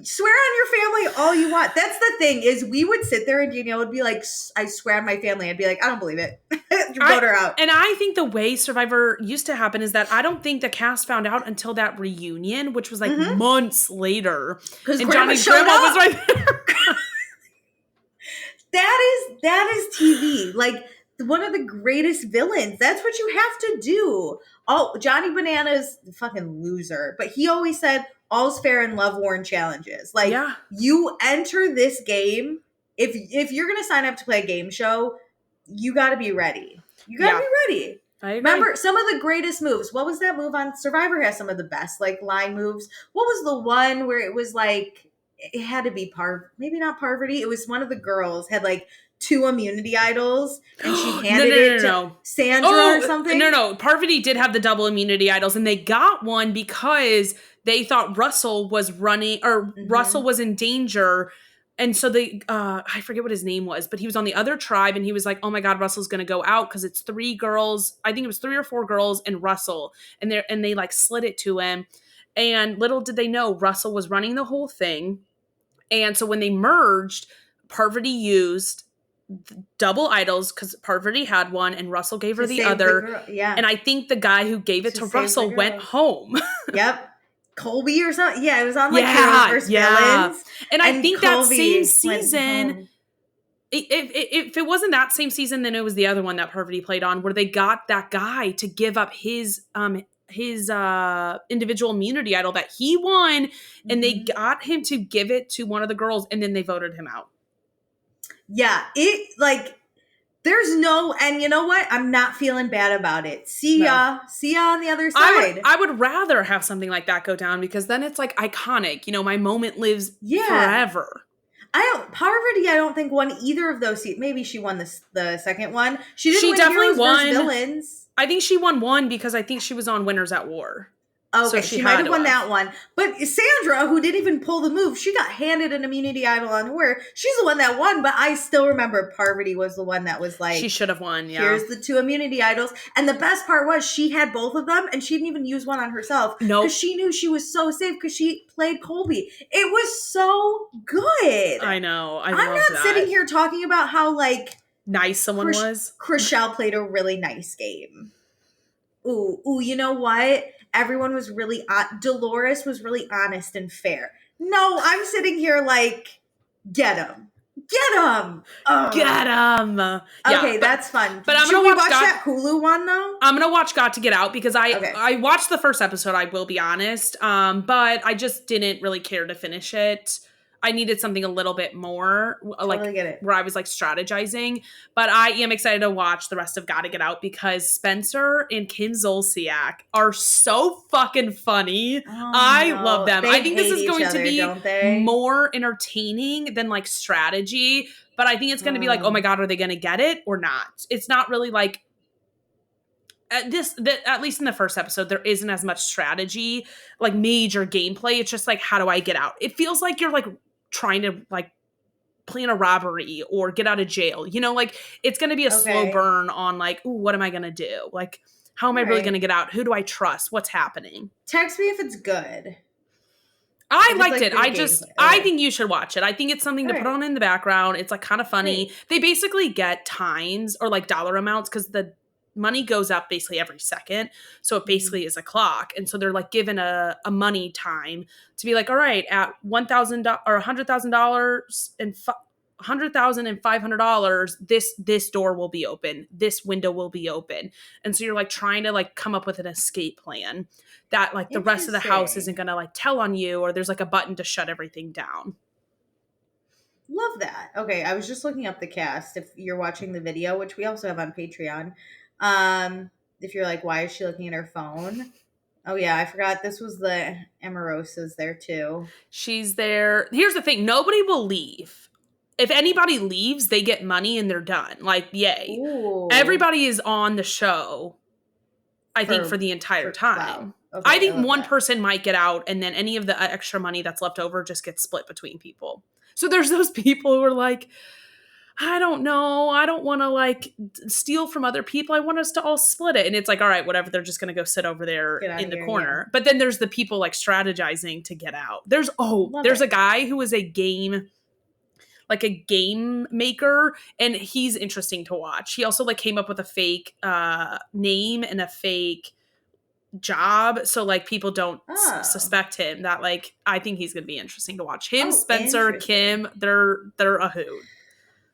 Swear on your family all you want. That's the thing is we would sit there and Danielle would be like, I swear on my family. I'd be like, I don't believe it. Vote her out. And I think the way Survivor used to happen is that I don't think the cast found out until that reunion, which was like months later. Because Johnny's grandma was right there. That is TV. Like one of the greatest villains. That's what you have to do. Oh, Johnny Banana's the fucking loser. But he always said, all's fair in love, war, and challenges. Like you enter this game. If you're gonna sign up to play a game show, you gotta be ready. You gotta be ready. I agree. Remember some of the greatest moves. What was that move on Survivor has some of the best like line moves. What was the one where it was like it had to be maybe not Parvati. It was one of the girls had like 2 immunity idols and she handed it to Sandra or something. No. Parvati did have the double immunity idols and they got one because they thought Russell was running or Russell was in danger. And so they, I forget what his name was, but he was on the other tribe and he was like, oh my God, Russell's going to go out because it's 3 girls. I think it was 3 or 4 girls and Russell. And they like slid it to him. And little did they know Russell was running the whole thing. And so when they merged, Parvati used double idols because Parvati had one and Russell gave her To the save other. girl. Yeah. And I think the guy who gave it To to save the Russell went girls. home. Yep. Colby or something. Yeah, it was on like Heroes vs. Villains. And I think that same Colby went season, home. if it wasn't that same season, then it was the other one that Parvati played on, where they got that guy to give up his individual immunity idol that he won, and they got him to give it to one of the girls, and then they voted him out. Yeah, it like there's no, and you know what? I'm not feeling bad about it. See ya on the other side. I would rather have something like that go down because then it's like iconic. You know, my moment lives forever. Parvati, I don't think won either of those seats. Maybe she won the second one. She definitely Heroes won. vs. Villains. I think she won one because I think she was on Winners at War. Okay, So she might have won that one. But Sandra, who didn't even pull the move, she got handed an immunity idol on her. She's the one that won, but I still remember Parvati was the one that was like, she should have won, yeah. Here's the 2 immunity idols. And the best part was she had both of them, and she didn't even use one on herself. Nope. Because she knew she was so safe because she played Colby. It was so good. I know. I'm not sitting here talking about how, like, nice someone was. Chriselle played a really nice game. Ooh, you know what? Everyone was really, Dolores was really honest and fair. No, I'm sitting here like, get him. Get him. Get him. Yeah, okay, that's fun. But I'm Should gonna we watch that Hulu one though? I'm gonna watch Got to Get Out because I watched the first episode, I will be honest. But I just didn't really care to finish it. I needed something a little bit more, Totally get it. where I was like strategizing. But I am excited to watch the rest of Gotta Get Out because Spencer and Kim Zolciak are so fucking funny. I love them. I think this is going to be more entertaining than like strategy. But I think it's going to be like, oh my God, are they going to get it or not? It's not really like, at least in the first episode, there isn't as much strategy, like major gameplay. It's just like, how do I get out? It feels like you're like trying to like plan a robbery or get out of jail. You know, like it's going to be a slow burn on like, ooh, what am I going to do? Like, how am I really going to get out? Who do I trust? What's happening? Text me if it's good. I liked it. I think you should watch it. I think it's something to put on in the background. It's like kind of funny. Right. They basically get times or like dollar amounts because the money goes up basically every second. So it basically is a clock. And so they're like given a money time to be like, all right, at $1,000 or $100,000 and $100,000 and $500, this door will be open. This window will be open. And so you're like trying to like come up with an escape plan that like the rest of the house isn't going to like tell on you, or there's like a button to shut everything down. Love that. Okay. I was just looking up the cast. If you're watching the video, which we also have on Patreon, if you're like, why is she looking at her phone? Oh yeah, I forgot this was the Amorosa's there too. She's there. Here's the thing. Nobody will leave. If anybody leaves, they get money and they're done. Like, yay. Ooh. Everybody is on the show, I think, for the entire time. Wow. Okay, I think one person might get out and then any of the extra money that's left over just gets split between people. So there's those people who are like, I don't know. I don't want to like steal from other people. I want us to all split it. And it's like, all right, whatever. They're just going to go sit over there in the corner. Yeah. But then there's the people like strategizing to get out. There's a guy who is a game maker, and he's interesting to watch. He also like came up with a fake name and a fake job, so like people don't suspect him. That like I think he's going to be interesting to watch. Him, Spencer, Kim, they're a hoot.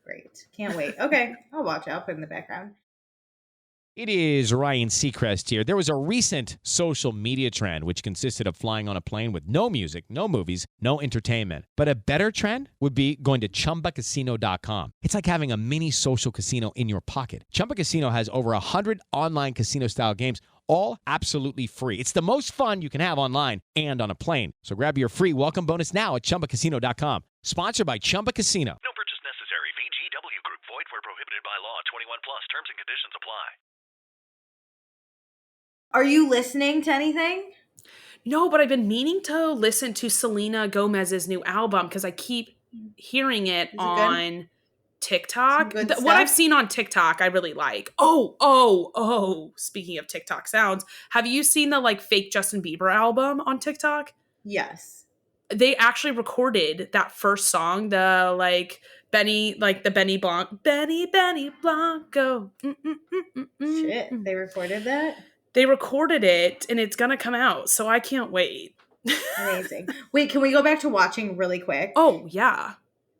Great. Can't wait. Okay. I'll watch it. I'll put it in the background. It is Ryan Seacrest here. There was a recent social media trend which consisted of flying on a plane with no music, no movies, no entertainment. But a better trend would be going to ChumbaCasino.com. It's like having a mini social casino in your pocket. Chumba Casino has over 100 online casino-style games, all absolutely free. It's the most fun you can have online and on a plane. So grab your free welcome bonus now at ChumbaCasino.com. Sponsored by Chumba Casino. No purchase necessary. VGW Group. Void where prohibited by law. 21 plus. Terms and conditions apply. Are you listening to anything? No, but I've been meaning to listen to Selena Gomez's new album because I keep hearing it on TikTok. What I've seen on TikTok, I really like. Oh. Speaking of TikTok sounds, have you seen the like fake Justin Bieber album on TikTok? Yes. They actually recorded that first song, the like Benny, like the Benny Blanco. Shit, they recorded that? They recorded it and it's going to come out. So I can't wait. Amazing. Wait, can we go back to watching really quick? Oh, yeah.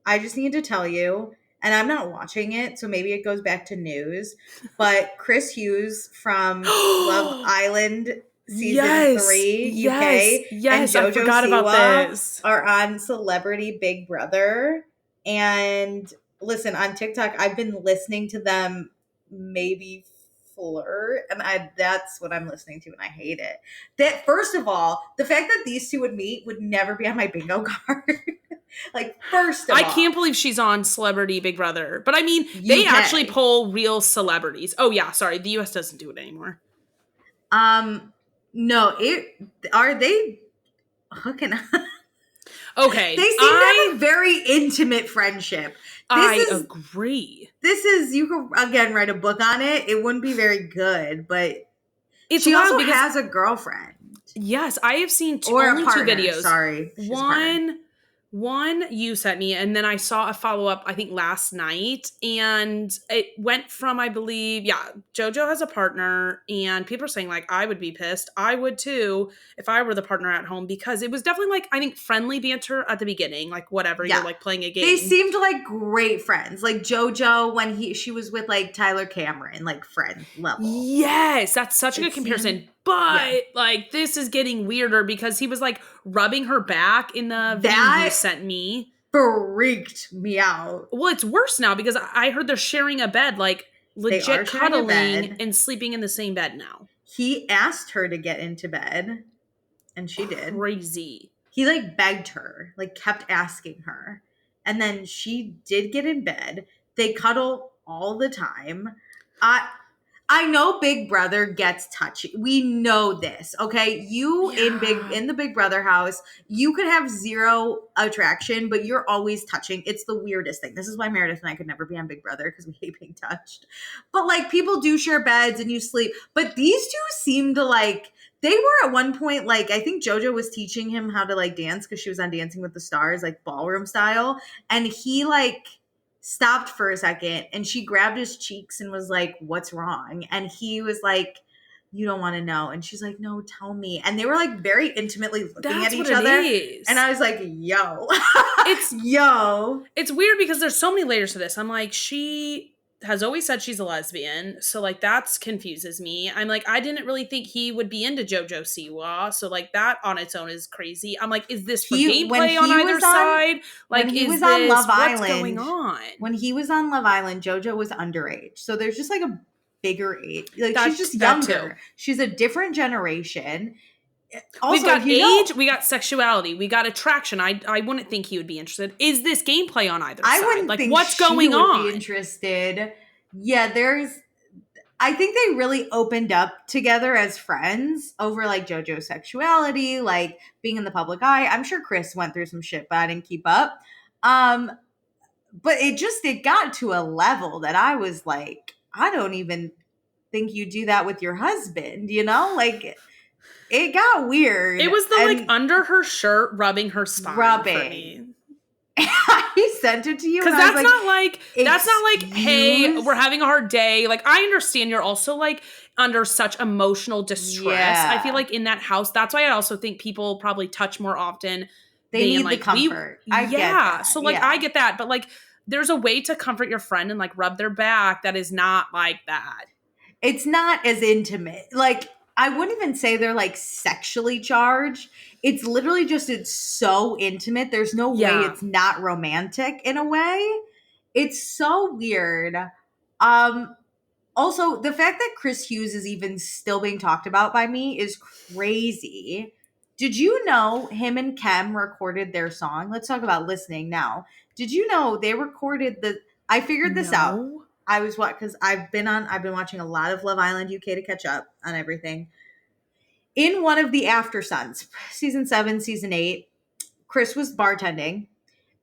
I just need to tell you, and I'm not watching it, so maybe it goes back to news, but Chris Hughes from Love Island season 3 UK yes, and I JoJo forgot about Siwa this. are on Celebrity Big Brother. And listen, on TikTok, I've been listening to them maybe flirt, and that's what I'm listening to, and I hate it. That, first of all, the fact that these two would meet would never be on my bingo card. Like, first of all. I can't believe she's on Celebrity Big Brother. But I mean, they UK. actually poll real celebrities. Oh, yeah, sorry. The US doesn't do it anymore. No, are they hooking up? Okay. They seem to have a very intimate friendship. I agree. This is, you could, again, write a book on it. It wouldn't be very good, but she wild also because- has a girlfriend. Yes, I have seen Or only a partner, 2 videos. Sorry. One you sent me, and then I saw a follow-up, I think, last night, and it went from, I believe, JoJo has a partner, and people are saying, like, I would be pissed. I would, too, if I were the partner at home, because it was definitely, like, I think, friendly banter at the beginning, like, whatever, you're, like, playing a game. They seemed like great friends. Like, JoJo, when she was with, like, Tyler Cameron, like, friend level. Yes, that's such a good comparison. But, like, this is getting weirder because he was, like, rubbing her back in the video you sent me. Freaked me out. Well, it's worse now because I heard they're sharing a bed, like, legit cuddling and sleeping in the same bed now. He asked her to get into bed, and she did. Crazy. He, like, begged her, like, kept asking her. And then she did get in bed. They cuddle all the time. I know Big Brother gets touchy. We know this, okay? In the Big Brother house, you could have zero attraction, but you're always touching. It's the weirdest thing. This is why Meredith and I could never be on Big Brother, because we hate being touched. But, like, people do share beds and you sleep. But these two seem to, like, they were at one point, like, I think JoJo was teaching him how to, like, dance because she was on Dancing with the Stars, like, ballroom style. And he, like, stopped for a second, and she grabbed his cheeks and was like, what's wrong? And he was like, you don't want to know. And she's like, no, tell me. And they were, like, very intimately looking at each other. And I was like, yo. It's weird because there's so many layers to this. I'm like, she has always said she's a lesbian. So, like, that confuses me. I'm like, I didn't really think he would be into JoJo Siwa. So, like, that on its own is crazy. I'm like, is this for gameplay on either side? Like, is this what's going on? When he was on Love Island, JoJo was underage. So there's just, like, a bigger age. Like, she's just younger. She's a different generation. Also, we've got age, we got sexuality, we got attraction. I wouldn't think he would be interested. Is this gameplay on either side? I wouldn't like think what's she going would on? Be interested. Yeah, I think they really opened up together as friends over, like, JoJo's sexuality, like being in the public eye. I'm sure Chris went through some shit, but I didn't keep up. But it got to a level that I was like, I don't even think you do that with your husband, you know? Like, it got weird. It was like, under her shirt, rubbing her spine for me. He sent it to you. Because that's not like, hey, we're having a hard day. Like, I understand you're also, like, under such emotional distress. Yeah. I feel like in that house, that's why I also think people probably touch more often. They need the comfort. I get that. So, like, I get that. But, like, there's a way to comfort your friend and, like, rub their back that is not like that. It's not as intimate. Like, I wouldn't even say they're, like, sexually charged. It's literally just, it's so intimate. There's no way it's not romantic in a way. It's so weird. Also, the fact that Chris Hughes is even still being talked about by me is crazy. Did you know him and Kem recorded their song? Let's talk about listening now. Did you know they recorded I figured this out. I was because I've been watching a lot of Love Island UK to catch up on everything. In one of the After Suns, season 7, season 8, Chris was bartending,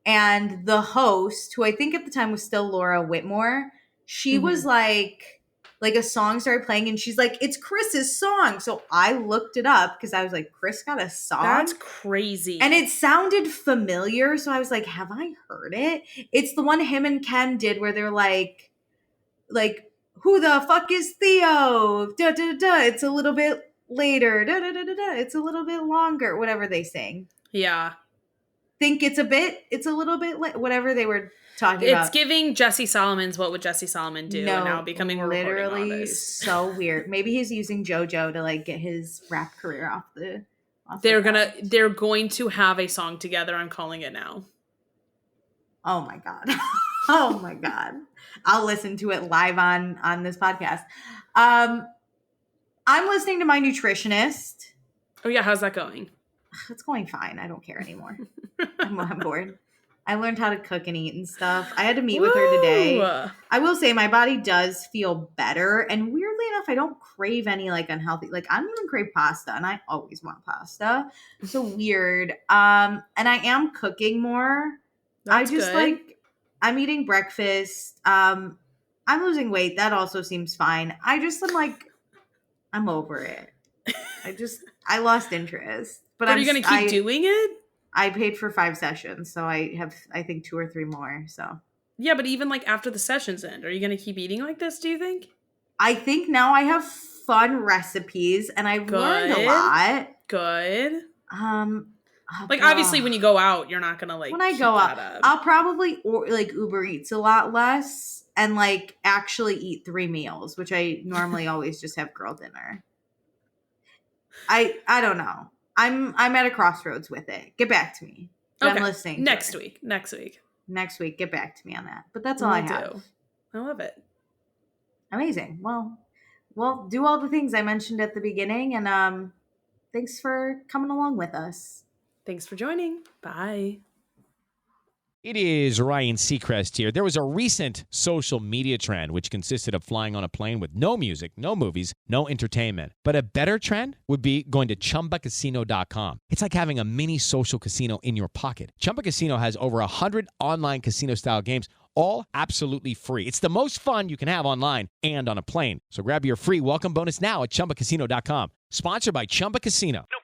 and the host, who I think at the time was still Laura Whitmore, she was like like a song started playing and she's like, it's Chris's song. So I looked it up because I was like, Chris got a song? That's crazy. And it sounded familiar. So I was like, have I heard it? It's the one him and Ken did where they're like, who the fuck is Theo? Da, da, da, da. It's a little bit later. Da, da, da, da, da. It's a little bit longer. Whatever they sing. Yeah. Think it's a little bit whatever they were talking about. It's giving Jesse Solomon's What Would Jesse Solomon Do? And now becoming a literally artist. so weird. Maybe he's using JoJo to like get his rap career off the They're going to have a song together. I'm calling it now. Oh my God. Oh my God. I'll listen to it live on this podcast. I'm listening to my nutritionist. Oh yeah, how's that going? It's going fine. I don't care anymore. I'm bored. I learned how to cook and eat and stuff. I had to meet with her today. I will say my body does feel better. And weirdly enough, I don't crave any like unhealthy. Like I don't even crave pasta and I always want pasta. So weird. And I am cooking more. That's I just good. I'm eating breakfast. I'm losing weight. That also seems fine. I just am like, I'm over it. I lost interest. But are you going to keep doing it? I paid for 5 sessions, so I have, I think, 2 or 3 more. So yeah, but even like after the sessions end, are you going to keep eating like this? Do you think? I think now I have fun recipes, and I've learned a lot. Good. Like obviously, when you go out, you're not going to like. When I go out, I'll probably like Uber Eats a lot less, and like actually eat 3 meals, which I normally always just have girl dinner. I don't know. I'm at a crossroads with it. Get back to me. Okay. I'm listening. Next week. Next week. Get back to me on that. But that's all I have. I love it. Amazing. Well, do all the things I mentioned at the beginning, and thanks for coming along with us. Thanks for joining. Bye. It is Ryan Seacrest here. There was a recent social media trend which consisted of flying on a plane with no music, no movies, no entertainment. But a better trend would be going to ChumbaCasino.com. It's like having a mini social casino in your pocket. Chumba Casino has over 100 online casino-style games, all absolutely free. It's the most fun you can have online and on a plane. So grab your free welcome bonus now at ChumbaCasino.com. Sponsored by Chumba Casino. No